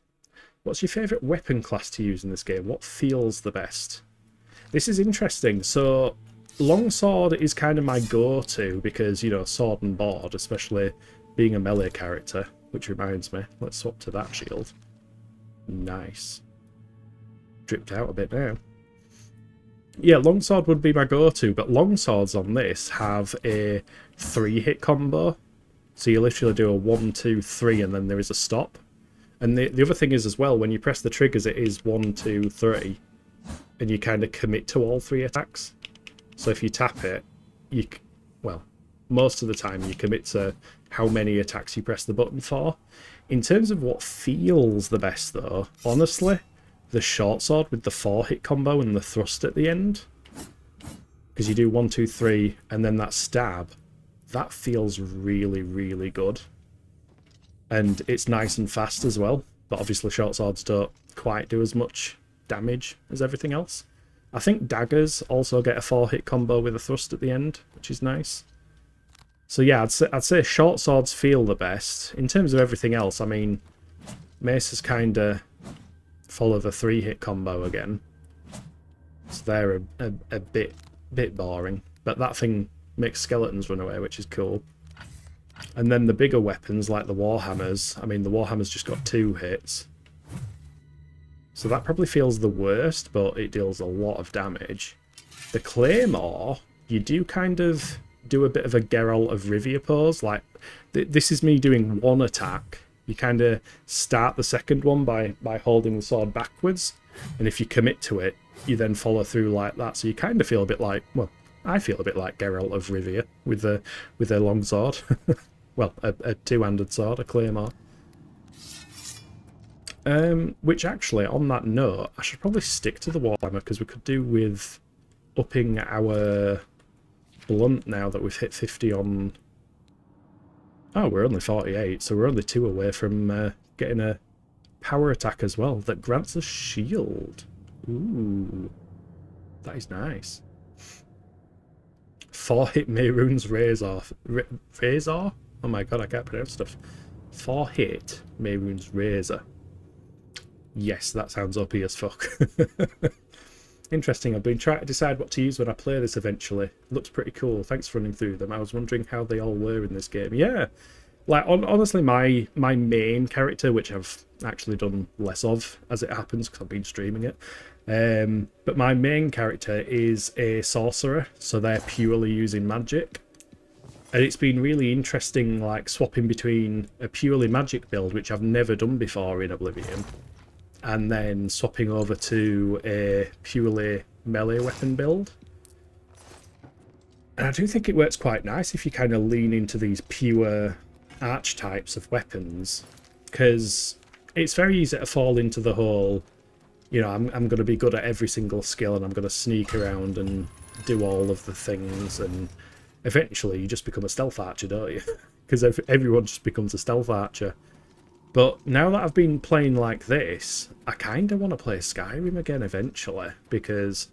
What's your favourite weapon class to use in this game? What feels the best? This is interesting. So, longsword is kind of my go-to because, you know, sword and board, especially being a melee character. Which reminds me, let's swap to that shield. Nice. Dripped out a bit now. Yeah, longsword would be my go-to, but longswords on this have a 3-hit combo. So you literally do a 1, 2, 3, and then there is a stop. And the other thing is as well, when you press the triggers, it is 1, 2, 3, and you kind of commit to all 3 attacks. So if you tap it, well, most of the time you commit to how many attacks you press the button for. In terms of what feels the best though, honestly, the short sword with the 4-hit combo and the thrust at the end. Because you do 1, 2, 3, and then that stab. That feels really, really good. And it's nice and fast as well. But obviously short swords don't quite do as much damage as everything else. I think daggers also get a 4-hit combo with a thrust at the end, which is nice. So yeah, I'd say short swords feel the best. In terms of everything else, I mean, maces kind of follow the 3-hit combo again. So they're a bit boring. But that thing makes skeletons run away, which is cool. And then the bigger weapons, like the Warhammers, I mean, the Warhammer's just got 2 hits. So that probably feels the worst, but it deals a lot of damage. The Claymore, you do kind of do a bit of a Geralt of Rivia pose. Like, this is me doing one attack. You kind of start the second one by holding the sword backwards. And if you commit to it, you then follow through like that. So you kind of feel a bit like, well, I feel a bit like Geralt of Rivia with a long sword. Well, a 2-handed sword, a Claymore. Which actually, on that note, I should probably stick to the Warhammer, because we could do with upping our blunt now that we've hit 50 on... Oh, we're only 48, so we're only 2 away from getting a power attack as well that grants a shield. Ooh, that is nice. 4-hit Mehrunes Razor. Razor? Oh my god, I can't pronounce stuff. 4-hit Mehrunes Razor. Yes, that sounds OP as fuck. Interesting. I've been trying to decide what to use when I play this eventually. Looks pretty cool. Thanks for running through them. I was wondering how they all were in this game. Yeah. Like, honestly, my main character, which I've actually done less of, as it happens, because I've been streaming it. But my main character is a sorcerer, so they're purely using magic. And it's been really interesting, like, swapping between a purely magic build, which I've never done before in Oblivion, and then swapping over to a purely melee weapon build. And I do think it works quite nice if you kind of lean into these pure archetypes of weapons, because it's very easy to fall into the whole, you know, I'm going to be good at every single skill and I'm going to sneak around and do all of the things, and eventually you just become a stealth archer, don't you? Because everyone just becomes a stealth archer. But now that I've been playing like this, I kind of want to play Skyrim again eventually, because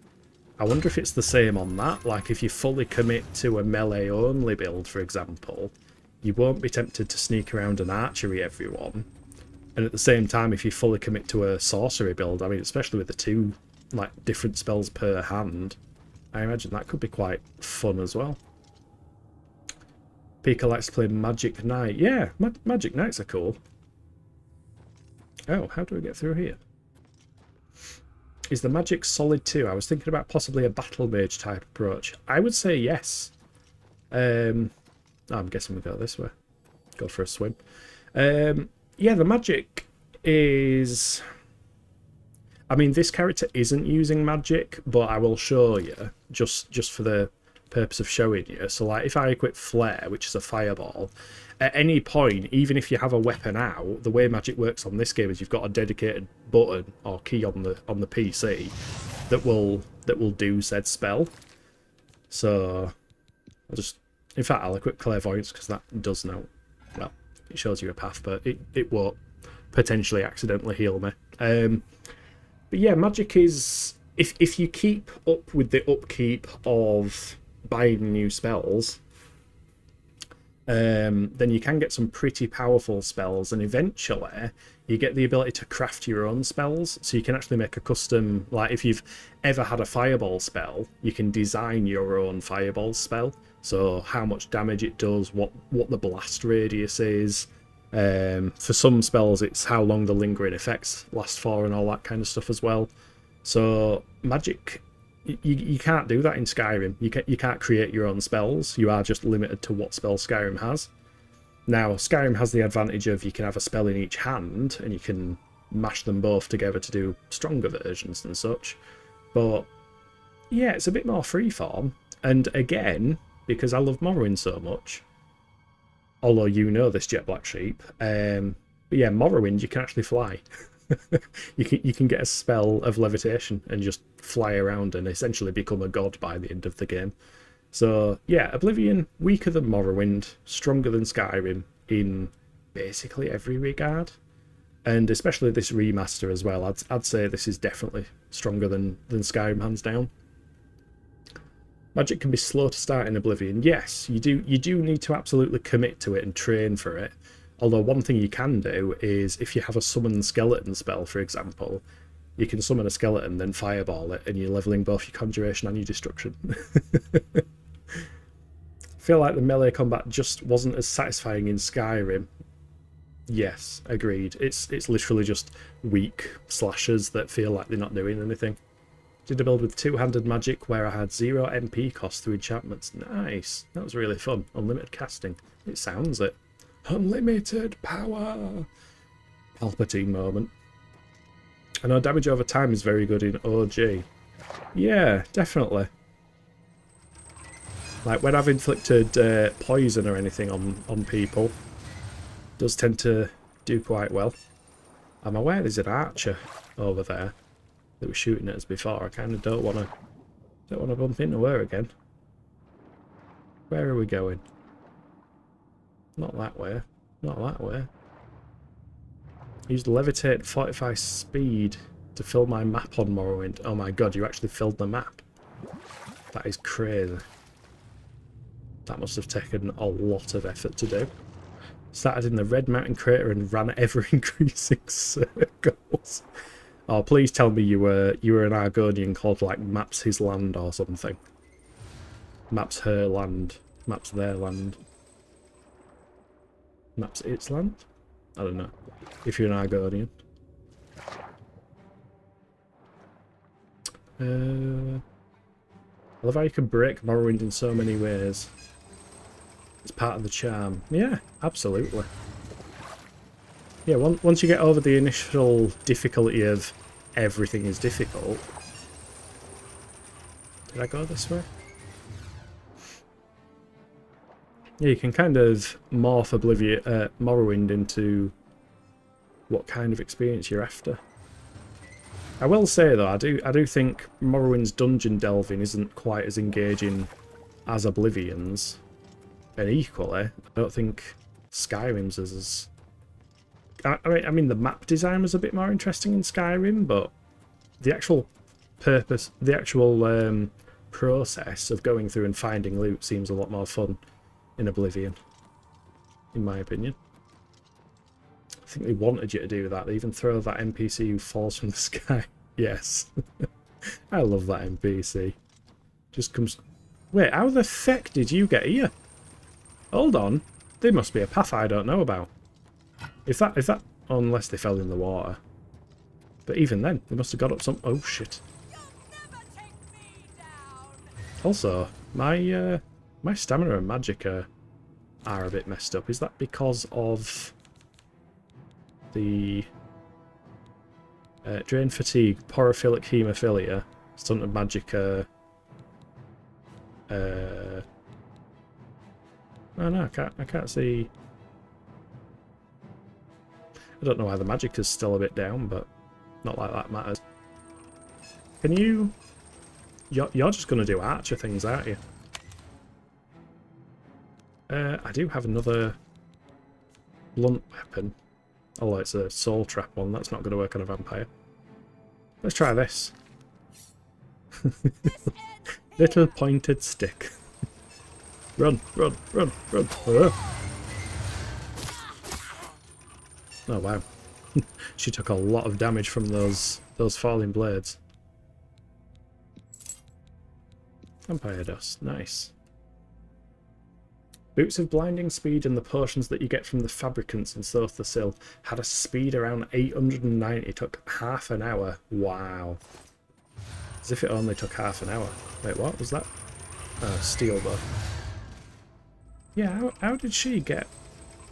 I wonder if it's the same on that. Like, if you fully commit to a melee-only build, for example, you won't be tempted to sneak around and archery everyone. And at the same time, if you fully commit to a sorcery build, I mean, especially with the 2 like different spells per hand, I imagine that could be quite fun as well. Pika likes to play Magic Knight. Yeah, Magic Knights are cool. Oh, how do we get through here? Is the magic solid too? I was thinking about possibly a battle mage type approach. I would say yes. I'm guessing we go this way. Go for a swim. Yeah, the magic is... I mean, this character isn't using magic, but I will show you, just for the purpose of showing you. So, like, if I equip Flare, which is a fireball, at any point, even if you have a weapon out, the way magic works on this game is you've got a dedicated button or key on the PC that will do said spell. So I'll just, in fact, I'll equip Clairvoyance, because that does know. Well, it shows you a path, but it won't potentially accidentally heal me. But yeah, magic is, if you keep up with the upkeep of buying new spells, then you can get some pretty powerful spells, and eventually you get the ability to craft your own spells, so you can actually make a custom, like if you've ever had a fireball spell, you can design your own fireball spell, so how much damage it does, what the blast radius is. For some spells it's how long the lingering effects last for and all that kind of stuff as well. So magic, you can't do that in Skyrim. You can't create your own spells. You are just limited to what spells Skyrim has. Now, Skyrim has the advantage of you can have a spell in each hand, and you can mash them both together to do stronger versions and such. But yeah, it's a bit more freeform. And again, because I love Morrowind so much, although you know this, Jet Black Sheep, But yeah, Morrowind, you can actually fly. you can get a spell of levitation and just fly around and essentially become a god by the end of the game. So yeah, Oblivion, weaker than Morrowind, stronger than Skyrim in basically every regard. And especially this remaster as well. I'd say this is definitely stronger than Skyrim, hands down. Magic can be slow to start in Oblivion. Yes, you do need to absolutely commit to it and train for it. Although one thing you can do is if you have a summon skeleton spell, for example, you can summon a skeleton, then fireball it, and you're leveling both your conjuration and your destruction. I feel like the melee combat just wasn't as satisfying in Skyrim. Yes, agreed. It's literally just weak slashers that feel like they're not doing anything. Did a build with two-handed magic where I had 0 MP cost through enchantments. Nice. That was really fun. Unlimited casting. It sounds it. Unlimited power. Palpatine moment. I know damage over time is very good in OG. Yeah, definitely. Like when I've inflicted poison or anything on people, does tend to do quite well. I'm aware there's an archer over there that was shooting at us before. I kind of don't want to bump into her again. Where are we going? Not that way. Not that way. Used levitate and 45 speed to fill my map on Morrowind. Oh my god, you actually filled the map. That is crazy. That must have taken a lot of effort to do. Started in the Red Mountain crater and ran ever-increasing circles. Oh, please tell me you were an Argonian called like Maps His Land or something. Maps her land. Maps their land. Maps its land? I don't know. If you're an Argonian. I love how you can break Morrowind in so many ways. It's part of the charm. Yeah, absolutely. Yeah, once you get over the initial difficulty of everything is difficult... Did I go this way? Yeah, you can kind of morph Morrowind into what kind of experience you're after. I will say though, I do think Morrowind's dungeon delving isn't quite as engaging as Oblivion's. And equally, I don't think Skyrim's is as... I mean, the map design was a bit more interesting in Skyrim, but the actual purpose, the actual process of going through and finding loot seems a lot more fun in Oblivion, in my opinion. I think they wanted you to do that. They even throw that NPC who falls from the sky. Yes. I love that NPC. Just comes... Wait, how the feck did you get here? Hold on. There must be a path I don't know about. If that... Unless they fell in the water. But even then, they must have got up some... Oh, shit. Also, my stamina and magic are a bit messed up. Is that because of the drain fatigue, porophilic haemophilia, stunted magicka? Oh no, I can't see. I don't know why the magic is still a bit down, but not like that matters. Can you... You're just going to do archer things, aren't you? I do have another blunt weapon. Although it's a soul trap one, that's not going to work on a vampire. Let's try this. Little pointed stick. Run, run, run, run. Oh wow. She took a lot of damage from those falling blades. Vampire dust, nice. Boots of blinding speed and the potions that you get from the fabricants in South the Sill had a speed around 890, took half an hour. Wow. As if it only took half an hour. Wait, what was that? Oh, steel bow. Yeah, how did she get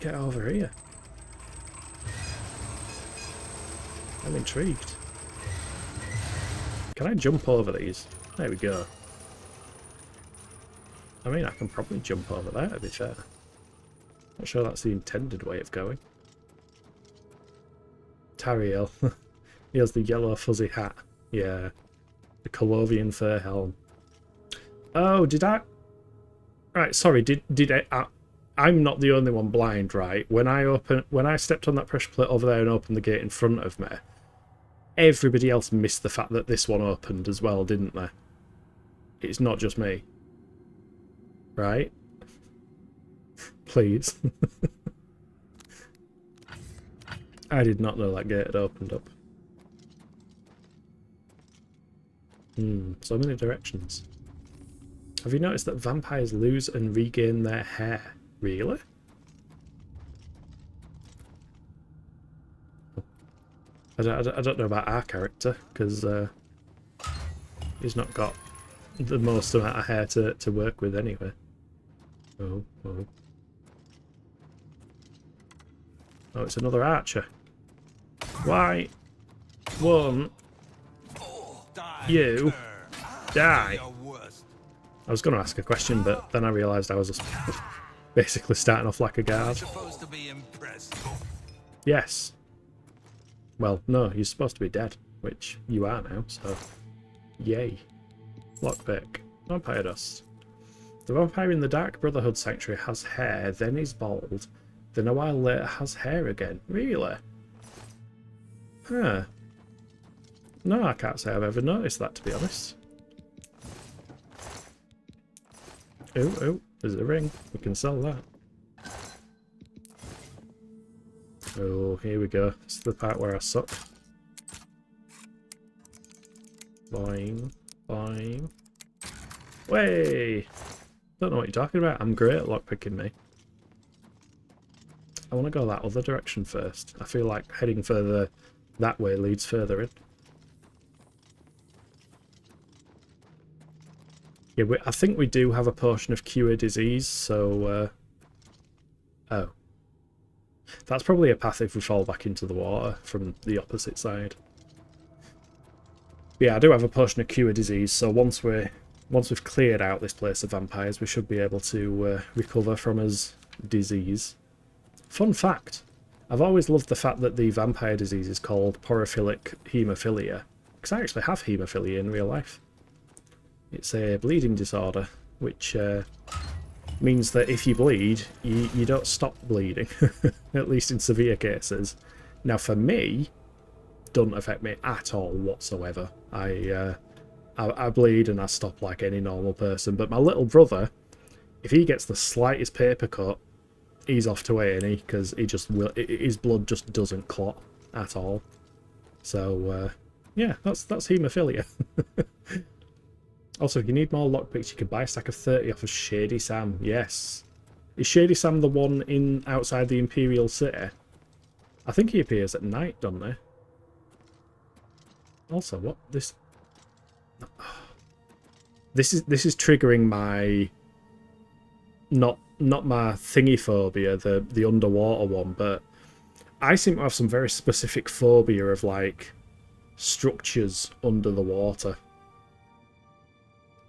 over here? I'm intrigued. Can I jump over these? There we go. I mean, I can probably jump over there, to be fair. Not sure that's the intended way of going. Tariel. He has the yellow fuzzy hat. Yeah. The Colovian fur helm. Oh, did I... Right, sorry, did I... I'm not the only one blind, right? When I stepped on that pressure plate over there and opened the gate in front of me, everybody else missed the fact that this one opened as well, didn't they? It's not just me. Right? Please. I did not know that gate had opened up. So many directions. Have you noticed that vampires lose and regain their hair? Really? I don't know about our character, because he's not got the most amount of hair to work with anyway. Oh. Oh, it's another archer. Why won't you die? I was going to ask a question, but then I realised I was just basically starting off like a guard. Yes. Well, no, you're supposed to be dead, which you are now, so yay. Lockpick. Vampire dust. The vampire in the Dark Brotherhood Sanctuary has hair, then is bald, then a while later has hair again. Really? Huh. No, I can't say I've ever noticed that, to be honest. Oh, there's a ring. We can sell that. Oh, here we go. This is the part where I suck. Boing. Way! Don't know what you're talking about. I'm great at lockpicking, me. I want to go that other direction first. I feel like heading further that way leads further in. Yeah, I think we do have a potion of cure disease, so... Oh. That's probably a path if we fall back into the water from the opposite side. Yeah, I do have a potion of cure disease, so once we've cleared out this place of vampires, we should be able to recover from his disease. Fun fact, I've always loved the fact that the vampire disease is called porophilic haemophilia, because I actually have haemophilia in real life. It's a bleeding disorder, which means that if you bleed, you don't stop bleeding, at least in severe cases. Now for me, doesn't affect me at all whatsoever. I bleed and I stop like any normal person, but my little brother, if he gets the slightest paper cut, he's off to A&E because his blood just doesn't clot at all. So yeah, that's haemophilia. Also, if you need more lockpicks, you can buy a stack of 30 off of Shady Sam. Yes. Is Shady Sam the one outside the Imperial City? I think he appears at night, doesn't he? Also, what this? This is triggering my not my thingy phobia, the underwater one, but I seem to have some very specific phobia of like structures under the water.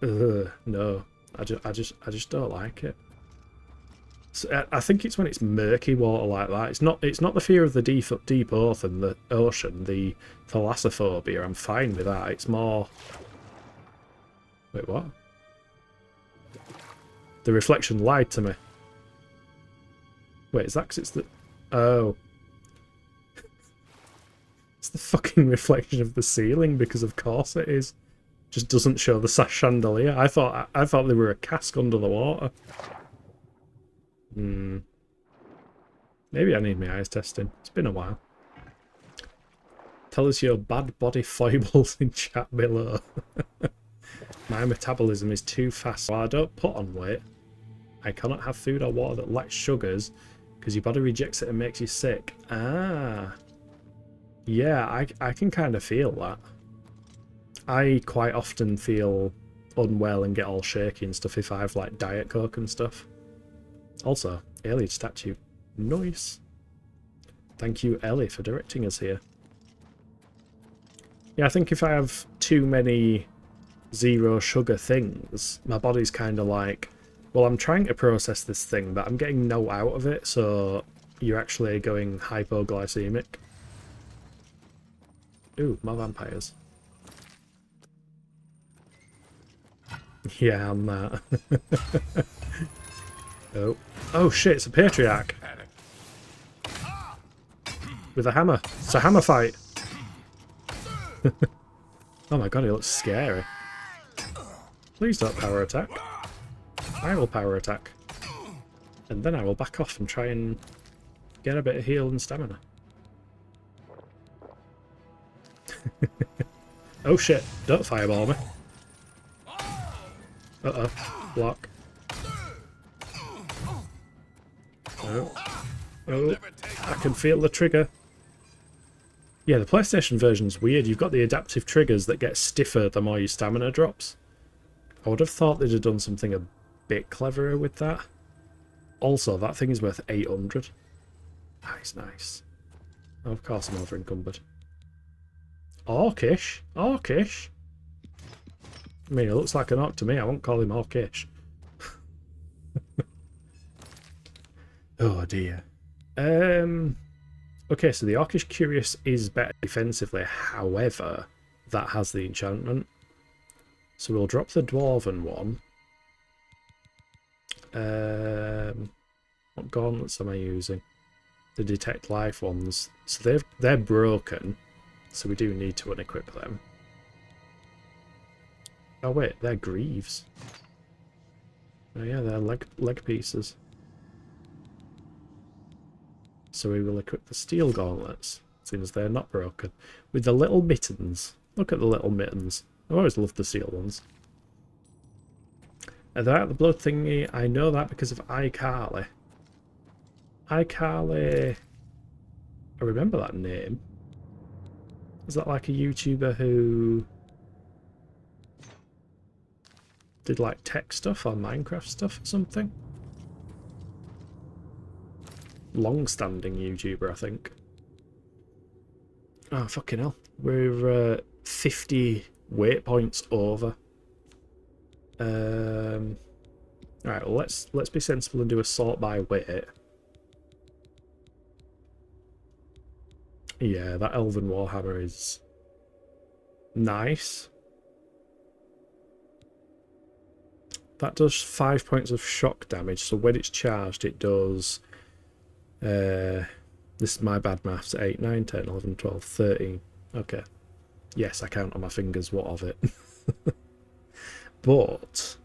No, I just don't like it. So, I think it's when it's murky water like that. It's not the fear of the deep ocean, the thalassophobia. I'm fine with that. It's more. Wait, what? The reflection lied to me. Wait, is that 'cause it's the? Oh. It's the fucking reflection of the ceiling, because of course it is. Just doesn't show the chandelier. I thought they were a cask under the water. Maybe I need my eyes testing. It's been a while. Tell us your bad body foibles in chat below. My metabolism is too fast, so I don't put on weight. I cannot have food or water that lacks sugars because your body rejects it and makes you sick. Ah. Yeah, I can kind of feel that. I quite often feel unwell and get all shaky and stuff if I have like Diet Coke and stuff. Also, alien statue. Nice. Thank you, Ellie, for directing us here. Yeah, I think if I have too many zero sugar things, my body's kind of like, well, I'm trying to process this thing, but I'm getting no out of it, so you're actually going hypoglycemic. Ooh, more vampires. Yeah, I'm that. Oh. Oh shit, it's a patriarch. With a hammer. It's a hammer fight. Oh my god, he looks scary. Please don't power attack. I will power attack. And then I will back off and try and get a bit of heal and stamina. Oh shit, don't fireball me. Uh-oh, block. Oh. Oh, I can feel the trigger. Yeah, the PlayStation version's weird. You've got the adaptive triggers that get stiffer the more your stamina drops. I would have thought they'd have done something a bit cleverer with that. Also, that thing is worth 800. Nice, nice. Oh, of course I'm over encumbered. Orcish? Orcish? I mean, it looks like an orc to me. I won't call him Orcish. Oh dear. Okay, so the Orcish Curious is better defensively, however, that has the enchantment. So we'll drop the Dwarven one. What gauntlets am I using? The Detect Life ones. So they're broken, so we do need to unequip them. Oh wait, they're greaves. Oh yeah, they're leg pieces. So we will equip the steel gauntlets, seeing as they're not broken, with the little mittens. Look at the little mittens. I've always loved the steel ones. And they're out the blood thingy. I know that because of iCarly. iCarly... I remember that name. Is that like a YouTuber who did like tech stuff or Minecraft stuff or something? Long-standing YouTuber, I think. Oh, fucking hell. We're 50 weight points over. Alright, well, let's be sensible and do a sort by weight. Yeah, that Elven Warhammer is nice. That does 5 points of shock damage, so when it's charged it does... this is my bad maths. 8, 9, 10, 11, 12, 13. Okay. Yes, I count on my fingers what of it. But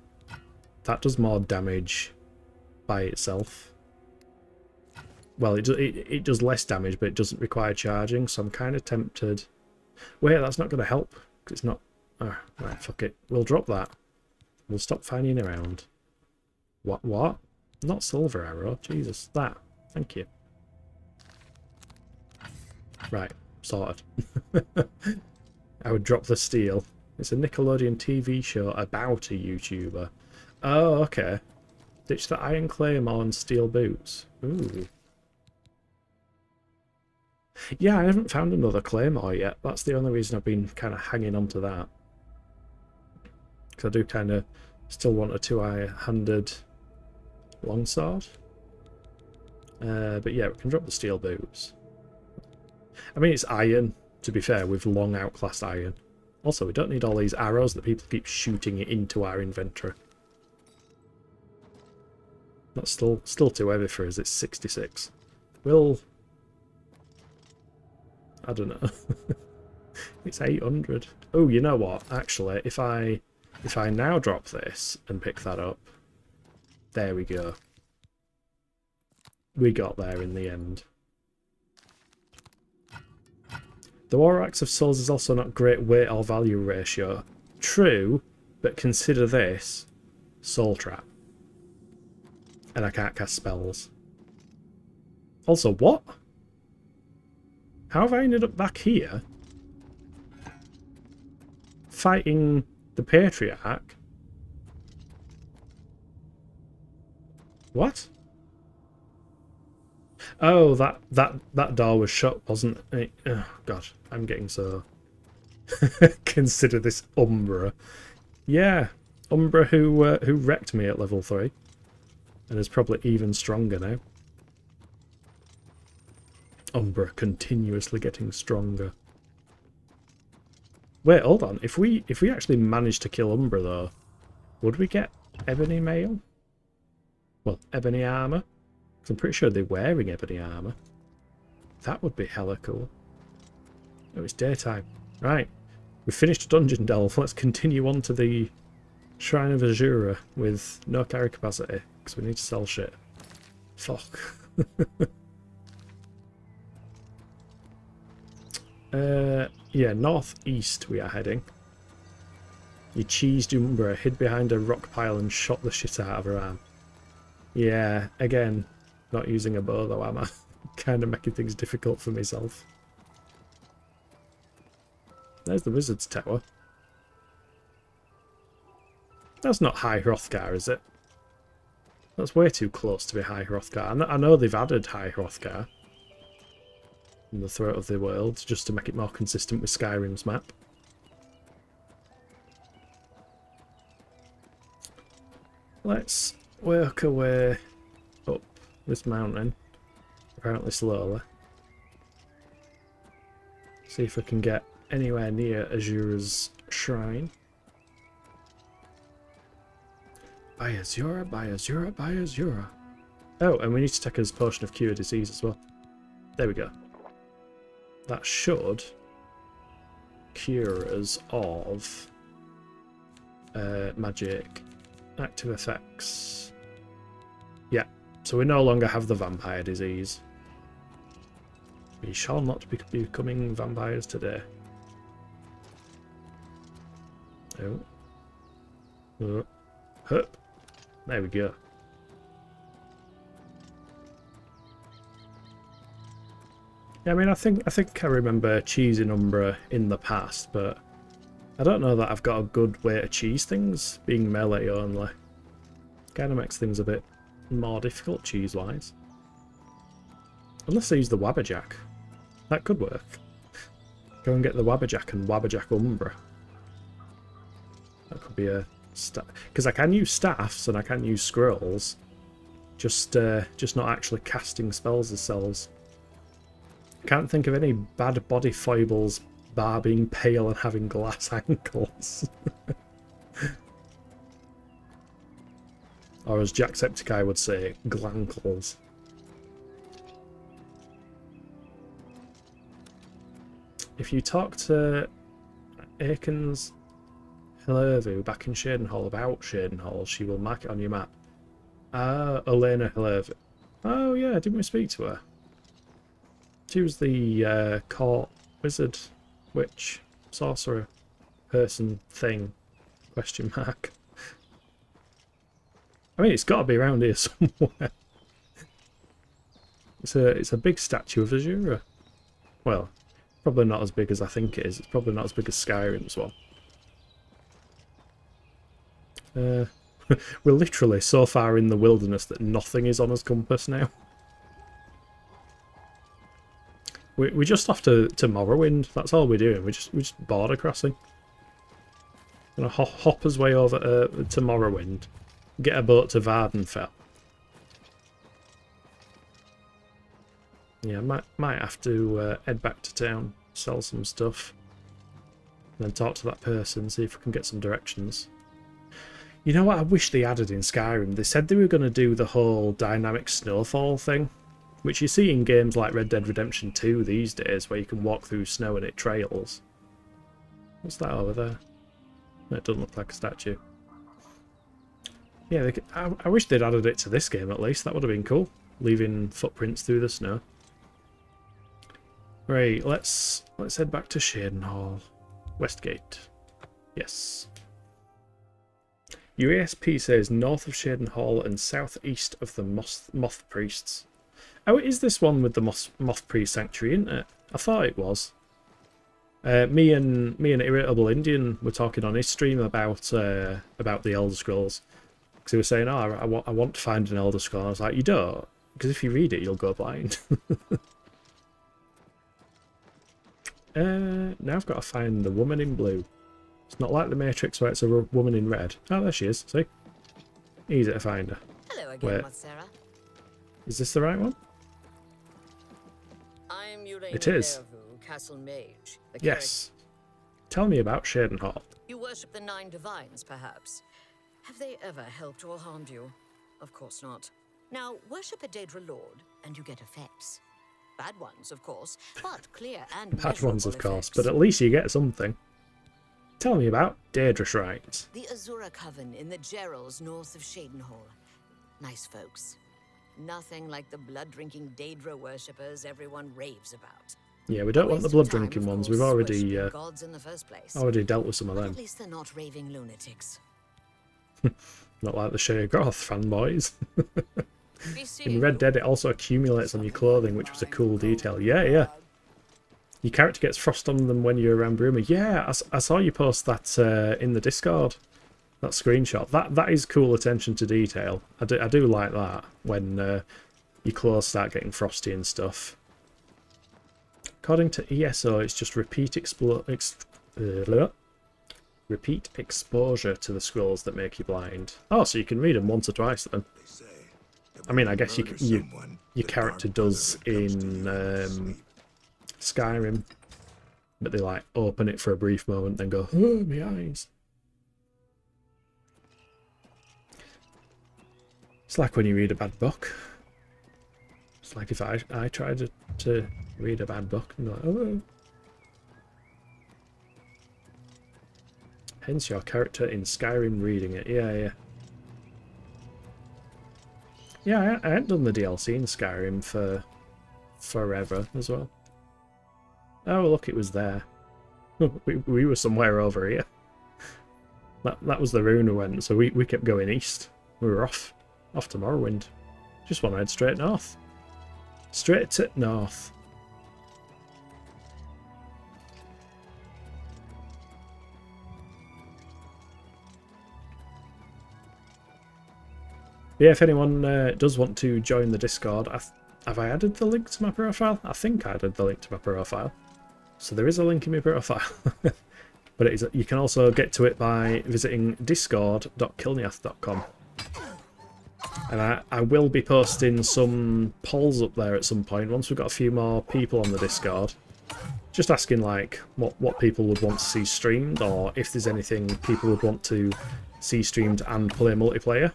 that does more damage by itself. Well, it does less damage, but it doesn't require charging, so I'm kind of tempted. Wait, that's not going to help, because it's not... Oh, right, fuck it. We'll drop that. We'll stop fanning around. What? Not silver arrow. Jesus, that. Thank you. Right, sorted. I would drop the steel. It's a Nickelodeon TV show about a YouTuber. Oh, okay. Ditch the iron claymore and steel boots. Ooh. Yeah, I haven't found another claymore yet. That's the only reason I've been kind of hanging on to that. Because I do kind of still want a two-handed longsword. But yeah, we can drop the steel boots. I mean, it's iron, to be fair. We've long outclassed iron. Also, we don't need all these arrows that people keep shooting into our inventory. That's still too heavy for us. It's 66. We'll... I don't know. It's 800. Oh, you know what? Actually, if I now drop this and pick that up, there we go. We got there in the end. The War Axe of Souls is also not great weight or value ratio. True, but consider this. Soul Trap. And I can't cast spells. Also, what? How have I ended up back here? Fighting the Patriarch? What? Oh, that door was shut, wasn't it? Oh, God, I'm getting so... Consider this Umbra. Yeah, Umbra who wrecked me at level 3. And is probably even stronger now. Umbra continuously getting stronger. Wait, hold on. If we actually managed to kill Umbra though, would we get ebony mail? Well, ebony armor? Because I'm pretty sure they're wearing ebony armor. That would be hella cool. Oh, it's daytime. Right. We've finished a dungeon delve. Let's continue on to the Shrine of Azura with no carry capacity. Because we need to sell shit. Fuck. Yeah, northeast we are heading. You cheesed Umbra, hid behind a rock pile and shot the shit out of her arm. Yeah, again, not using a bow though, am I? Kind of making things difficult for myself. There's the Wizard's Tower. That's not High Hrothgar, is it? That's way too close to be High Hrothgar. I know they've added High Hrothgar in the Throat of the World, just to make it more consistent with Skyrim's map. Let's work our way up this mountain, apparently slowly. See if we can get anywhere near Azura's shrine. By Azura, by Azura, by Azura. Oh, and we need to take his potion of cure disease as well. There we go. That should cure us of magic active effects. Yeah, so we no longer have the vampire disease. We shall not be becoming vampires today. Oh. Hup. There we go. Yeah, I mean, I think I remember cheesing Umbra in the past, but I don't know that I've got a good way to cheese things, being melee only. Kind of makes things a bit more difficult cheese-wise. Unless I use the Wabberjack. That could work. Go and get the Wabberjack and Wabberjack Umbra. That could be a staff. Because I can use staffs and I can use scrolls. Just not actually casting spells as cells. Can't think of any bad body foibles bar being pale and having glass ankles. Or as Jacksepticeye would say, glankles. If you talk to Aiken's Hilervu back in Shadenhall about Shadenhall, she will mark it on your map. Ah, Elena Hilervu. Oh yeah, didn't we speak to her? She was the court wizard, witch, sorcerer, person, thing, question mark. I mean, it's got to be around here somewhere. It's a big statue of Azura. Well, probably not as big as I think it is. It's probably not as big as Skyrim's one. We're literally so far in the wilderness that nothing is on his compass now. We just off to Morrowind. That's all we're doing. We're just border crossing. Gonna hop his way over to Morrowind. Get a boat to Vardenfell. Yeah, might have to head back to town, sell some stuff, and then talk to that person, see if we can get some directions. You know what I wish they added in Skyrim? They said they were going to do the whole dynamic snowfall thing, which you see in games like Red Dead Redemption 2 these days, where you can walk through snow and it trails. What's that over there? It doesn't look like a statue. Yeah, I wish they'd added it to this game at least. That would have been cool, leaving footprints through the snow. Right, let's head back to Shadenhall. Westgate. Yes. Your ESP says north of Shadenhall and southeast of the Moth Priests. Oh, it is this one with the Moth Priest Sanctuary, isn't it? I thought it was. Me and Irritable Indian were talking on his stream about the Elder Scrolls. Because he was saying, oh, I want to find an Elder Scroll. I was like, you don't. Because if you read it, you'll go blind. Now I've got to find the woman in blue. It's not like the Matrix where it's a woman in red. Oh, there she is. See? Easy to find her.
Hello again, Sarah.
Is this the right one?
I'm
It is.
Castle Mage.
Yes. Tell me about Shadenhall.
You worship the 9 divines, perhaps? Have they ever helped or harmed you? Of course not. Now, worship a Daedra Lord, and you get effects. Bad ones, of course, but clear and
Bad ones, of course,
effects.
but at least you get something. Tell me about Daedra Shrines.
The Azura Coven in the Gerals north of Shadenhall. Nice folks. Nothing like the blood-drinking Daedra worshippers everyone raves about.
Yeah, we don't want the blood-drinking ones. We've already
gods in the first place.
already dealt with some of
But
them.
at least they're not raving lunatics.
Not like the Shea Groth fanboys.
Be seeing
In Red
you.
Dead, it also accumulates on your clothing, which was a cool detail. Yeah, yeah. Your character gets frost on them when you're around Bruma. Yeah, I saw you post that in the Discord. That screenshot. That is cool attention to detail. I do like that when your clothes start getting frosty and stuff. According to ESO, it's just repeat exposure to the scrolls that make you blind. Oh, so you can read them once or twice then. I mean, I guess your character does in Skyrim, but they like open it for a brief moment, then go, oh, my eyes. It's like when you read a bad book. It's like if I tried to read a bad book and be like, oh. Hence your character in Skyrim reading it. Yeah, yeah. Yeah, I hadn't done the DLC in Skyrim for forever as well. Oh, look, it was there. we were somewhere over here. That was the route we went, so we kept going east. We were off to Morrowind. Just want to head straight north. Straight to north. Yeah, if anyone does want to join the Discord, have I added the link to my profile? I think I added the link to my profile. So there is a link in my profile. But you can also get to it by visiting discord.kilniath.com. And I will be posting some polls up there at some point, once we've got a few more people on the Discord. Just asking like what people would want to see streamed, or if there's anything people would want to see streamed and play multiplayer.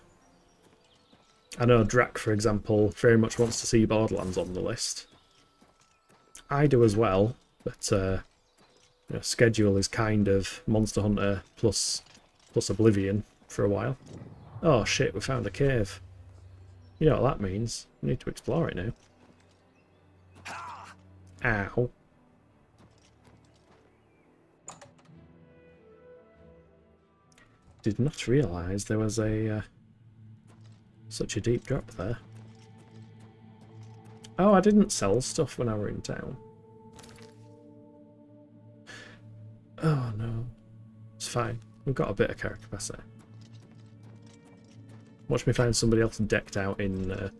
I know Drac, for example, very much wants to see Borderlands on the list. I do as well, but you know, schedule is kind of Monster Hunter plus Oblivion for a while. Oh shit, we found a cave. You know what that means. We need to explore it now. Ow. Did not realise there was such a deep drop there. Oh, I didn't sell stuff when I were in town. Oh no. It's fine. We've got a bit of character capacity. Watch me find somebody else decked out in...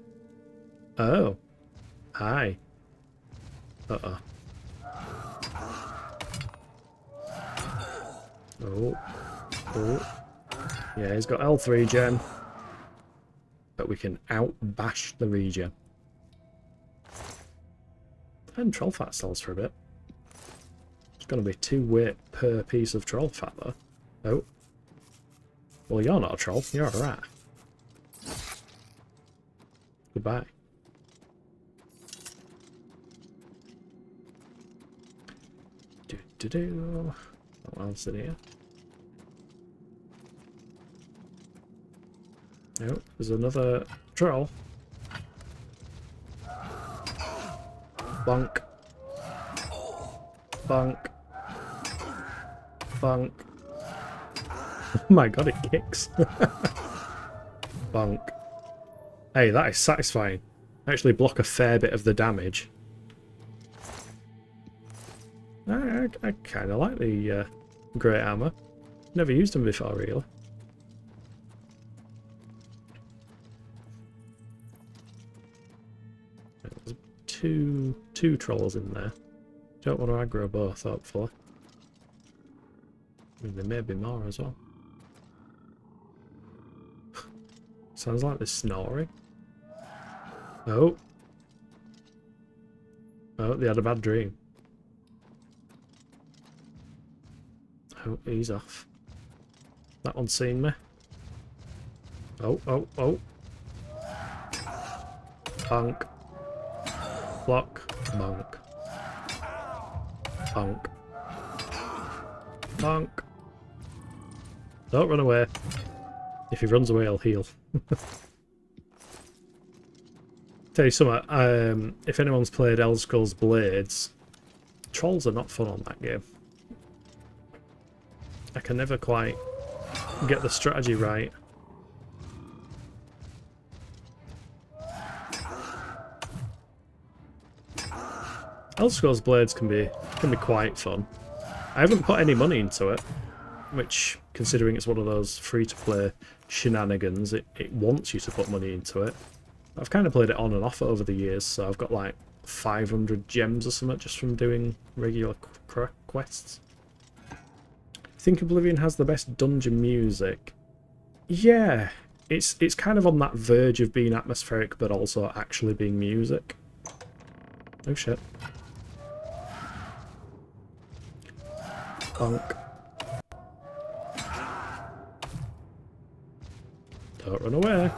Oh. Hi. Uh-oh. Oh. Oh. Yeah, he's got L3 gen. But we can out-bash the regen. And troll fat sells for a bit. It's going to be 2 weight per piece of troll fat, though. Oh. Well, you're not a troll. You're a rat. Goodbye. Do-do-do. What else in here? Oh, there's another troll. Bonk. Bonk. Bonk. Oh my god, it kicks. Bonk. Hey, that is satisfying. Actually block a fair bit of the damage. I kind of like the great armor. Never used them before, really. There's two trolls in there. Don't want to aggro both, hopefully. I mean, there may be more as well. Sounds like they're snoring. Oh. Oh, they had a bad dream. Oh, he's off. That one's seen me. Oh, oh, oh. Bonk. Block. Bonk. Bonk. Bonk. Don't run away. If he runs away, I'll heal. Tell you something, if anyone's played Elder Scrolls Blades, trolls are not fun on that game. I can never quite get the strategy right. Elder Scrolls Blades can be quite fun. I haven't put any money into it, which, considering it's one of those free-to-play shenanigans, it wants you to put money into it. I've kind of played it on and off over the years, so I've got like 500 gems or something just from doing regular quests. I think Oblivion has the best dungeon music. Yeah, it's kind of on that verge of being atmospheric, but also actually being music. Oh shit. Bonk. Don't run away.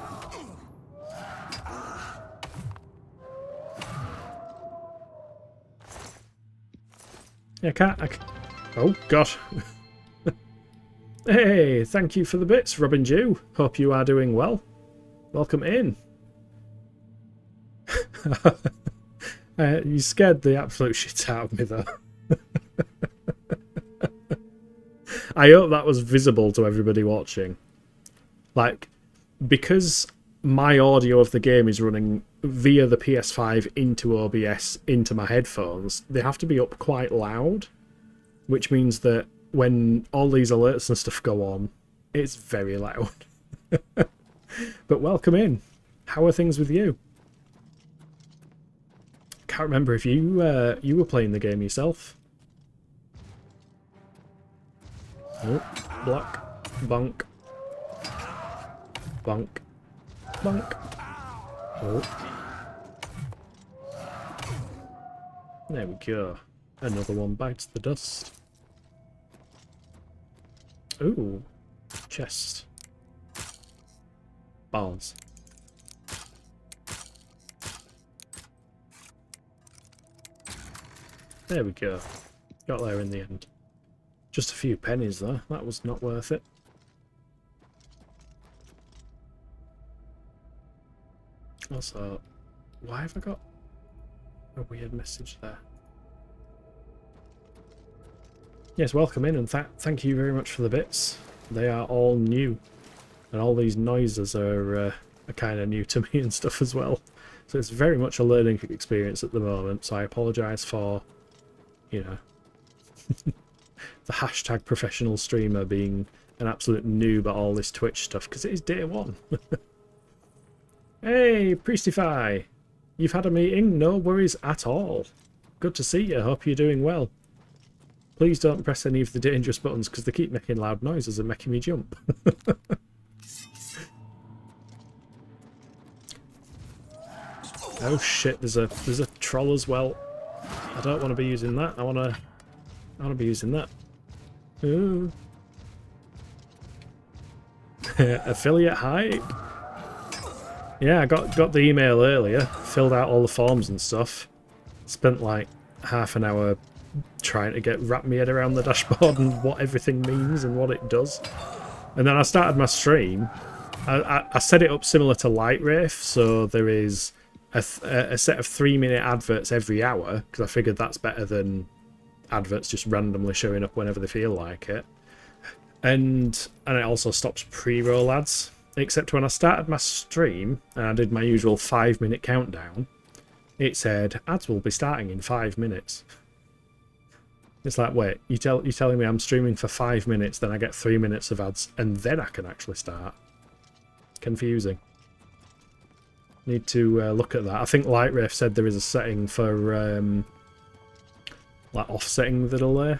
Yeah, I can't. Oh, God. Hey, thank you for the bits, Robin Jew. Hope you are doing well. Welcome in. You scared the absolute shit out of me, though. I hope that was visible to everybody watching. Like, because my audio of the game is running via the PS5 into OBS into my headphones, they have to be up quite loud, which means that when all these alerts and stuff go on, it's very loud. But welcome in. How are things with you? Can't remember if you were playing the game yourself. Oh, block, bonk, bonk, bonk. Oh. There we go. Another one bites the dust. Ooh, chest. Balls. There we go. Got there in the end. Just a few pennies though. That was not worth it. Also, why have I got a weird message there? Yes, welcome in and thank you very much for the bits. They are all new. And all these noises are kind of new to me and stuff as well. So it's very much a learning experience at the moment. So I apologise for, you know, the hashtag professional streamer being an absolute noob at all this Twitch stuff, because it is day one. Hey, Priestify! You've had a meeting? No worries at all. Good to see you. Hope you're doing well. Please don't press any of the dangerous buttons because they keep making loud noises and making me jump. Oh shit, there's a troll as well. I don't want to be using that. I want to be using that. Ooh. Affiliate hype. Yeah, I got the email earlier, filled out all the forms and stuff. Spent like half an hour trying to wrap my head around the dashboard and what everything means and what it does. And then I started my stream. I set it up similar to Light Wraith, so there is a set of 3-minute adverts every hour, because I figured that's better than adverts just randomly showing up whenever they feel like it. And it also stops pre-roll ads. Except when I started my stream and I did my usual 5-minute countdown, it said ads will be starting in 5 minutes. It's like, wait, you're telling me I'm streaming for 5 minutes, then I get 3 minutes of ads, and then I can actually start? Confusing. Need to look at that. I think Light Wraith said there is a setting for like offsetting the delay.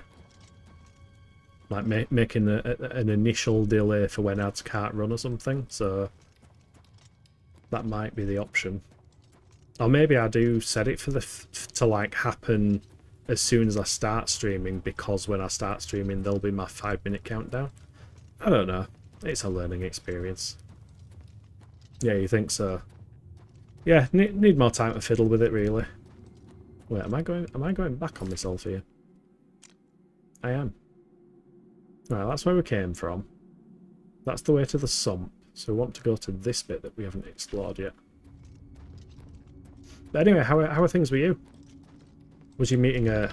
Like making an initial delay for when ads can't run or something, so that might be the option. Or maybe I do set it for to like happen as soon as I start streaming, because when I start streaming there'll be my 5-minute countdown. I don't know. It's a learning experience. Yeah, you think so? Yeah, need more time to fiddle with it, really. Wait, am I going back on myself here? I am. Right, that's where we came from. That's the way to the sump. So we want to go to this bit that we haven't explored yet. But anyway, how are things with you? Was you meeting a...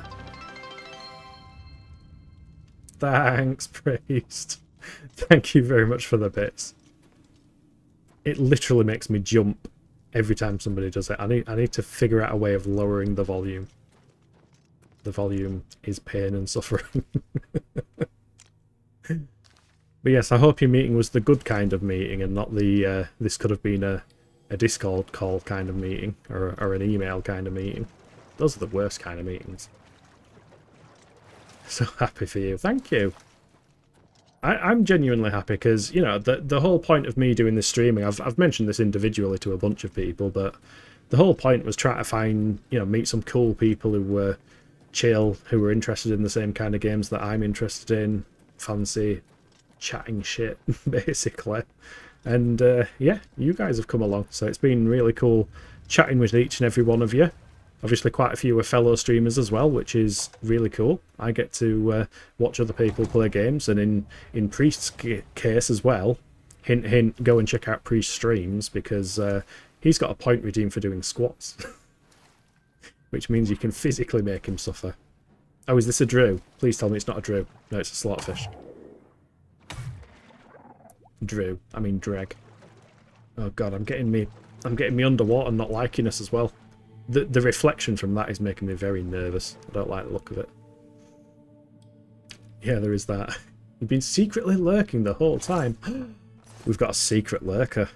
Thanks, priest. Thank you very much for the bits. It literally makes me jump every time somebody does it. I need to figure out a way of lowering the volume. The volume is pain and suffering. But yes, I hope your meeting was the good kind of meeting and not the this could have been a Discord call kind of meeting or an email kind of meeting. Those are the worst kind of meetings. So happy for you. Thank you. I'm genuinely happy because, you know, the whole point of me doing this streaming, I've mentioned this individually to a bunch of people, but the whole point was trying to find, you know, meet some cool people who were chill, who were interested in the same kind of games that I'm interested in, fancy chatting shit, basically. And yeah, you guys have come along, so it's been really cool chatting with each and every one of you. Obviously quite a few are fellow streamers as well, which is really cool. I get to watch other people play games, and in Priest's case as well, hint hint, go and check out Priest streams, because he's got a point redeem for doing squats. Which means you can physically make him suffer. Oh, is this a drew? Please tell me it's not a drew. No, it's a slaughterfish. Drew. I mean dreg. Oh god, I'm getting me underwater and not liking us as well. The reflection from that is making me very nervous. I don't like the look of it. Yeah, there is that. You've been secretly lurking the whole time. We've got a secret lurker.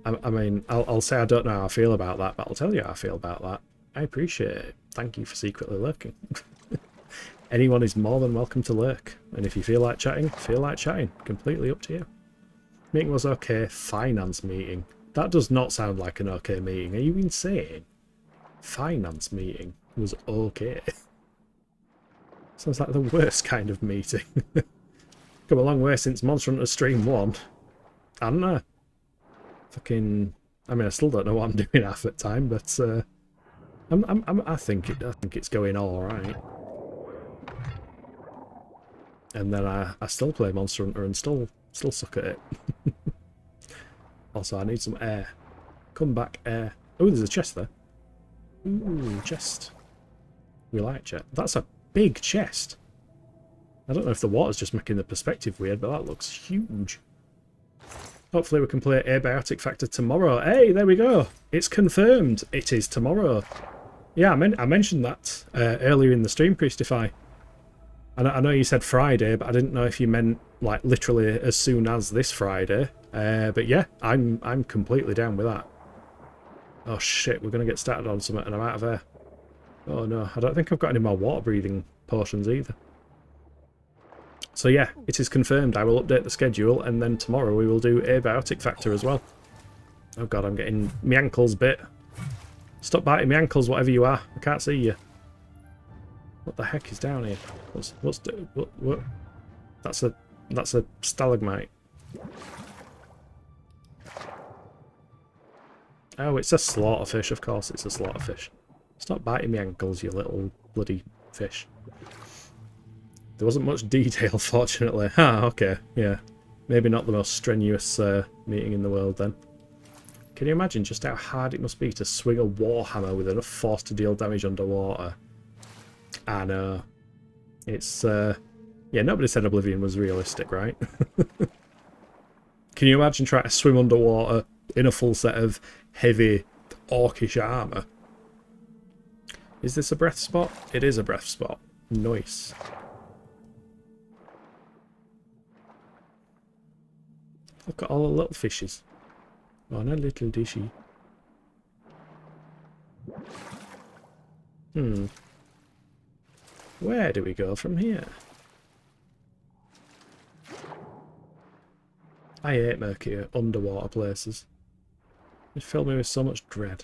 I mean, I'll say I don't know how I feel about that, but I'll tell you how I feel about that. I appreciate it. Thank you for secretly lurking. Anyone is more than welcome to lurk. And if you feel like chatting, Completely up to you. Meeting was okay. Finance meeting. That does not sound like an okay meeting. Are you insane? Finance meeting was okay. Sounds like the worst kind of meeting. Come a long way since Monster Hunter Stream 1. I don't know. Fucking... I mean, I still don't know what I'm doing half the time, but I think it's going all right. And then I still play Monster Hunter and still suck at it. Also, I need some air. Come back, air. Oh, there's a chest there. Ooh, chest. We like chest. That's a big chest. I don't know if the water's just making the perspective weird, but that looks huge. Hopefully we can play Abiotic Factor tomorrow. Hey, there we go. It's confirmed. It is tomorrow. Yeah, I mentioned that earlier in the stream, Priestify. I know you said Friday, but I didn't know if you meant like literally as soon as this Friday. But yeah, I'm completely down with that. Oh shit, we're gonna get started on something and I'm out of air. Oh no, I don't think I've got any more water breathing potions either. So yeah, it is confirmed. I will update the schedule, and then tomorrow we will do Abiotic Factor as well. Oh god, I'm getting my ankles bit. Stop biting my ankles, whatever you are. I can't see you. What the heck is down here? What? That's a stalagmite. Oh, it's a slaughterfish. Of course, it's a slaughterfish. Stop biting my ankles, you little bloody fish. There wasn't much detail, fortunately. Ah, okay, yeah. Maybe not the most strenuous meeting in the world then. Can you imagine just how hard it must be to swing a warhammer with enough force to deal damage underwater? I know. It's, yeah, nobody said Oblivion was realistic, right? Can you imagine trying to swim underwater in a full set of heavy orcish armour? Is this a breath spot? It is a breath spot. Nice. Look at all the little fishes. On a little dishy. Where do we go from here? I hate murky underwater places. They fill me with so much dread.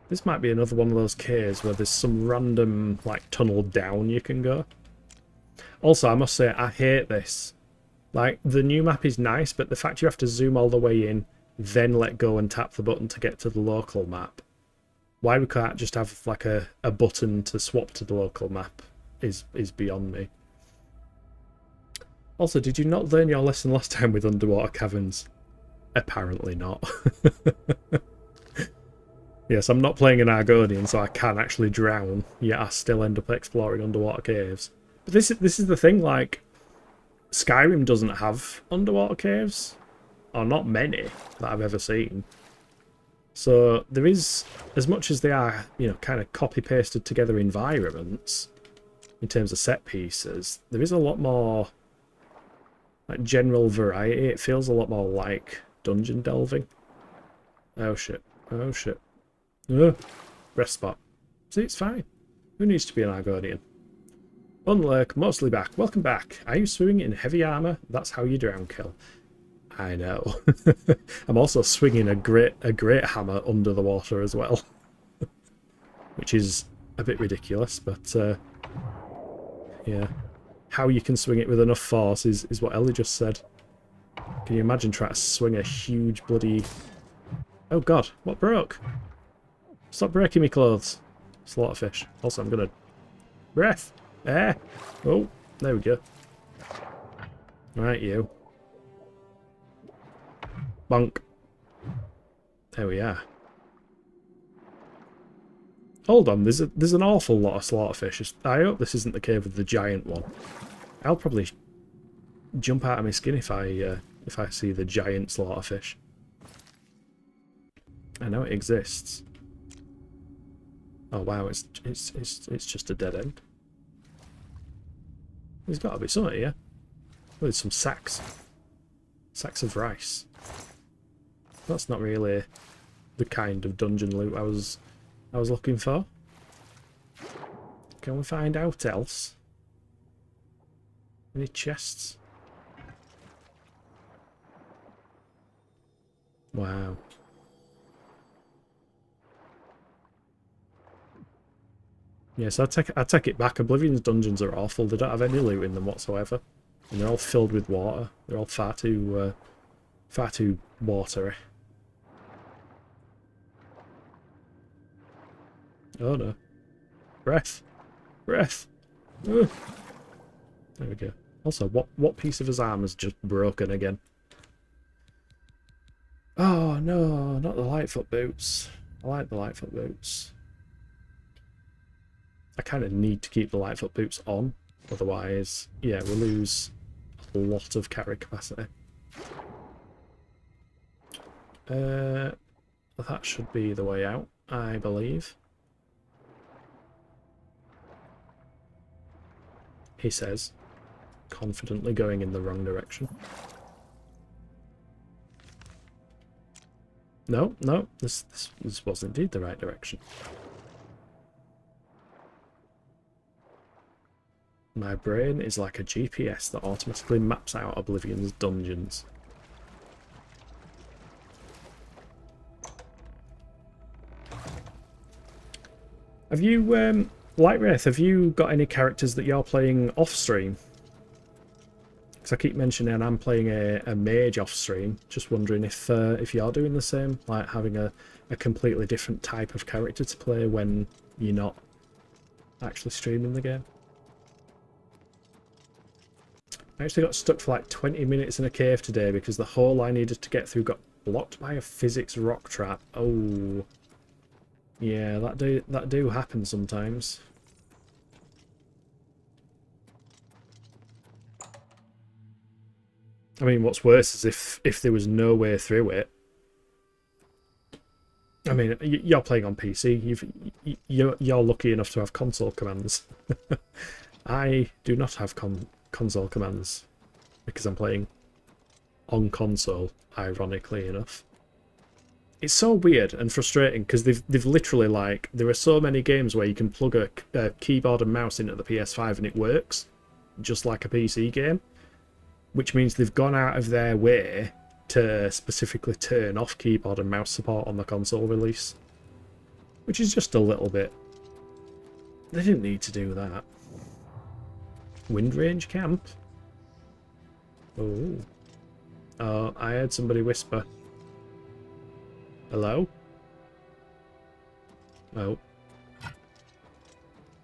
This might be another one of those caves where there's some random, like, tunnel down you can go. Also, I must say, I hate this. Like, the new map is nice, but the fact you have to zoom all the way in, then let go and tap the button to get to the local map. Why we can't just have, like, a button to swap to the local map is beyond me. Also, did you not learn your lesson last time with underwater caverns? Apparently not. Yes, I'm not playing an Argonian, so I can actually drown, yet I still end up exploring underwater caves. But this is the thing, like, Skyrim doesn't have underwater caves, or not many that I've ever seen. So there is, as much as they are, you know, kind of copy-pasted together environments, in terms of set pieces, there is a lot more, like, general variety. It feels a lot more like dungeon delving. Oh shit, oh shit. Rest spot. See, it's fine. Who needs to be an Argonian? Unlurk, mostly back. Welcome back. Are you swimming in heavy armor? That's how you drown kill. I know. I'm also swinging a great hammer under the water as well. Which is a bit ridiculous, but yeah. How you can swing it with enough force is what Ellie just said. Can you imagine trying to swing a huge bloody... Oh god, what broke? Stop breaking me clothes. Slaughterfish. Also, I'm gonna... Breath! Air! Oh, there we go. Right, you. Bonk. There we are. Hold on, there's an awful lot of slaughterfish. I hope this isn't the cave with the giant one. I'll probably jump out of my skin if I see the giant slaughterfish. I know it exists. Oh wow, it's just a dead end. There's got to be something here. Oh, there's some sacks. Sacks of rice. That's not really the kind of dungeon loot I was looking for. Can we find out else? Any chests? Wow. Yes, I take it back. Oblivion's dungeons are awful. They don't have any loot in them whatsoever, and they're all filled with water. They're all far too watery. Oh no! Breath, breath. Ugh. There we go. Also, what piece of his arm is just broken again? Oh no, not the Lightfoot boots. I like the Lightfoot boots. I kind of need to keep the Lightfoot boots on, otherwise, yeah, we'll lose a lot of carry capacity. That should be the way out, I believe. He says, confidently going in the wrong direction. No, no, this was indeed the right direction. My brain is like a GPS that automatically maps out Oblivion's dungeons. Have you, Lightwraith, have you got any characters that you're playing off-stream? Because I keep mentioning I'm playing a mage off-stream. Just wondering if you're doing the same, like having a completely different type of character to play when you're not actually streaming the game. I actually got stuck for like 20 minutes in a cave today because the hole I needed to get through got blocked by a physics rock trap. Oh, yeah, that do happen sometimes. I mean, what's worse is if there was no way through it. I mean, you're playing on PC. You're lucky enough to have console commands. I do not have console commands because I'm playing on console, ironically enough. It's so weird and frustrating because they've literally, like, there are so many games where you can plug a keyboard and mouse into the PS5 and it works just like a PC game, which means they've gone out of their way to specifically turn off keyboard and mouse support on the console release. Which is just a little bit... They didn't need to do that. Wind range camp? Oh. Oh, I heard somebody whisper. Hello? Oh.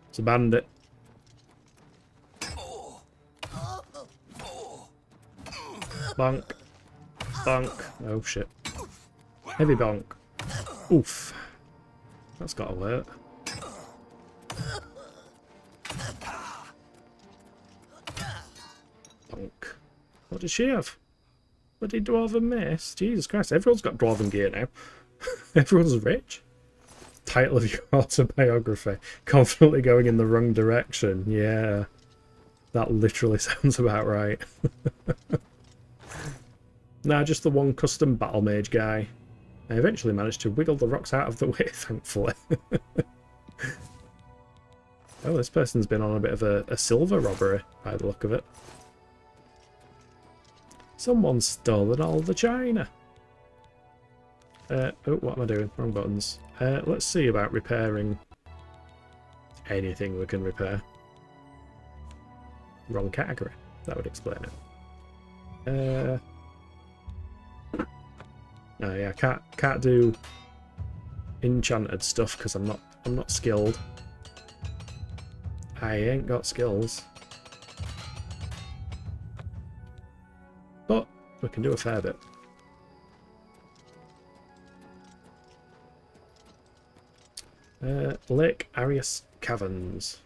It's a bandit. Bonk. Bonk. Oh shit. Heavy bonk. Oof. That's gotta work. Bonk. What does she have? Bloody dwarven mace? Jesus Christ, everyone's got dwarven gear now. Everyone's rich. Title of your autobiography. Confidently going in the wrong direction. Yeah. That literally sounds about right. Nah, just the one custom battle mage guy. I eventually managed to wiggle the rocks out of the way, thankfully. Oh, this person's been on a bit of a silver robbery, by the look of it. Someone's stolen all the china. Oh, what am I doing? Wrong buttons. Let's see about repairing anything we can repair. Wrong category. That would explain it. Oh yeah, can't do enchanted stuff because I'm not skilled. I ain't got skills. But we can do a fair bit. Lake Arius Caverns.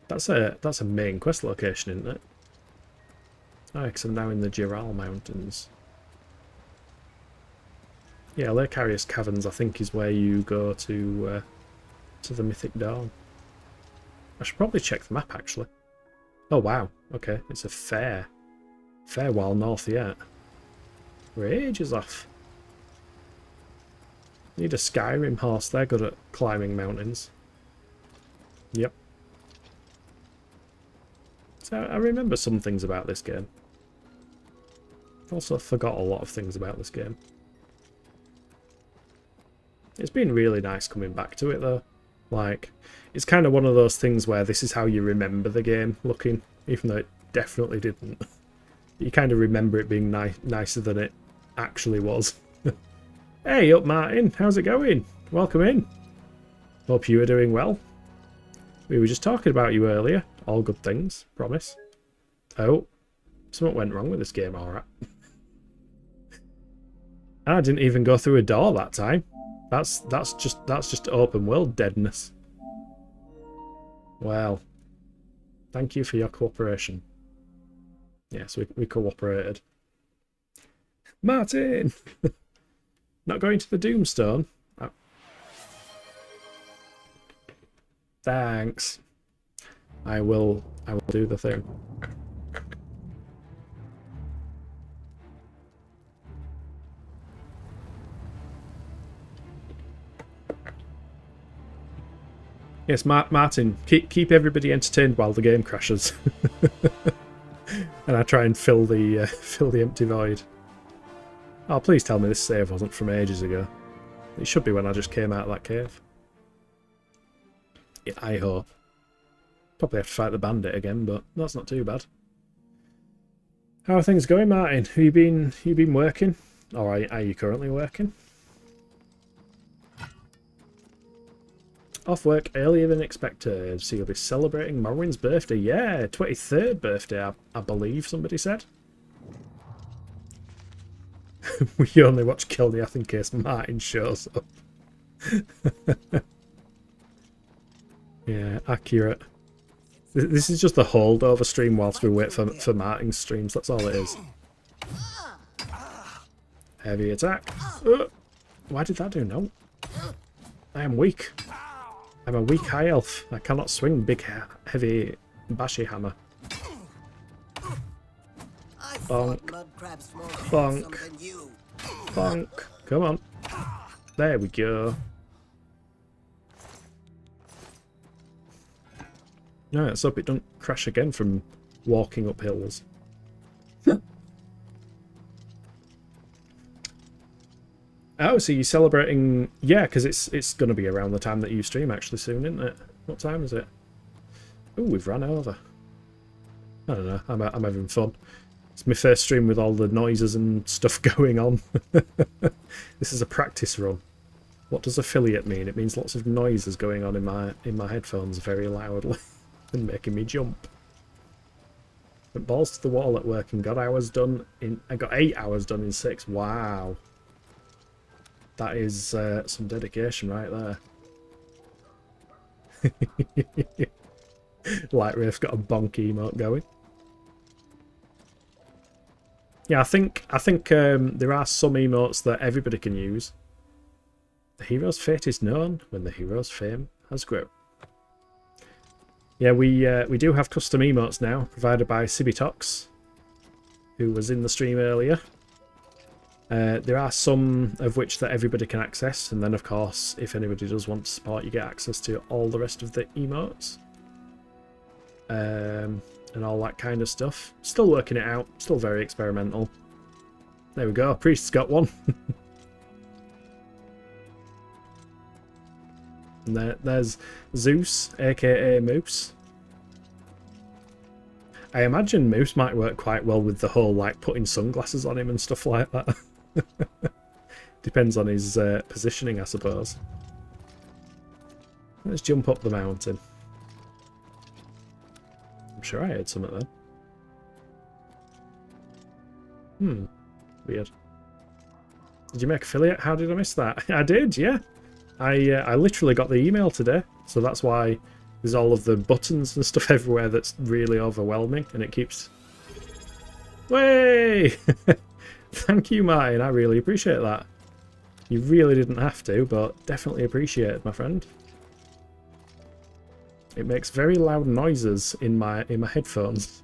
That's a main quest location, isn't it? Oh, because I'm now in the Giral Mountains. Yeah, Lake Arius Caverns, I think, is where you go to the Mythic Dawn. I should probably check the map, actually. Oh, wow. Okay, it's a fair while north yet. We're ages off. Need a Skyrim horse. They're good at climbing mountains. Yep. So I remember some things about this game. Also forgot a lot of things about this game. It's been really nice coming back to it though. Like, it's kind of one of those things where this is how you remember the game looking, even though it definitely didn't. You kind of remember it being nicer than it actually was. Hey up Martin, how's it going? Welcome in. Hope you are doing well. We were just talking about you earlier. All good things, promise. Oh, something went wrong with this game, alright. I didn't even go through a door that time. That's just open world deadness. Well, thank you for your cooperation. Yes, we cooperated. Martin! Not going to the Doomstone? Oh. Thanks. I will do the thing. Yes, Martin, keep everybody entertained while the game crashes. And I try and fill the empty void. Oh, please tell me this save wasn't from ages ago. It should be when I just came out of that cave. Yeah, I hope. Probably have to fight the bandit again, but that's not too bad. How are things going, Martin? Have you been working? Or are you currently working? Off work earlier than expected, so you'll be celebrating Morwyn's birthday. Yeah, 23rd birthday, I believe somebody said. We only watch Kilniath in case Martin shows up. Yeah, accurate. This is just a holdover stream whilst we wait for Martin's streams, that's all it is. Heavy attack. Why did that do? No. I am weak. I'm a weak high elf. I cannot swing big, heavy, bashy hammer. Bonk. Bonk. Bonk. Come on. There we go. No, let's hope it don't crash again from walking up hills. Oh, so you're celebrating... Yeah, because it's going to be around the time that you stream actually soon, isn't it? What time is it? Oh, we've run over. I don't know, I'm having fun. It's my first stream with all the noises and stuff going on. This is a practice run. What does affiliate mean? It means lots of noises going on in my headphones very loudly and making me jump. Went balls to the wall at work and got hours done in... I got 8 hours done in 6. Wow. That is some dedication right there. Light Wraith's got a bonk emote going. Yeah, I think there are some emotes that everybody can use. The hero's fate is known when the hero's fame has grown. Yeah, we do have custom emotes now, provided by Sibitox, who was in the stream earlier. There are some of which that everybody can access, and then of course, if anybody does want to support, you get access to all the rest of the emotes. And all that kind of stuff. Still working it out, still very experimental. There we go, Priest's got one. And there's Zeus, aka Moose. I imagine Moose might work quite well with the whole, like, putting sunglasses on him and stuff like that. Depends on his positioning, I suppose. Let's jump up the mountain. I'm sure I heard something then. Weird. Did you make affiliate? How did I miss that? I did, yeah. I literally got the email today, so that's why there's all of the buttons and stuff everywhere that's really overwhelming, and it keeps... Way! Thank you, Martin. I really appreciate that. You really didn't have to, but definitely appreciate it, my friend. It makes very loud noises in my headphones.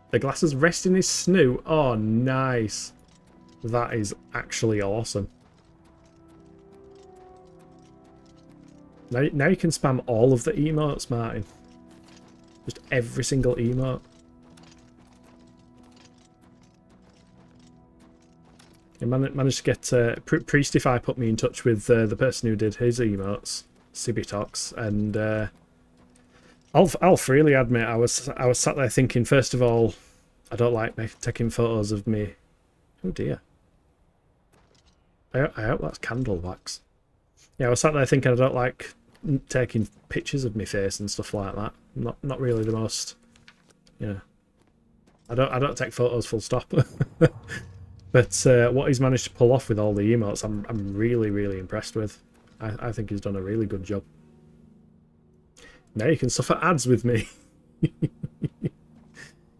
The glasses rest in his snoot. Oh, nice. That is actually awesome. Now you can spam all of the emotes, Martin. Just every single emote. I managed to get Priestify put me in touch with the person who did his emotes, Sibitox, and I'll freely admit I was sat there thinking, first of all, I don't like taking photos of me. Oh dear. I hope that's candle wax. Yeah, I was sat there thinking I don't like taking pictures of my face and stuff like that. Not really the most, you know. I don't take photos full stop. But what he's managed to pull off with all the emotes, I'm really, really impressed with. I think he's done a really good job. Now you can suffer ads with me.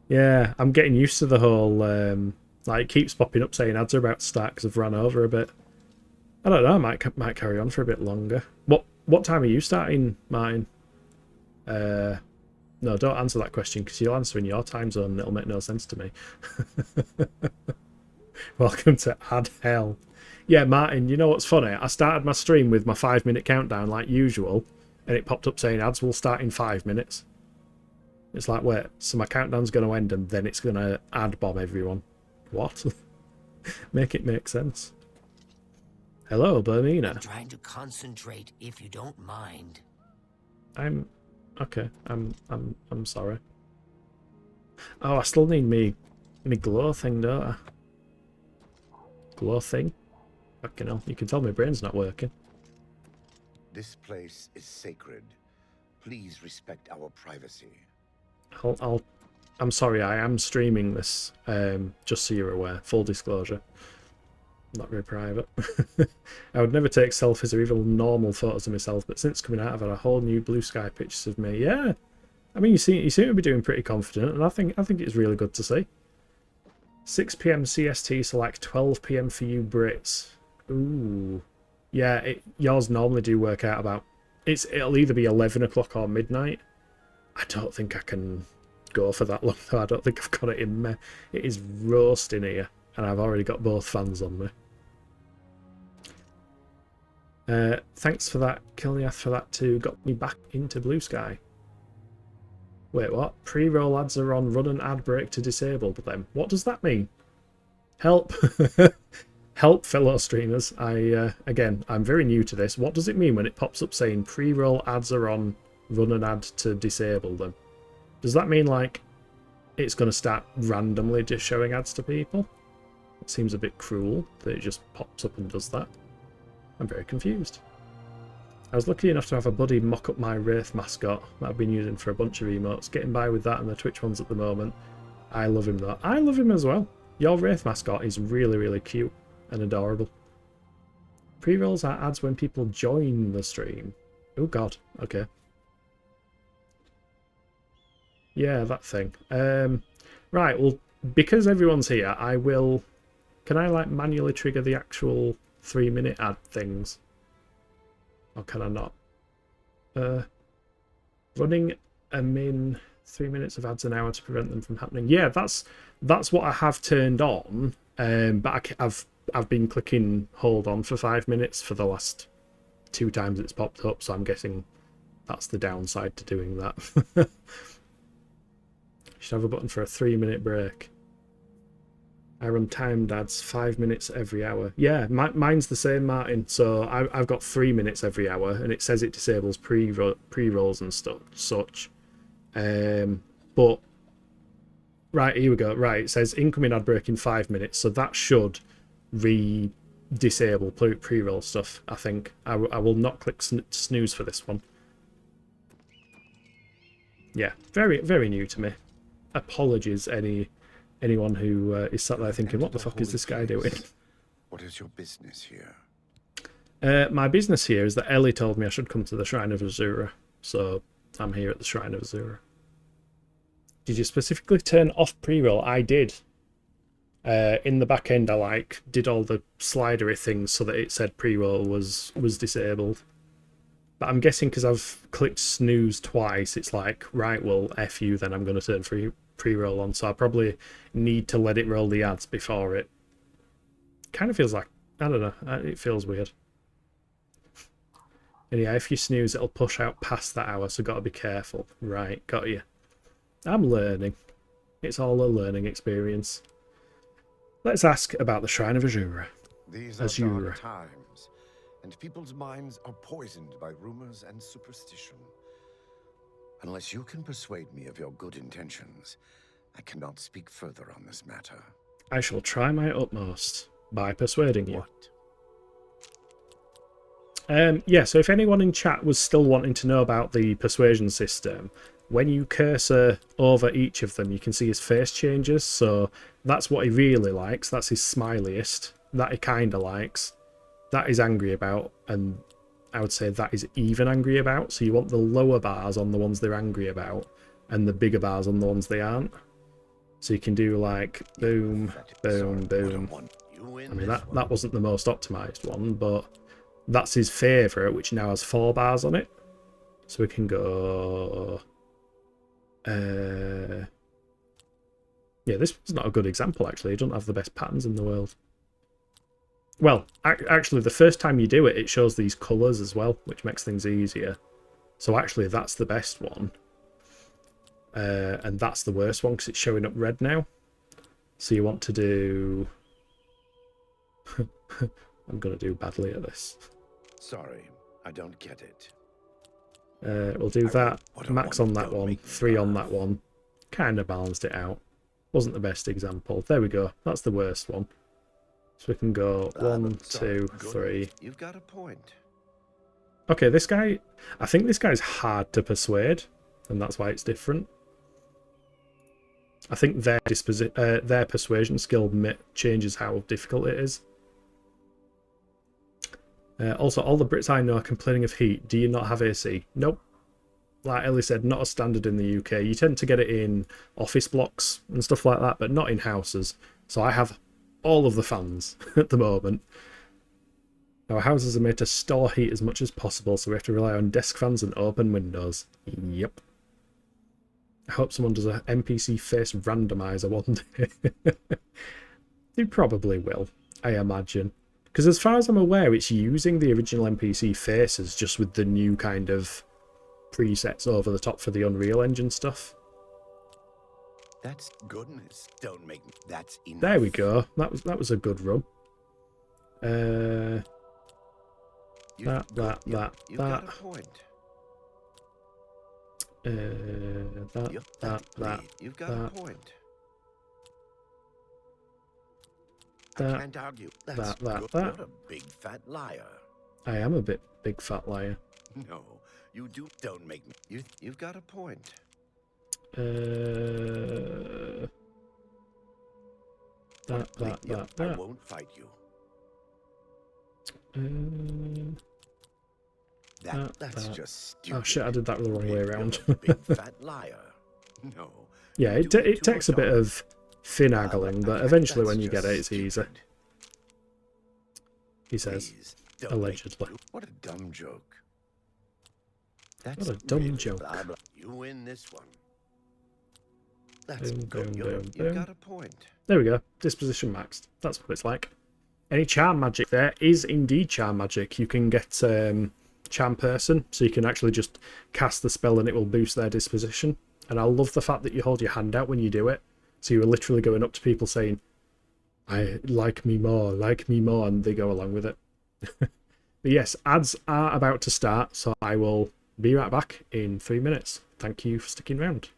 Yeah, I'm getting used to the whole, like, it keeps popping up saying ads are about to start because I've run over a bit. I don't know, I might carry on for a bit longer. What time are you starting, Martin? No, don't answer that question, because you'll answer in your time zone and it'll make no sense to me. Welcome to ad hell. Yeah, Martin, you know what's funny? I started my stream with my 5-minute countdown like usual, and it popped up saying ads will start in 5 minutes. It's like, wait, so my countdown's going to end and then it's going to ad bomb everyone. What? Make it make sense. Hello, Bermina.
I'm trying to concentrate, if you don't mind.
Okay. I'm sorry. Oh, I still need me glow thing, don't I? Glow thing? Fucking hell, you can tell my brain's not working.
This place is sacred. Please respect our privacy.
I'm sorry, I am streaming this, just so you're aware. Full disclosure. Not very private. I would never take selfies or even normal photos of myself, but since coming out I've had a whole new blue sky pictures of me. Yeah. I mean, you seem to be doing pretty confident, and I think it's really good to see. 6 PM CST, so like 12 PM for you Brits. Ooh. Yeah, yours normally do work out about... It'll either be 11 o'clock or midnight. I don't think I can go for that long, though. I don't think I've got it in me. It is roasting here, and I've already got both fans on me. Thanks for that, Kilniath, for that too. Got me back into Blue Sky. Wait, what? Pre-roll ads are on, run an ad break to disable them. What does that mean? Help. Help, fellow streamers. Again, I'm very new to this. What does it mean when it pops up saying pre-roll ads are on, run an ad to disable them? Does that mean, like, it's going to start randomly just showing ads to people? It seems a bit cruel that it just pops up and does that. I'm very confused. I was lucky enough to have a buddy mock up my Wraith mascot that I've been using for a bunch of emotes. Getting by with that and the Twitch ones at the moment. I love him though. I love him as well. Your Wraith mascot is really, really cute and adorable. Pre-rolls are ads when people join the stream. Oh god, okay. Yeah, that thing. Right, well, because everyone's here, I will... Can I, like, manually trigger the actual 3-minute ad things? Or can I not? Running a min 3 minutes of ads an hour to prevent them from happening. Yeah, that's what I have turned on. But I've been clicking hold on for 5 minutes for the last 2 times it's popped up, so I'm guessing that's the downside to doing that. Should have a button for a 3-minute break. I run timed ads 5 minutes every hour. Yeah, mine's the same, Martin. So I've got 3 minutes every hour, and it says it disables pre-rolls and such. But right, here we go. Right, it says incoming ad break in 5 minutes, so that should disable pre-roll stuff. I think I will not click snooze for this one. Yeah, very, very new to me. Apologies, anyone who is sat there thinking, what the fuck is this guy doing?
What is your business here?
My business here is that Ellie told me I should come to the Shrine of Azura, so I'm here at the Shrine of Azura. Did you specifically turn off pre-roll? I did. In the back end, I did all the slidery things so that it said pre-roll was disabled. But I'm guessing because I've clicked snooze twice, it's like, right, well, F you, then I'm going to turn pre-roll on. So I probably need to let it roll the ads before it. Kind of feels like, I don't know, it feels weird. And yeah, if you snooze, it'll push out past that hour, so got to be careful. Right, got you. I'm learning. It's all a learning experience. Let's ask about the Shrine of Azura.
These are dark times, and people's minds are poisoned by rumors and superstition. Unless you can persuade me of your good intentions, I cannot speak further on this matter.
I shall try my utmost by persuading you. Yeah, so if anyone in chat was still wanting to know about the persuasion system, when you cursor over each of them, you can see his face changes. So that's what he really likes. That's his smiliest. That he kind of likes. That he's angry about. And I would say that is even angry about. So you want the lower bars on the ones they're angry about, and the bigger bars on the ones they aren't. So you can do like boom, boom, boom. I mean, that wasn't the most optimized one, but that's his favourite, which now has 4 bars on it. So we can go... yeah, this was not a good example, actually. It doesn't have the best patterns in the world. Well, actually, the first time you do it, it shows these colours as well, which makes things easier. So actually, that's the best one. And that's the worst one, because it's showing up red now. So you want to do... I'm going to do badly at this.
Sorry, I don't get it.
We'll do that. Max on that one, 3 on that one. Kind of balanced it out. Wasn't the best example. There we go. That's the worst one. So we can go 1, 2, 3.
You've got a point.
Okay, this guy... I think this guy's hard to persuade, and that's why it's different. I think their persuasion skill changes how difficult it is. Also, all the Brits I know are complaining of heat. Do you not have AC? Nope. Like Ellie said, not a standard in the UK. You tend to get it in office blocks and stuff like that, but not in houses. So I have all of the fans at the moment. Our houses are made to store heat as much as possible, so we have to rely on desk fans and open windows. Yep. I hope someone does an NPC face randomizer one day. They probably will, I imagine. Because as far as I'm aware, it's using the original NPC faces just with the new kind of presets over the top for the Unreal Engine stuff.
That's goodness. Don't make me. That's enough.
There we go. That was a good run.
You've got a point. You've got a point. I can't argue. That's good. What a big fat liar.
I am a big fat liar.
No, you do. Don't make me. You've got a point.
I won't fight you.
That's just stupid.
Oh shit! I did that the wrong way around.
Big fat liar. No.
Yeah, it takes a bit of finagling, but eventually when you get it, it's easy. He says, allegedly.
What a dumb joke.
What a dumb joke.
Blah, blah. You win this one. That's
Boom,
good.
boom,
You've
boom.
got a point.
There we go. Disposition maxed. That's what it's like. Any charm magic there is indeed charm magic. You can get charm person, so you can actually just cast the spell and it will boost their disposition. And I love the fact that you hold your hand out when you do it. So you're literally going up to people saying, I like me more, and they go along with it. But yes, ads are about to start, so I will be right back in 3 minutes. Thank you for sticking around.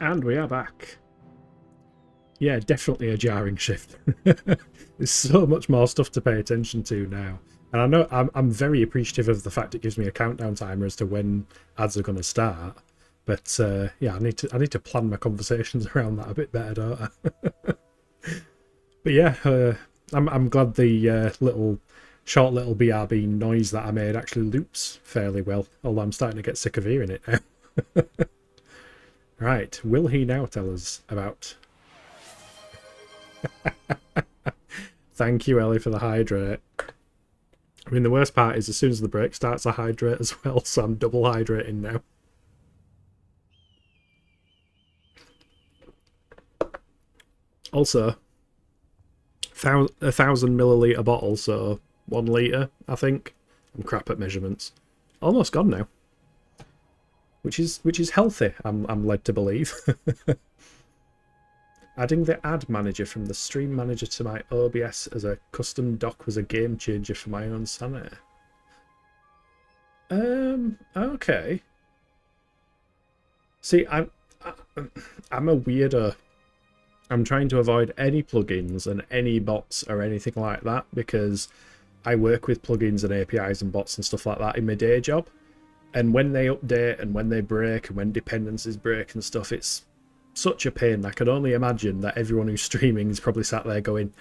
And we are back. Yeah, definitely a jarring shift. There's so much more stuff to pay attention to now. And I know I'm very appreciative of the fact it gives me a countdown timer as to when ads are going to start. But yeah, I need to plan my conversations around that a bit better, don't I? But yeah, I'm glad the short little BRB noise that I made actually loops fairly well, although I'm starting to get sick of hearing it now. Right, will he now tell us about... Thank you, Ellie, for the hydrate. I mean, the worst part is as soon as the break starts, I hydrate as well, so I'm double hydrating now. Also, 1,000 milliliter bottle, so 1 litre, I think. I'm crap at measurements. Almost gone now, which is healthy. I'm led to believe. Adding the ad manager from the stream manager to my OBS as a custom dock was a game changer for my own sanity. Okay. See, I'm a weirdo. I'm trying to avoid any plugins and any bots or anything like that because I work with plugins and APIs and bots and stuff like that in my day job. And when they update and when they break and when dependencies break and stuff, it's such a pain. I can only imagine that everyone who's streaming is probably sat there going,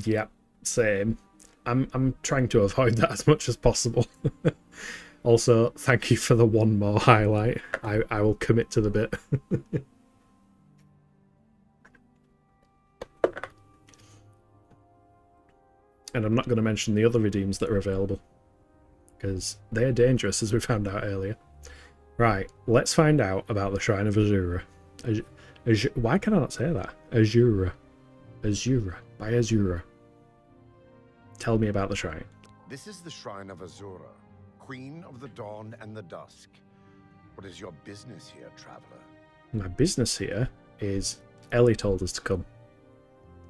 "Yep, same." I'm trying to avoid that as much as possible. Also, thank you for the one more highlight. I will commit to the bit. And I'm not going to mention the other redeems that are available, because they're dangerous, as we found out earlier. Right, let's find out about the Shrine of Azura. Why can I not say that? Azura. Azura. By Azura. Tell me about the shrine.
This is the Shrine of Azura, Queen of the Dawn and the Dusk. What is your business here, traveler?
My business here is Ellie told us to come.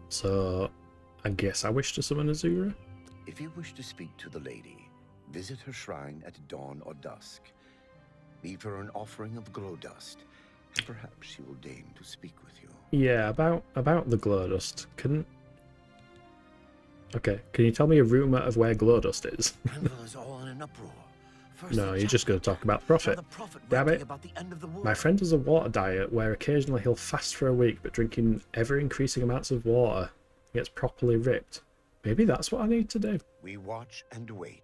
So I guess I wish to summon Azura.
If you wish to speak to the lady, visit her shrine at dawn or dusk. Leave her an offering of glow dust, and perhaps she will deign to speak with you.
Yeah, about the glow dust. Okay, can you tell me a rumour of where glow dust is?
Anvil is all in an uproar.
No, you're just going to talk about the prophet. Damn it. My friend has a water diet where occasionally he'll fast for a week, but drinking ever-increasing amounts of water, he gets properly ripped. Maybe that's what I need to do.
We watch and wait.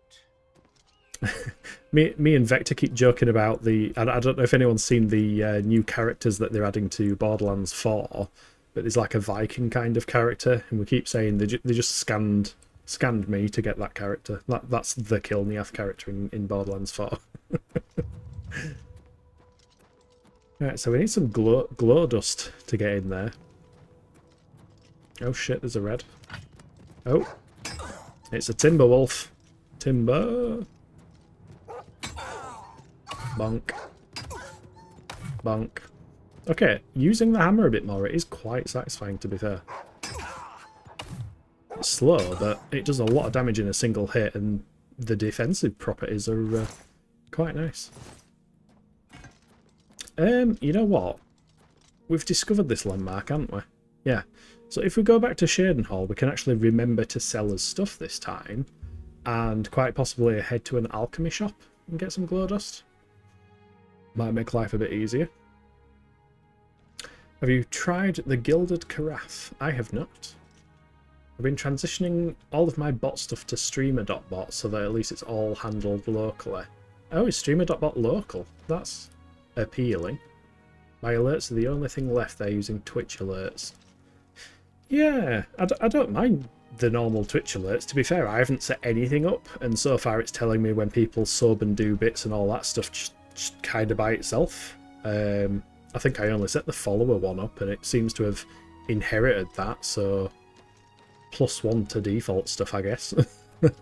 me and Vector keep joking about the... I don't know if anyone's seen the new characters that they're adding to Borderlands 4, but there's like a Viking kind of character, and we keep saying they just scanned me to get that character. That's the Kilniath character in Borderlands 4. Right, so we need some glow dust to get in there. Oh shit, there's a red. Oh, it's a timber wolf. Timber. Bonk. Bonk. Okay, using the hammer a bit more, it is quite satisfying, to be fair. It's slow, but it does a lot of damage in a single hit, and the defensive properties are quite nice. You know what? We've discovered this landmark, haven't we? Yeah. So if we go back to Shadenhall, we can actually remember to sell us stuff this time, and quite possibly head to an alchemy shop and get some glow dust. Might make life a bit easier. Have you tried the Gilded Carafe? I have not. I've been transitioning all of my bot stuff to streamer.bot so that at least it's all handled locally. Oh, is streamer.bot local? That's appealing. My alerts are the only thing left. They're using Twitch alerts. Yeah, I don't mind the normal Twitch alerts. To be fair, I haven't set anything up, and so far it's telling me when people sub and do bits and all that stuff just kind of by itself. I think I only set the follower one up, and it seems to have inherited that, so +1 to default stuff, I guess. But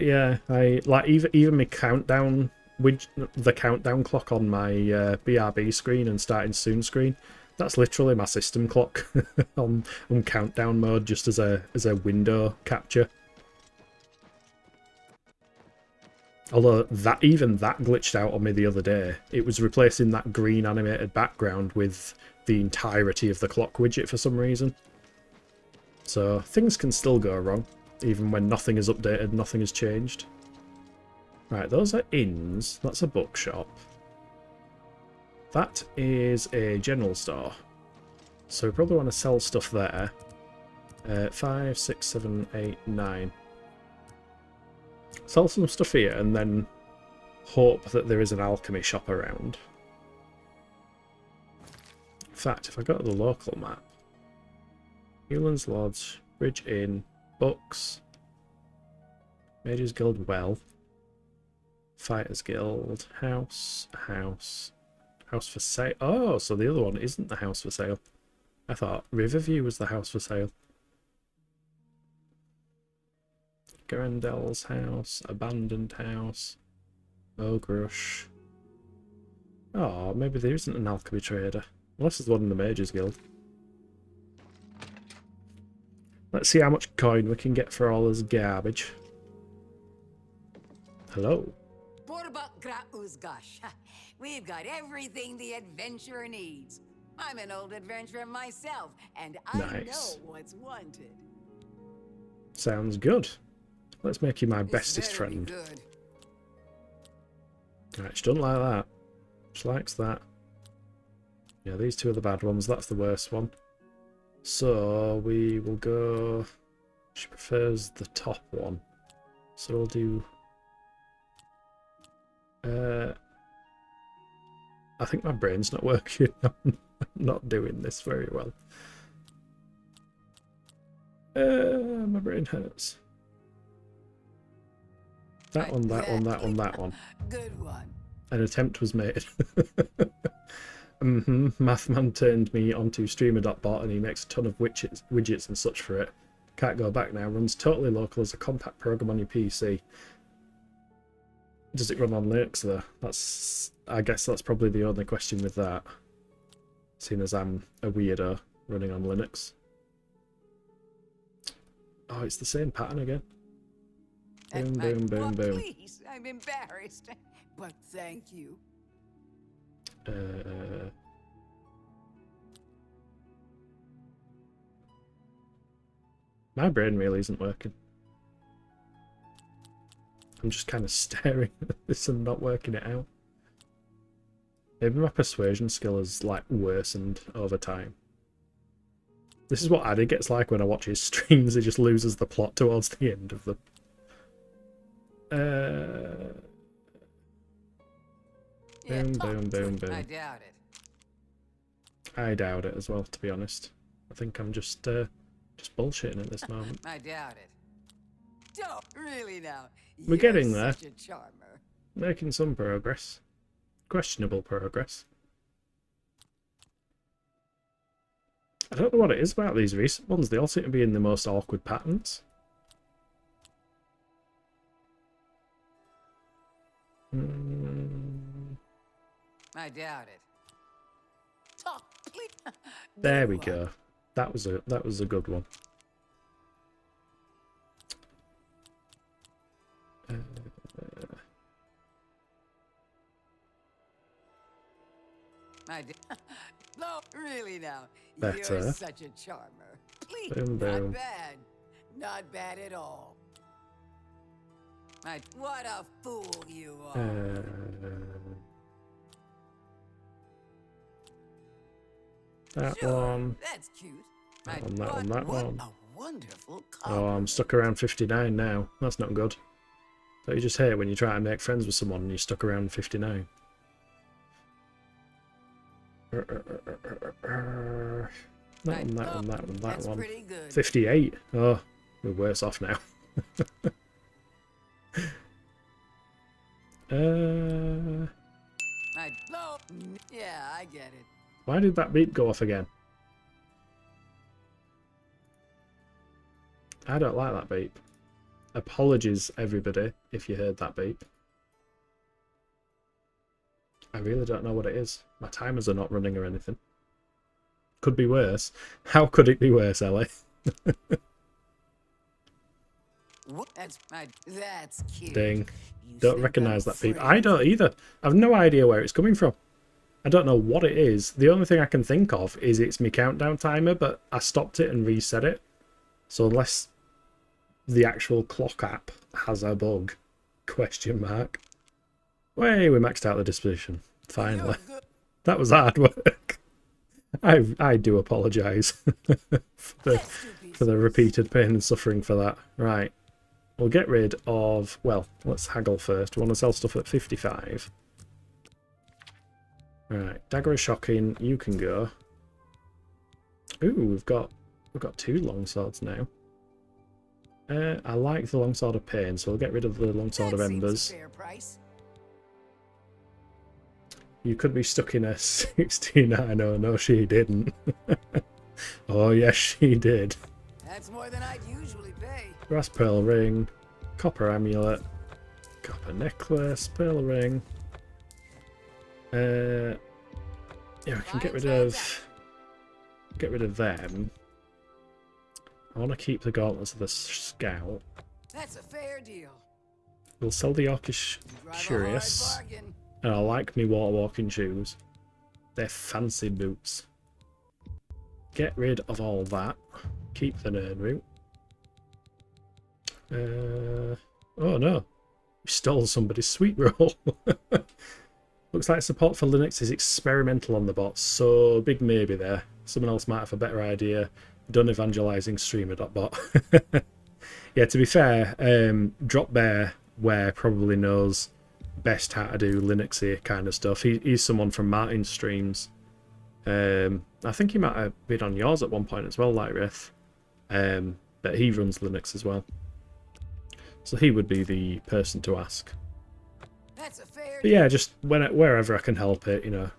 yeah, I like even my countdown, the countdown clock on my BRB screen and starting soon screen. That's literally my system clock on countdown mode, just as a window capture. Although even that glitched out on me the other day. It was replacing that green animated background with the entirety of the clock widget for some reason. So things can still go wrong, even when nothing is updated, nothing has changed. Right, those are inns. That's a bookshop. That is a general store. So we probably want to sell stuff there. 5, 6, 7, 8, 9. Sell some stuff here and then hope that there is an alchemy shop around. In fact, if I go to the local map, Newlands Lodge, Bridge Inn, Books, Mages Guild Well, Fighters Guild, House for sale. Oh, so the other one isn't the house for sale. I thought Riverview was the house for sale. Garandel's house, abandoned house, Ogrush. Oh, maybe there isn't an alchemy trader. Unless there's one in the Mages Guild. Let's see how much coin we can get for all this garbage. Hello.
We've got everything the adventurer needs. I'm an old adventurer myself, and I know what's wanted.
Sounds good. Let's make you my bestest friend. Alright, she doesn't like that. She likes that. Yeah, these two are the bad ones. That's the worst one. So we will go... She prefers the top one. So we'll do... I think my brain's not working. I'm not doing this very well. My brain hurts. That one, that one, that one, that one.
Good one.
An attempt was made. Mathman turned me onto streamer.bot and he makes a ton of widgets and such for it. Can't go back now. Runs totally local as a compact program on your PC. Does it run on Linux though? I guess that's probably the only question with that. Seeing as I'm a weirdo running on Linux. Oh, it's the same pattern again. Boom, boom, boom, boom.
Please, I'm embarrassed, but thank you.
My brain really isn't working. I'm just kind of staring at this and not working it out. Maybe my persuasion skill has like worsened over time. This is what Addy gets like when I watch his streams. He just loses the plot towards the end of them. Boom, boom, boom, boom.
I doubt it.
I doubt it as well, to be honest. I think I'm just bullshitting at this moment.
I doubt it. Don't really now.
We're getting there.
Such a charmer.
Making some progress. Questionable progress. I don't know what it is about these recent ones. They all seem to be in the most awkward patterns.
I doubt it. Talk, please.
There we go. That was a good one.
No, really now.
Better.
You're such a charmer. Please,
Boom, boom.
not bad. Not bad at all. What a fool you are.
That one.
That's cute.
That one, that one, that one.
A wonderful
Oh, I'm stuck around 59 now. That's not good. Don't you just hate when you try to make friends with someone and you're stuck around 59? That one, that one, that one, that one. 58. Oh, we're worse off now.
Yeah, I get it.
Why did that beep go off again? I don't like that beep. Apologies, everybody, if you heard that beep. I really don't know what it is. My timers are not running or anything. Could be worse. How could it be worse, Ellie?
That's cute.
Ding. Don't recognise that peep. I don't either. I've no idea where it's coming from. I don't know what it is. The only thing I can think of is it's my countdown timer, but I stopped it and reset it. So unless the actual clock app has a bug, question mark. Way, we maxed out the disposition. Finally. That was hard work. I do apologise for the repeated pain and suffering for that. Right. We'll get rid of... Well, let's haggle first. We want to sell stuff at 55. Right. Dagger of Shocking, you can go. Ooh, we've got 2 longswords now. I like the longsword of pain, so we'll get rid of the longsword of embers. You could be stuck in a 69. Oh no, she didn't. Oh yes, she did.
That's more than I'd usually pay.
Brass pearl ring, copper amulet, copper necklace, pearl ring. Yeah, we can get rid of them. I want to keep the gauntlets of the scout.
That's a fair deal.
We'll sell the Orcish Curious. And I like me water walking shoes. They're fancy boots. Get rid of all that. Keep the nerd route. Oh no. We stole somebody's sweet roll. Looks like support for Linux is experimental on the bots, so big maybe there. Someone else might have a better idea. Done evangelizing streamer.bot. Yeah, to be fair, Dropbearware probably knows best how to do Linuxy kind of stuff. He's someone from Martin's streams. I think he might have been on yours at one point as well, Lightrith. But he runs Linux as well. So he would be the person to ask. But yeah, just wherever I can help it, you know.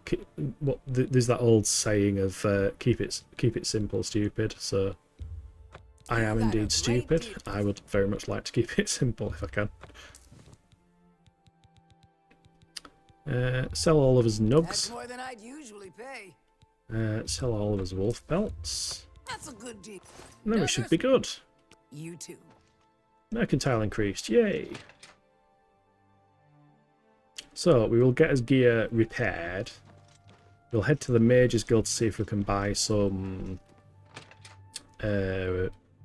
There's that old saying of keep it simple, stupid. So I am indeed stupid. I would very much like to keep it simple if I can. Sell all of his nugs.
That's more than I'd usually pay.
Sell all of his wolf belts.
That's a good deal.
And then we should be good.
You too.
Mercantile increased, yay! So we will get his gear repaired. We'll head to the Mages Guild to see if we can buy some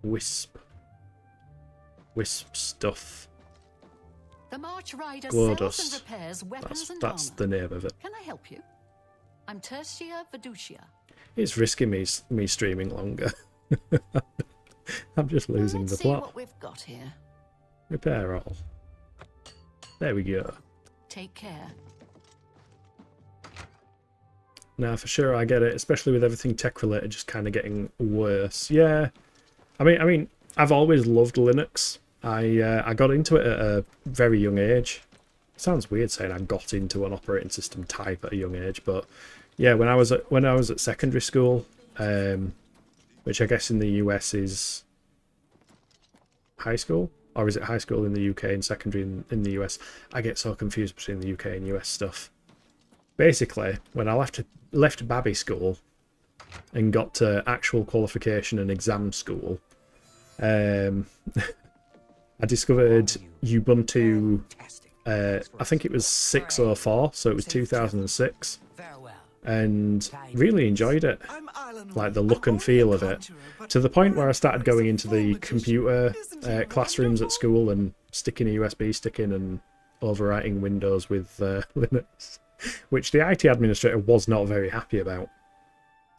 wisp stuff.
The March Rider
Glow
sells
dust.
and repairs weapons and
That's
armor.
the name of it.
Can I help you? I'm Tertia Veducia.
It's risking me streaming longer. I'm just losing the
Let's
plot.
see what we've got here.
Repair all. There we go.
Take care.
Now, for sure, I get it, especially with everything tech-related just kind of getting worse. Yeah, I mean, I've always loved Linux. I got into it at a very young age. It sounds weird saying I got into an operating system type at a young age, but yeah, when I was at secondary school, which I guess in the US is high school, or is it high school in the UK and secondary in the US? I get so confused between the UK and US stuff. Basically, when I left Babby school and got to actual qualification and exam school, I discovered Ubuntu, I think it was 6.04, so it was 2006, and really enjoyed it, like the look and feel of it, to the point where I started going into the computer classrooms at school and sticking a USB stick in and overwriting Windows with Linux, which the IT administrator was not very happy about.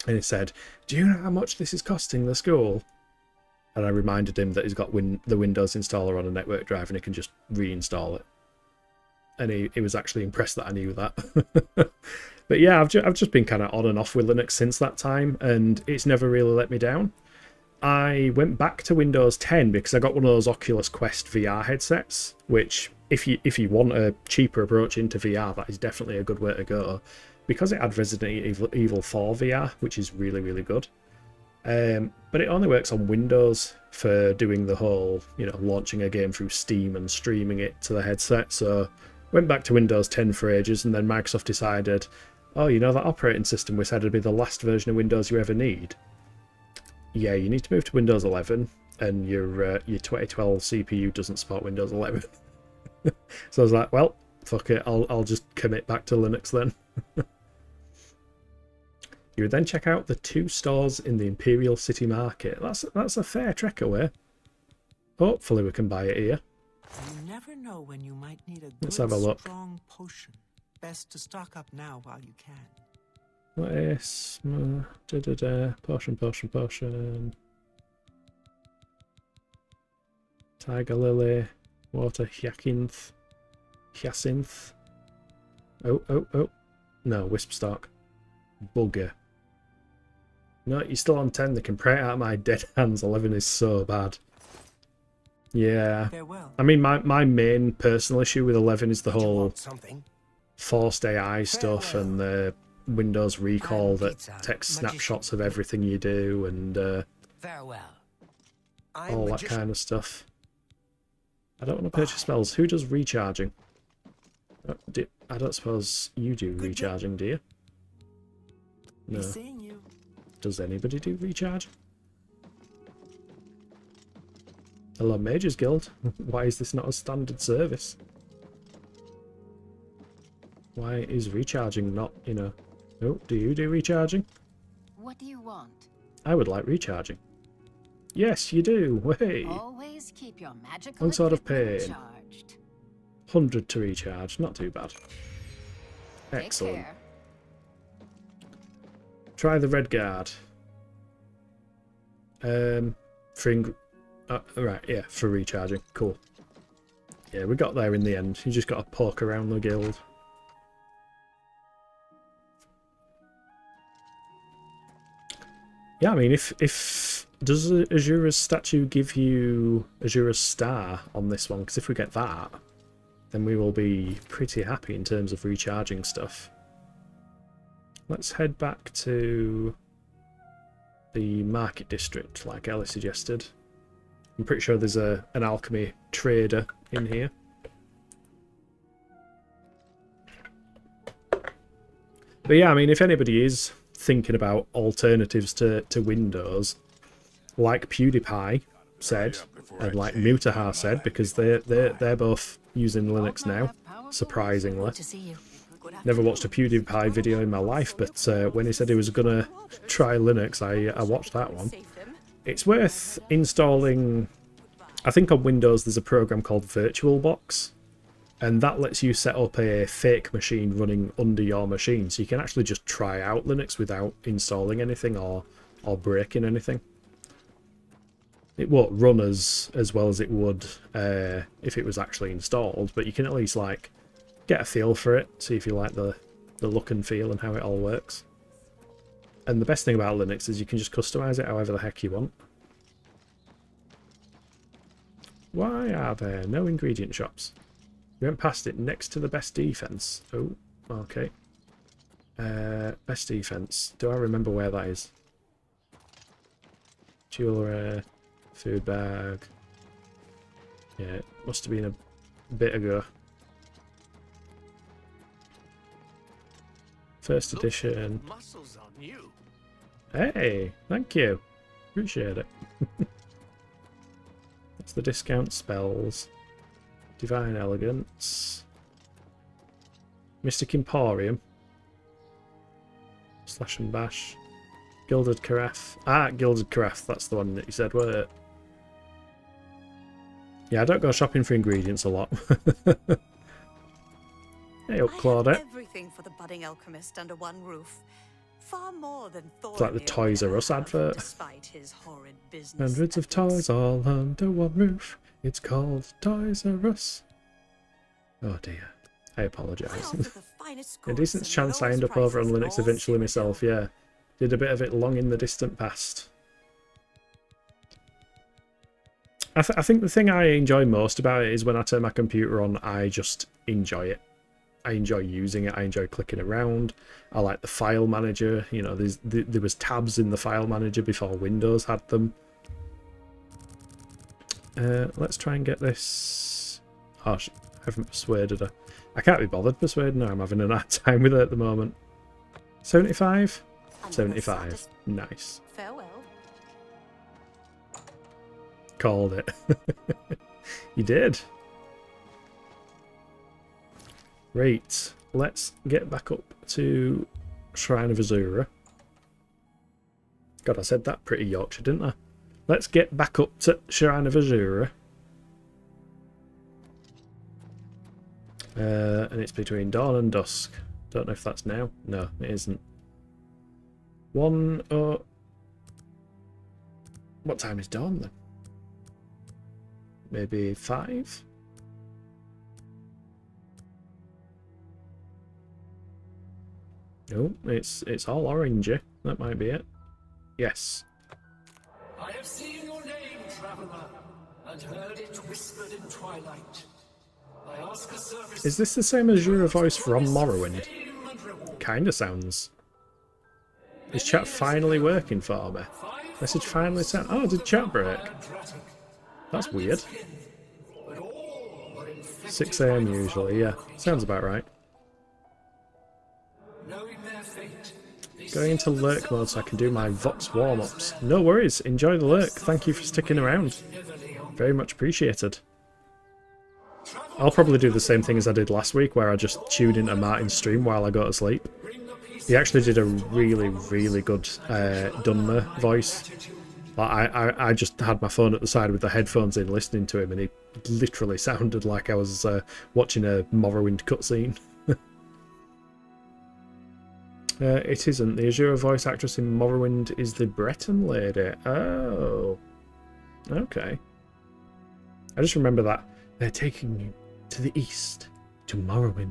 And he said, "Do you know how much this is costing the school?" And I reminded him that he's got the Windows installer on a network drive and he can just reinstall it. And he was actually impressed that I knew that. But yeah, I've just been kind of on and off with Linux since that time, and it's never really let me down. I went back to Windows 10 because I got one of those Oculus Quest VR headsets, which if you want a cheaper approach into VR, that is definitely a good way to go. Because it had Resident Evil 4 VR, which is really, really good. But it only works on Windows for doing the whole, launching a game through Steam and streaming it to the headset. So went back to Windows 10 for ages, and then Microsoft decided, oh, that operating system we said would be the last version of Windows you ever need? Yeah, you need to move to Windows 11. and your 2012 CPU doesn't support Windows 11. So I was like, well, fuck it, I'll just commit back to Linux then. You would then check out the 2 stores in the Imperial City Market. That's a fair trek away. Hopefully we can buy it here.
You never know when you might need a
Let's
good,
have a look.
strong potion. Best to stock up now while you can.
What is... Potion. Tiger Lily. Water Hyacinth. Oh. No, Wisp Stock. Bugger. No, you're still on 10. They can pray it out of my dead hands. 11 is so bad. Yeah.
Farewell.
I mean, my main personal issue with 11 is the whole forced AI stuff and the Windows recall that takes snapshots of everything you do and all that kind of stuff. I don't want to purchase spells. Who does recharging? I don't suppose you do recharging, do you? No. Does anybody do recharge? Hello, Mages Guild. Why is this not a standard service? Why is recharging not, you know... Oh, do you do recharging?
What do you want?
I would like recharging. Yes, you do. Hey.
Always keep your magical
One sort of
equipment
pain.
charged.
100 to recharge. Not too bad.
Take
Excellent.
care.
Try the red guard. Right, yeah, for recharging. Cool. Yeah, we got there in the end. You just got to poke around the guild. Yeah, I mean, if does Azura's statue give you Azura's star on this one? Because if we get that, then we will be pretty happy in terms of recharging stuff. Let's head back to the market district, like Ellie suggested. I'm pretty sure there's an alchemy trader in here. But yeah, I mean, if anybody is thinking about alternatives to Windows, like PewDiePie said, and like Mutahar said, because they're both using Linux now, surprisingly. Never watched a PewDiePie video in my life, but when he said he was gonna try Linux, I watched that one. It's worth installing. I think on Windows there's a program called VirtualBox, and that lets you set up a fake machine running under your machine, so you can actually just try out Linux without installing anything or breaking anything. It won't run as well as it would if it was actually installed, but you can at least like get a feel for it, see if you like the look and feel and how it all works. And the best thing about Linux is you can just customize it however the heck you want. Why are there no ingredient shops? We went past it next to the best defense. Oh, okay. Best defense. Do I remember where that is? Jewelry, food bag. Yeah, it must have been a bit ago. First edition.
Muscles on you.
Hey, thank you. Appreciate it. That's the discount spells. Divine Elegance. Mystic Emporium. Slash and Bash. Gilded Carafe. Ah, Gilded Carafe. That's the one that you said, wasn't it? Yeah, I don't go shopping for ingredients a lot. Hey up, Claudette.
Everything for the budding alchemist under one roof. Far more than Thor.
It's like the Toys R Us advert.
Despite his horrid business.
Hundreds of toys all under one roof. It's called Toys R Us. Oh dear. I apologise. A decent chance I end up over on Linux eventually myself, yeah. Did a bit of it long in the distant past. I think the thing I enjoy most about it is when I turn my computer on, I just enjoy it. I enjoy using it. I enjoy clicking around. I like the file manager. You know, there was tabs in the file manager before Windows had them. Let's try and get this. Oh, I haven't persuaded her. I can't be bothered persuading her. I'm having a hard time with it at the moment. 75? 75. Nice.
Farewell.
called it. You did. Right, let's get back up to Shrine of Azura. God, I said that pretty Yorkshire, didn't I? Let's get back up to Shrine of Azura. And it's between dawn and dusk. Don't know if that's now. No, it isn't. What time is dawn then? Maybe 5? No, it's all orangey. That might be it. Yes.
I have seen your name, traveler, and heard it whispered in twilight. I ask a service.
Is this the same as your voice from Morrowind? Kinda sounds. Is chat finally working for me? Message finally sent. Oh, did chat break? That's weird. 6 AM usually, yeah. Sounds about right. Going into lurk mode so I can do my Vox warm-ups. No worries, enjoy the lurk. Thank you for sticking around. Very much appreciated. I'll probably do the same thing as I did last week, where I just tuned into Martin's stream while I go to sleep. He actually did a really, really good Dunmer voice. I just had my phone at the side with the headphones in listening to him, and he literally sounded like I was watching a Morrowind cutscene. It isn't. The Azura voice actress in Morrowind is the Breton lady. Oh. Okay. I just remember that. They're taking you to the east, to Morrowind.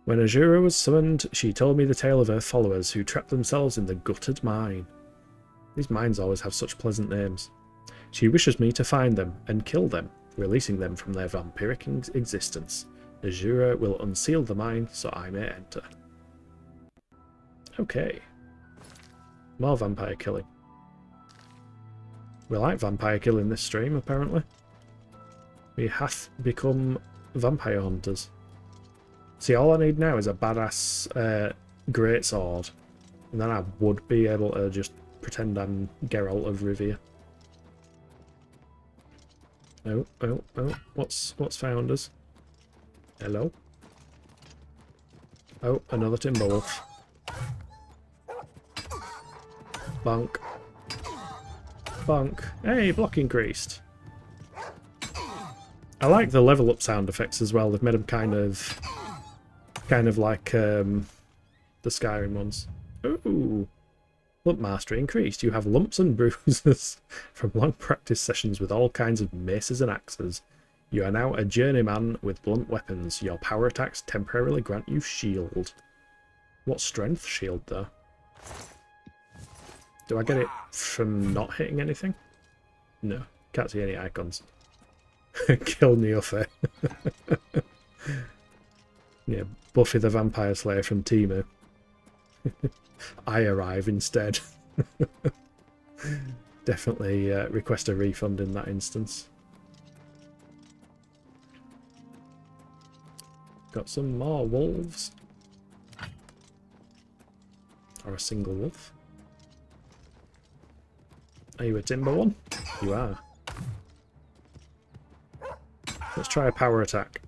When Azura was summoned, she told me the tale of her followers who trapped themselves in the gutted mine. These mines always have such pleasant names. She wishes me to find them and kill them, releasing them from their vampiric existence. Azura will unseal the mine so I may enter. Okay. More vampire killing. We like vampire killing this stream, apparently. We have become vampire hunters. See, all I need now is a badass greatsword, and then I would be able to just pretend I'm Geralt of Rivia. Oh, oh, oh, what's found us? Hello? Oh, another timber wolf. Bonk. Bonk. Hey, block increased. I like the level up sound effects as well. They've made them kind of like the Skyrim ones. Ooh. Lump mastery increased. You have lumps and bruises from long practice sessions with all kinds of maces and axes. You are now a journeyman with blunt weapons. Your power attacks temporarily grant you shield. What strength shield though? Do I get it from not hitting anything? No, can't see any icons. Kill Neophyte. Yeah, Buffy the Vampire Slayer from Timu. I arrive instead. Definitely request a refund in that instance. Got some more wolves. Or a single wolf. Are you a timber one? You are. Let's try a power attack.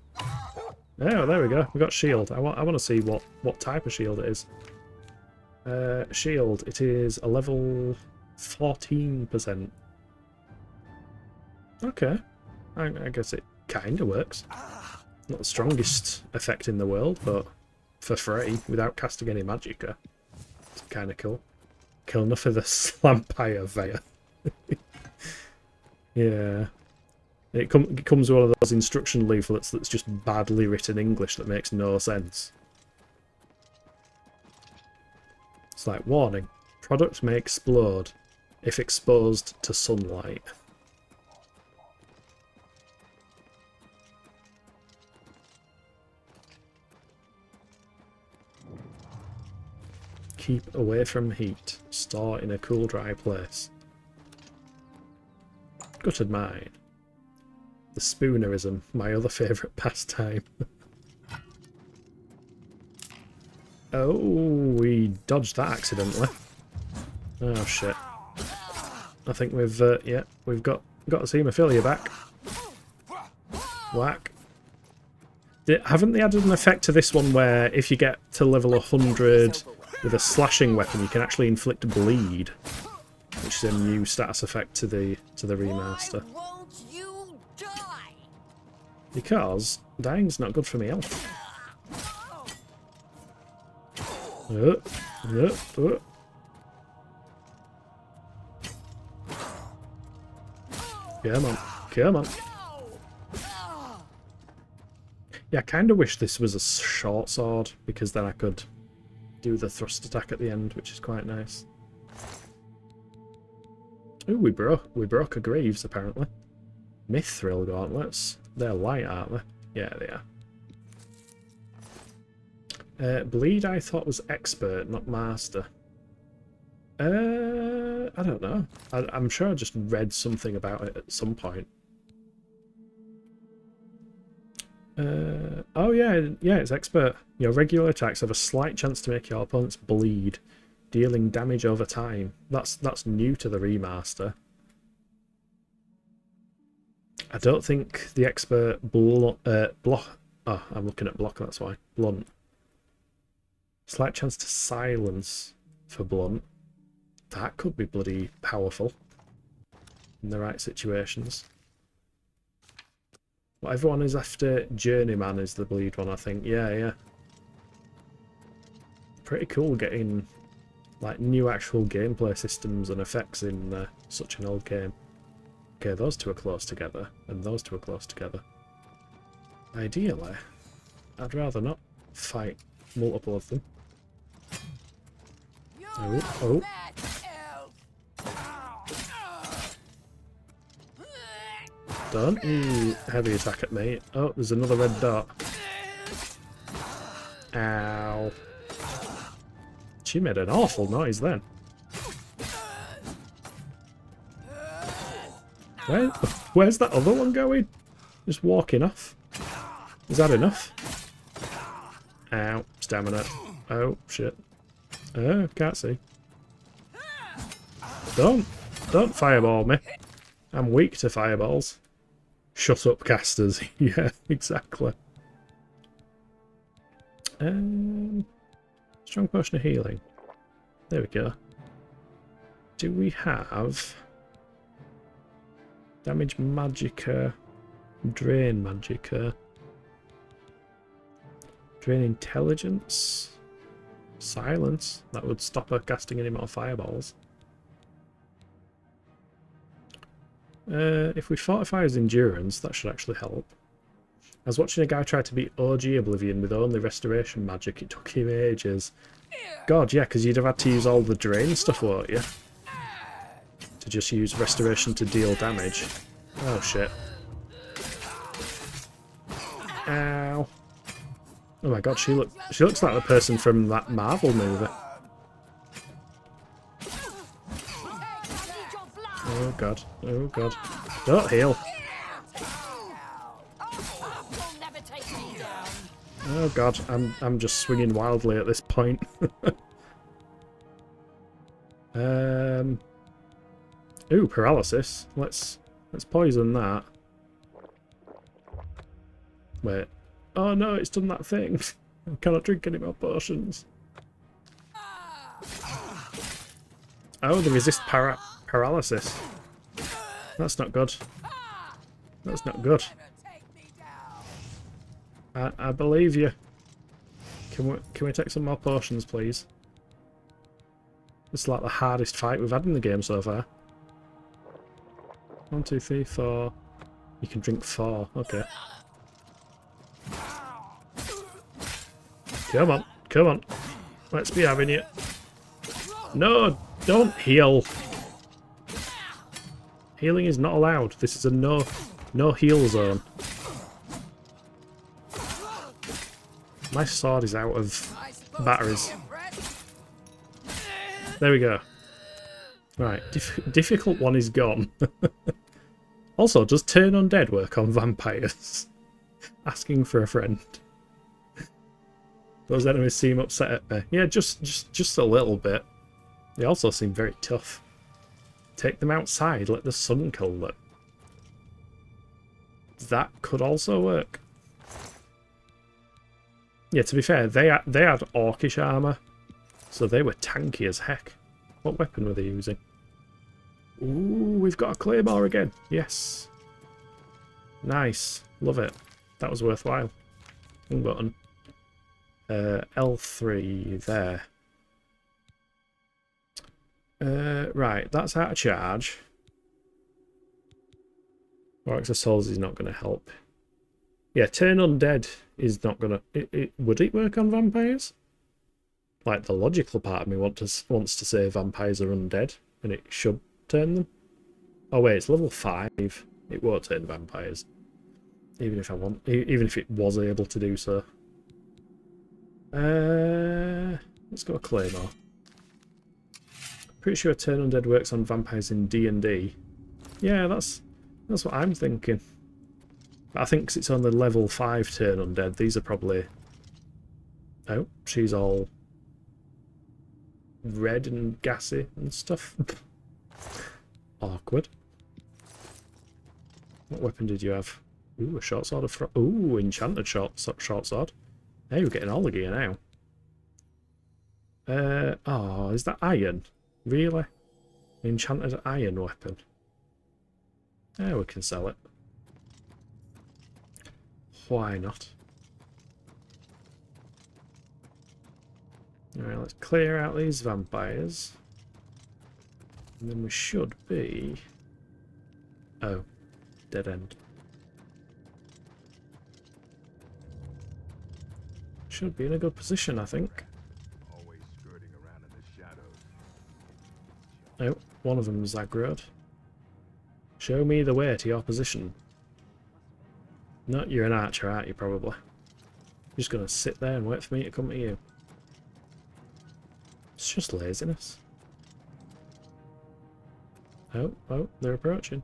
Oh, there we go. We got shield. I want to see what type of shield it is. Shield. It is a level 14%. Okay. I guess it kind of works. Not the strongest effect in the world, but for free, without casting any magicka. It's kind of cool. Kill enough of the Slampire Vaya. Yeah. It comes with one of those instruction leaflets that's just badly written English that makes no sense. It's like, warning, product may explode if exposed to sunlight. Keep away from heat. Store in a cool, dry place. Gutted mine. The spoonerism, my other favourite pastime. Oh, we dodged that accidentally. Oh shit. I think we've yeah, we've got a haemophilia back. Whack. Haven't they added an effect to this one where if you get to level 100 with a slashing weapon, you can actually inflict bleed, which is a new status effect to the remaster? Because dying's not good for me health. Come on, come on. Yeah, I kind of wish this was a short sword, because then I could do the thrust attack at the end, which is quite nice. Ooh, we broke a Greaves, apparently. Mithril gauntlets. They're light, aren't they? Yeah, they are. Bleed, I thought, was expert, not master. I don't know. I'm sure I just read something about it at some point. Oh yeah, it's expert. Your regular attacks have a slight chance to make your opponents bleed, dealing damage over time. That's new to the remaster. I don't think the expert block. Oh, I'm looking at block. That's why blunt. Slight chance to silence for blunt. That could be bloody powerful in the right situations. Well, everyone is after Journeyman is the bleed one, I think. Yeah. Pretty cool getting like new actual gameplay systems and effects in such an old game. Okay, those two are close together, and those two are close together. Ideally, I'd rather not fight multiple of them. Oh. Don't you heavy attack at me. Oh, there's another red dot. Ow. She made an awful noise then. Where's that other one going? Just walking off. Is that enough? Ow. Stamina. Oh, shit. Oh, can't see. Don't fireball me. I'm weak to fireballs. Shut up, casters. Yeah, exactly. Strong potion of healing. There we go. Do we have damage magicka, drain magicka, drain intelligence, silence? That would stop her casting any more fireballs. If we fortify his endurance, that should actually help. I was watching a guy try to beat OG Oblivion with only restoration magic. It took him ages. God, yeah, because you'd have had to use all the drain stuff, won't you? To just use restoration to deal damage. Oh, shit. Ow. Oh my god, she looks like the person from that Marvel movie. Oh god, oh god. Don't heal. Oh god, I'm just swinging wildly at this point. Ooh, paralysis. Let's poison that. Wait. Oh no, it's done that thing. I cannot drink any more potions. Oh, they resist paralysis. That's not good. That's not good. I believe you. Can we take some more potions, please? This is like the hardest fight we've had in the game so far. 1, 2, 3, 4. You can drink 4. Okay. Come on, come on. Let's be having it. No, don't heal. Healing is not allowed. This is a no heal zone. My sword is out of batteries. There we go. Right, difficult one is gone. Also, does turn undead work on vampires? Asking for a friend. Those enemies seem upset at me. Yeah, just a little bit. They also seem very tough. take them outside, let the sun kill them. That could also work. Yeah, to be fair, they had orcish armour, so they were tanky as heck. What weapon were they using? Ooh, we've got a claymore again. Yes. Nice. Love it. That was worthwhile. Wrong button. L3 there. Right, that's out of charge. Orcs of Souls is not going to help. Yeah, Turn Undead is not going to... Would it work on vampires? Like, the logical part of me wants to say vampires are undead, and it should turn them. Oh wait, it's level 5. It won't turn vampires. Even if it was able to do so. Let's go Claymore. Pretty sure Turn Undead works on vampires in D&D. Yeah, that's what I'm thinking. But I think 'cause it's only level 5 Turn Undead, these are probably... Oh, she's all red and gassy and stuff. Awkward. What weapon did you have? Ooh, a short sword of frost. Ooh, enchanted short sword. Hey, we're getting all the gear now. Oh, is that iron? Really? Enchanted iron weapon. Yeah, we can sell it. Why not? Alright, let's clear out these vampires. And then we should be... Oh, dead end. Should be in a good position, I think. Oh, one of them's aggroed. Show me the way to your position. No, you're an archer, aren't you, probably? You're just going to sit there and wait for me to come to you. It's just laziness. Oh, they're approaching.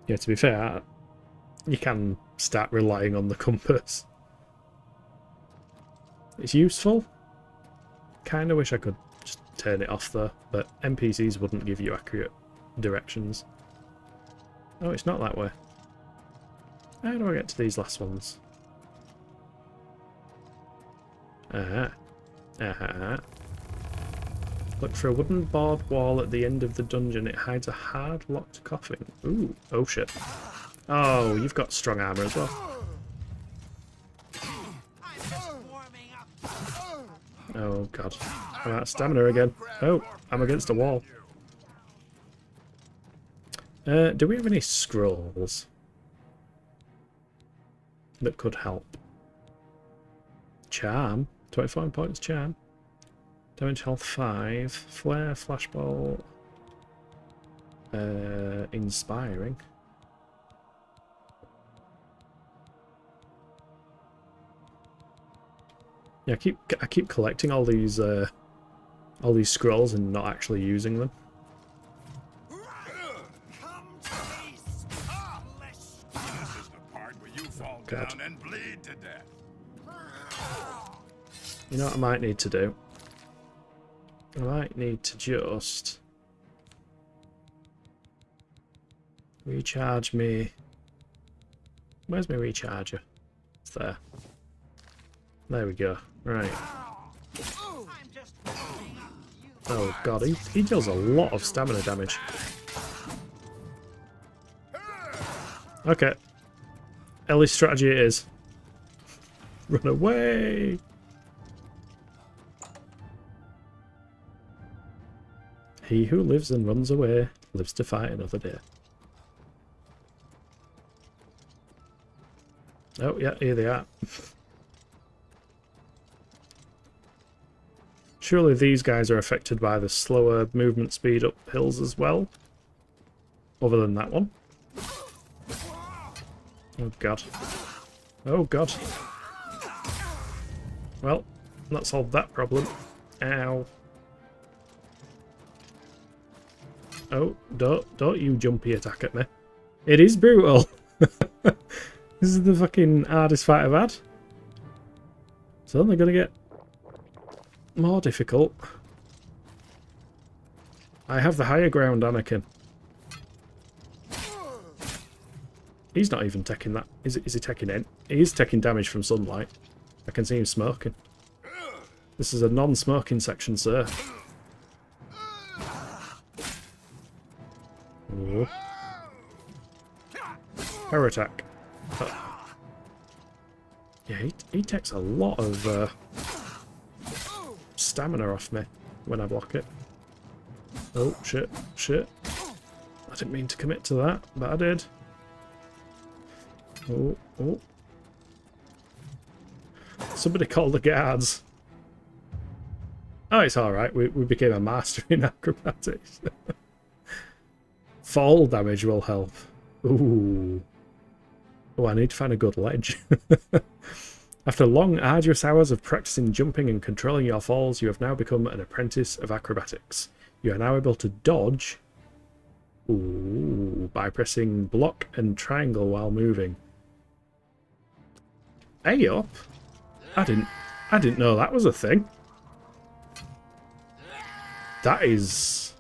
Yeah, to be fair, you can start relying on the compass. It's useful. Kinda wish I could just turn it off though, but NPCs wouldn't give you accurate directions. Oh, it's not that way. How do I get to these last ones? Look for a wooden board wall at the end of the dungeon. It hides a hard locked coffin. Ooh, oh shit. Oh, you've got strong armor as well. Oh god. I'm out of stamina again. Oh, I'm against a wall. Do we have any scrolls that could help? Charm. 25 points charm. Damage health 5. Flare, flashball. Inspiring. Yeah, I keep collecting all these scrolls and not actually using them. God. You know what I might need to do? I might need to just recharge me. Where's my recharger? It's there. There we go. Right. Oh god, he deals a lot of stamina damage. Okay. Ellie's strategy it is. Run away! He who lives and runs away lives to fight another day. Oh yeah, here they are. Surely these guys are affected by the slower movement speed up hills as well. Other than that one. Oh god. Oh god. Well, that solved that problem. Ow. Oh, don't you jumpy attack at me. It is brutal. This is the fucking hardest fight I've had. It's only gonna get more difficult. I have the higher ground, Anakin. He's not even taking that. Is he taking it? He is taking damage from sunlight. I can see him smoking. This is a non-smoking section, sir. Oh. Power attack. Yeah, he takes a lot of stamina off me when I block it. Oh, shit, shit. I didn't mean to commit to that, but I did. Oh, oh. Somebody call the guards. Oh, it's alright. We became a master in acrobatics. Fall damage will help. Ooh. Oh, I need to find a good ledge. After long, arduous hours of practicing jumping and controlling your falls, you have now become an apprentice of acrobatics. You are now able to dodge by pressing block and triangle while moving. Hey up! I didn't know that was a thing. That is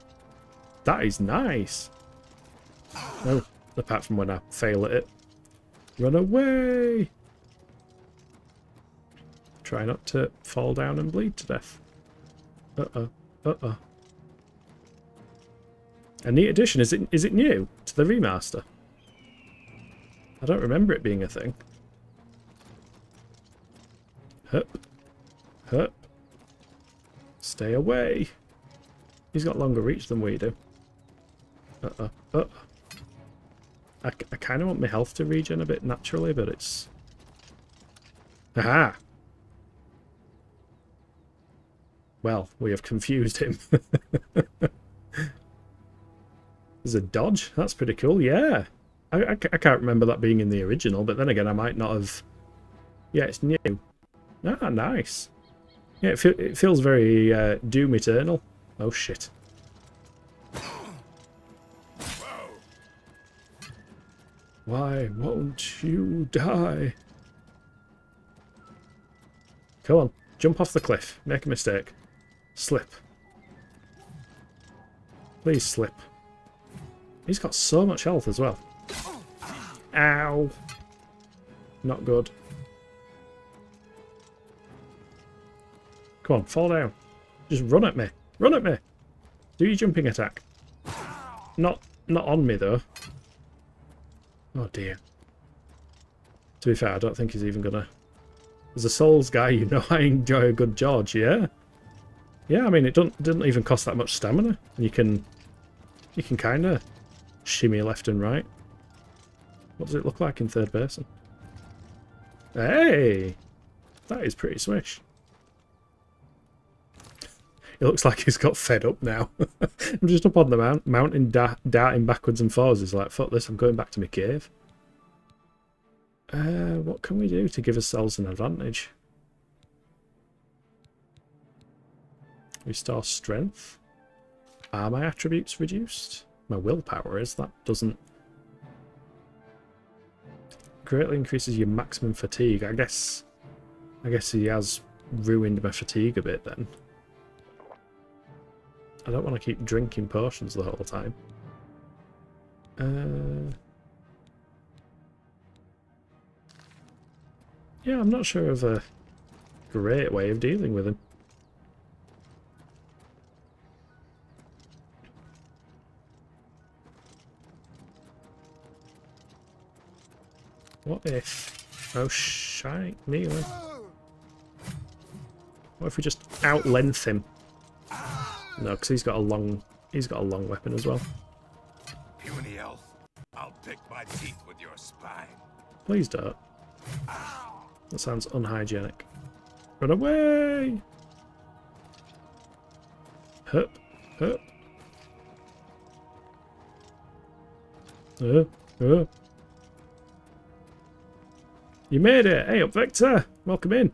nice. No, apart from when I fail at it. Run away! Try not to fall down and bleed to death. Uh-oh. Uh-oh. A neat addition. Is it new to the remaster? I don't remember it being a thing. Hup. Hup. Stay away. He's got longer reach than we do. Uh-oh. Uh-oh. I kind of want my health to regen a bit naturally, but it's... Aha! Well, we have confused him. There's a dodge. That's pretty cool. Yeah. I can't remember that being in the original, but then again, I might not have... Yeah, it's new. Ah, nice. Yeah, it feels very Doom Eternal. Oh, shit. Why won't you die? Come on, jump off the cliff. Make a mistake. Slip. Please slip. He's got so much health as well. Ow. Not good. Come on, fall down. Just run at me. Run at me. Do your jumping attack. Not on me though. Oh dear. To be fair, I don't think he's even gonna... As a Souls guy, you know I enjoy a good dodge, yeah? Yeah, I mean, it doesn't even cost that much stamina. You can kind of shimmy left and right. What does it look like in third person? Hey! That is pretty swish. It looks like he's got fed up now. I'm just up on the mountain, darting backwards and forwards. He's like, fuck this, I'm going back to my cave. What can we do to give ourselves an advantage? Restore strength. Are my attributes reduced? My willpower is. That doesn't... Greatly increases your maximum fatigue. I guess he has ruined my fatigue a bit then. I don't want to keep drinking potions the whole time. Yeah, I'm not sure of a great way of dealing with him. What if... Oh, shite me. What if we just out-length him? No, because he's got a long weapon as well.
Puny elf, I'll pick my teeth with your spine.
Please don't. That sounds unhygienic. Run away! Hup, hup. You made it! Hey up, Victor! Welcome in.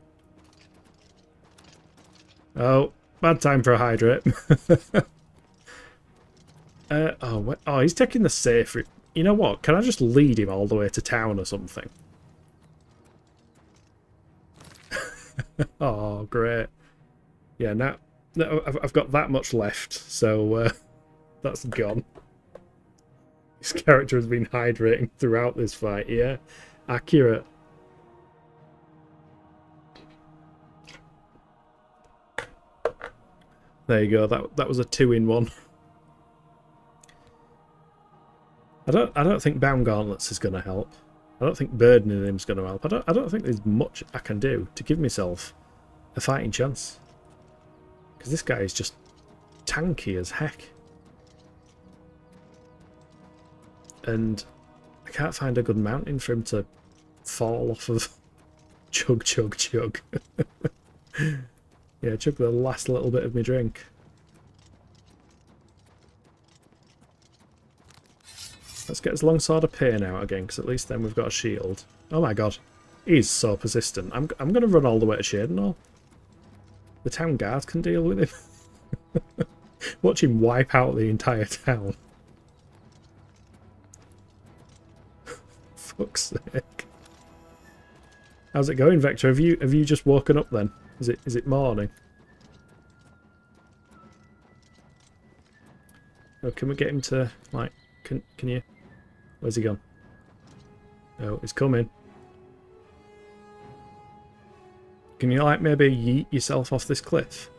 Oh, bad time for a hydrate. Oh, he's taking the safe route. You know what? Can I just lead him all the way to town or something? Oh, great. Yeah, now I've got that much left, so That's gone. His character has been hydrating throughout this fight, yeah. Accurate. There you go, that was a 2-in-1. I don't think Bound Gauntlets is gonna help. I don't think burdening him is gonna help. I don't think there's much I can do to give myself a fighting chance. Because this guy is just tanky as heck. And I can't find a good mountain for him to fall off of. Chug, chug, chug. Yeah, chug the last little bit of my drink. Let's get his Longsword of Pain out again, because at least then we've got a shield. Oh my god. He's so persistent. I'm going to run all the way to Shadenhall. The town guard can deal with him. Watch him wipe out the entire town. Fuck's sake. How's it going, Vector? Have you just woken up then? Is it morning? Oh, can we get him to like can you? Where's he gone? Oh, he's coming. Can you like maybe yeet yourself off this cliff?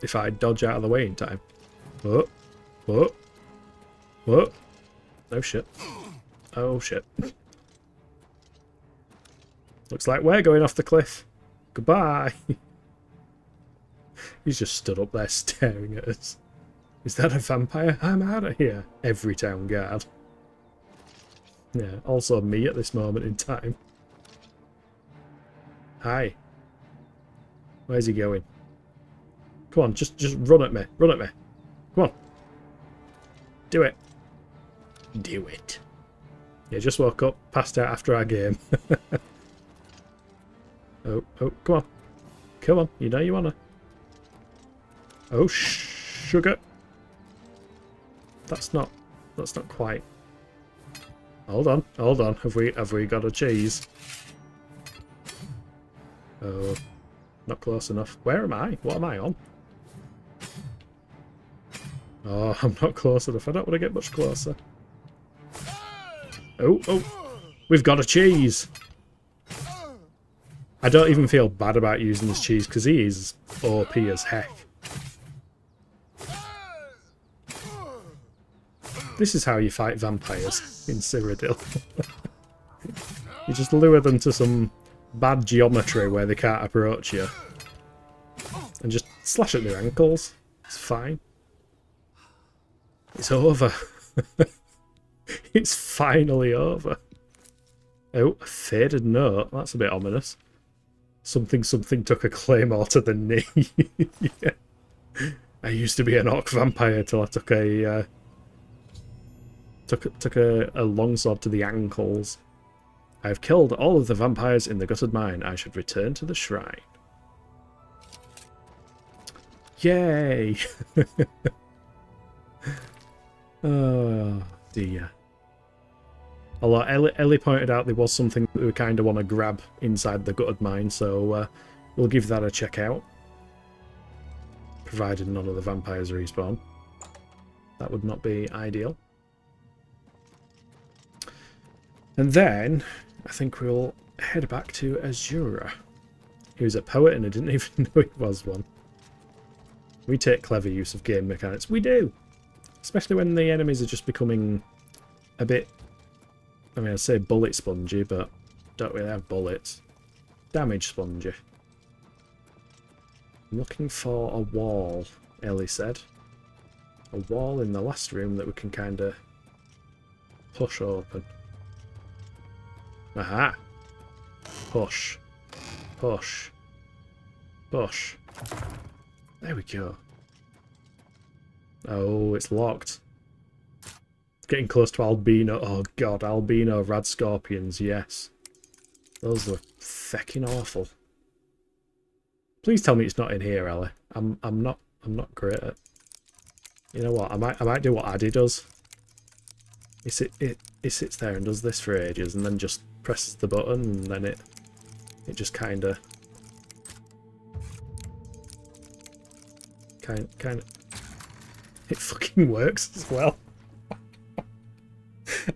If I dodge out of the way in time. What? What? What? Oh shit. Oh shit. Looks like we're going off the cliff. Goodbye. He's just stood up there staring at us. Is that a vampire? I'm out of here. Every town guard. Yeah, also me at this moment in time. Hi. Where's he going? Come on, just run at me. Run at me. Come on. Do it. Do it. Yeah, just woke up, passed out after our game. Oh, come on. Come on, you know you wanna. Oh, sugar. That's not quite. Hold on. Have we got a cheese? Oh, not close enough. Where am I? What am I on? Oh, I'm not close enough. I don't want to get much closer. Oh, we've got a cheese. I don't even feel bad about using this cheese because he is OP as heck. This is how you fight vampires in Cyrodiil. You just lure them to some bad geometry where they can't approach you. And just slash at their ankles. It's fine. It's over. It's finally over. Oh, a faded note. That's a bit ominous. Something took a claymore to the knee. Yeah. I used to be an orc vampire till I took a longsword to the ankles. I have killed all of the vampires in the gutted mine. I should return to the shrine. Yay! Oh dear. Although Ellie pointed out there was something that we kind of want to grab inside the gutted mine, so we'll give that a check out. Provided none of the vampires respawn. That would not be ideal. And then, I think we'll head back to Azura. He was a poet and I didn't even know he was one. We take clever use of game mechanics. We do! Especially when the enemies are just becoming a bit... I mean, I'd say bullet spongy, but don't really have bullets. Damage spongy. I'm looking for a wall, Ellie said. A wall in the last room that we can kind of push open. Aha! Push. Push. Push. There we go. Oh, it's locked. It's getting close to albino. Oh god, albino rad scorpions, yes. Those are fecking awful. Please tell me it's not in here, Ellie. I'm not great at. You know what? I might do what Addy does. He sits there and does this for ages, and then just presses the button, and then it just kind of It fucking works as well.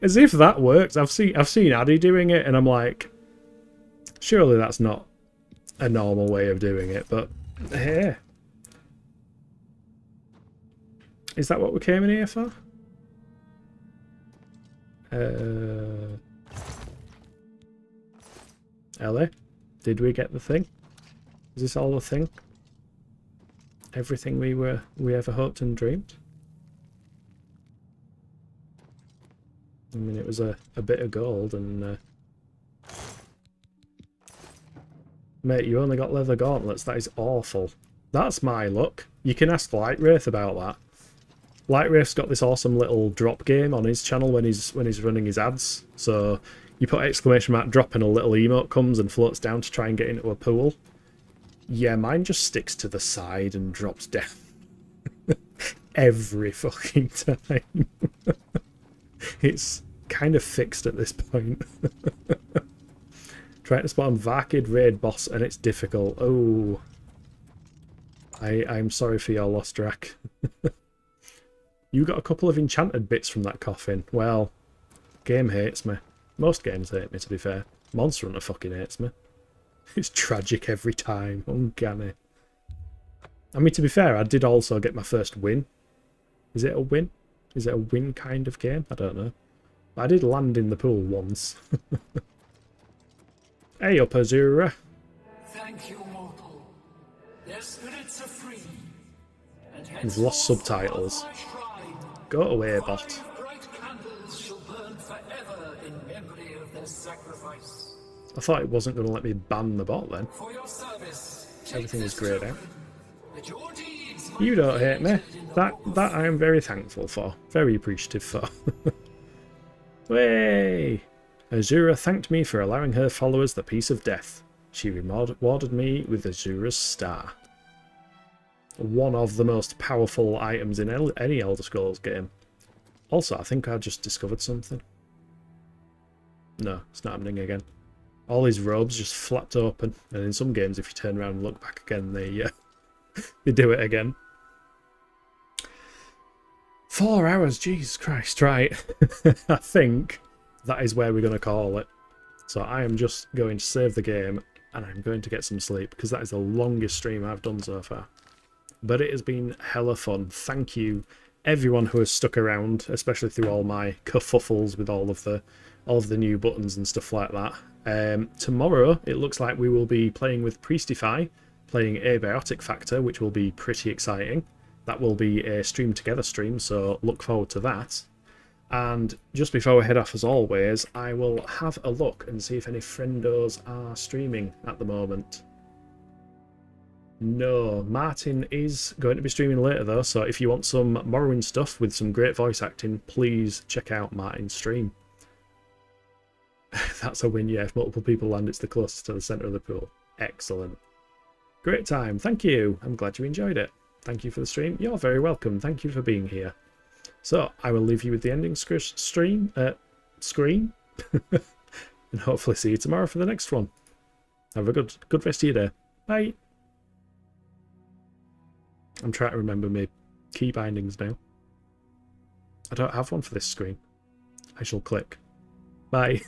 As if that works. I've seen Addy doing it, and I'm like, surely that's not a normal way of doing it, but hey. Is that what we came in here for? Ellie? Did we get the thing? Is this all the thing? Everything we ever hoped and dreamed? I mean, it was a bit of gold and... Mate, you only got leather gauntlets. That is awful. That's my luck. You can ask Lightwraith about that. Lightwraith's got this awesome little drop game on his channel when he's running his ads. So you put exclamation mark drop and a little emote comes and floats down to try and get into a pool. Yeah, mine just sticks to the side and drops down. Every fucking time. It's kind of fixed at this point. Trying to spawn Varkid raid boss and it's difficult. Oh. I'm sorry for your loss, Drac. You got a couple of enchanted bits from that coffin. Well, game hates me. Most games hate me, to be fair. Monster Hunter fucking hates me. It's tragic every time. Uncanny. I mean, to be fair, I did also get my first win. Is it a win? Is it a win kind of game? I don't know. But I did land in the pool once. Hey up, Azura.
Thank you, mortal. Their spirits are free.
We've lost subtitles. Go away, bot.
Bright candles shall burn forever in memory of their sacrifice.
I thought it wasn't going to let me ban the bot then.
For your service,
Everything was greyed out.
that your deeds
You don't hate me. That I am very thankful for. Very appreciative for. Way! Azura thanked me for allowing her followers the peace of death. She rewarded me with Azura's star. One of the most powerful items in any Elder Scrolls game. Also, I think I just discovered something. No, it's not happening again. All these robes just flapped open, and in some games, if you turn around and look back again, they they do it again. 4 hours, Jesus Christ, right. I think that is where we're going to call it. So I am just going to save the game, and I'm going to get some sleep, because that is the longest stream I've done so far. But it has been hella fun. Thank you, everyone who has stuck around, especially through all my kerfuffles with all of the new buttons and stuff like that. Tomorrow, it looks like we will be playing with Priestify, playing Abiotic Factor, which will be pretty exciting. That will be a stream together stream, so look forward to that. And just before we head off, as always, I will have a look and see if any friendos are streaming at the moment. No, Martin is going to be streaming later though, so if you want some Morrowind stuff with some great voice acting, please check out Martin's stream. That's a win, yeah. If multiple people land, it's the closest to the centre of the pool. Excellent. Great time, thank you. I'm glad you enjoyed it. Thank you for the stream. You're very welcome. Thank you for being here. So, I will leave you with the ending screen. And hopefully see you tomorrow for the next one. Have a good rest of your day. Bye. I'm trying to remember my key bindings now. I don't have one for this screen. I shall click. Bye.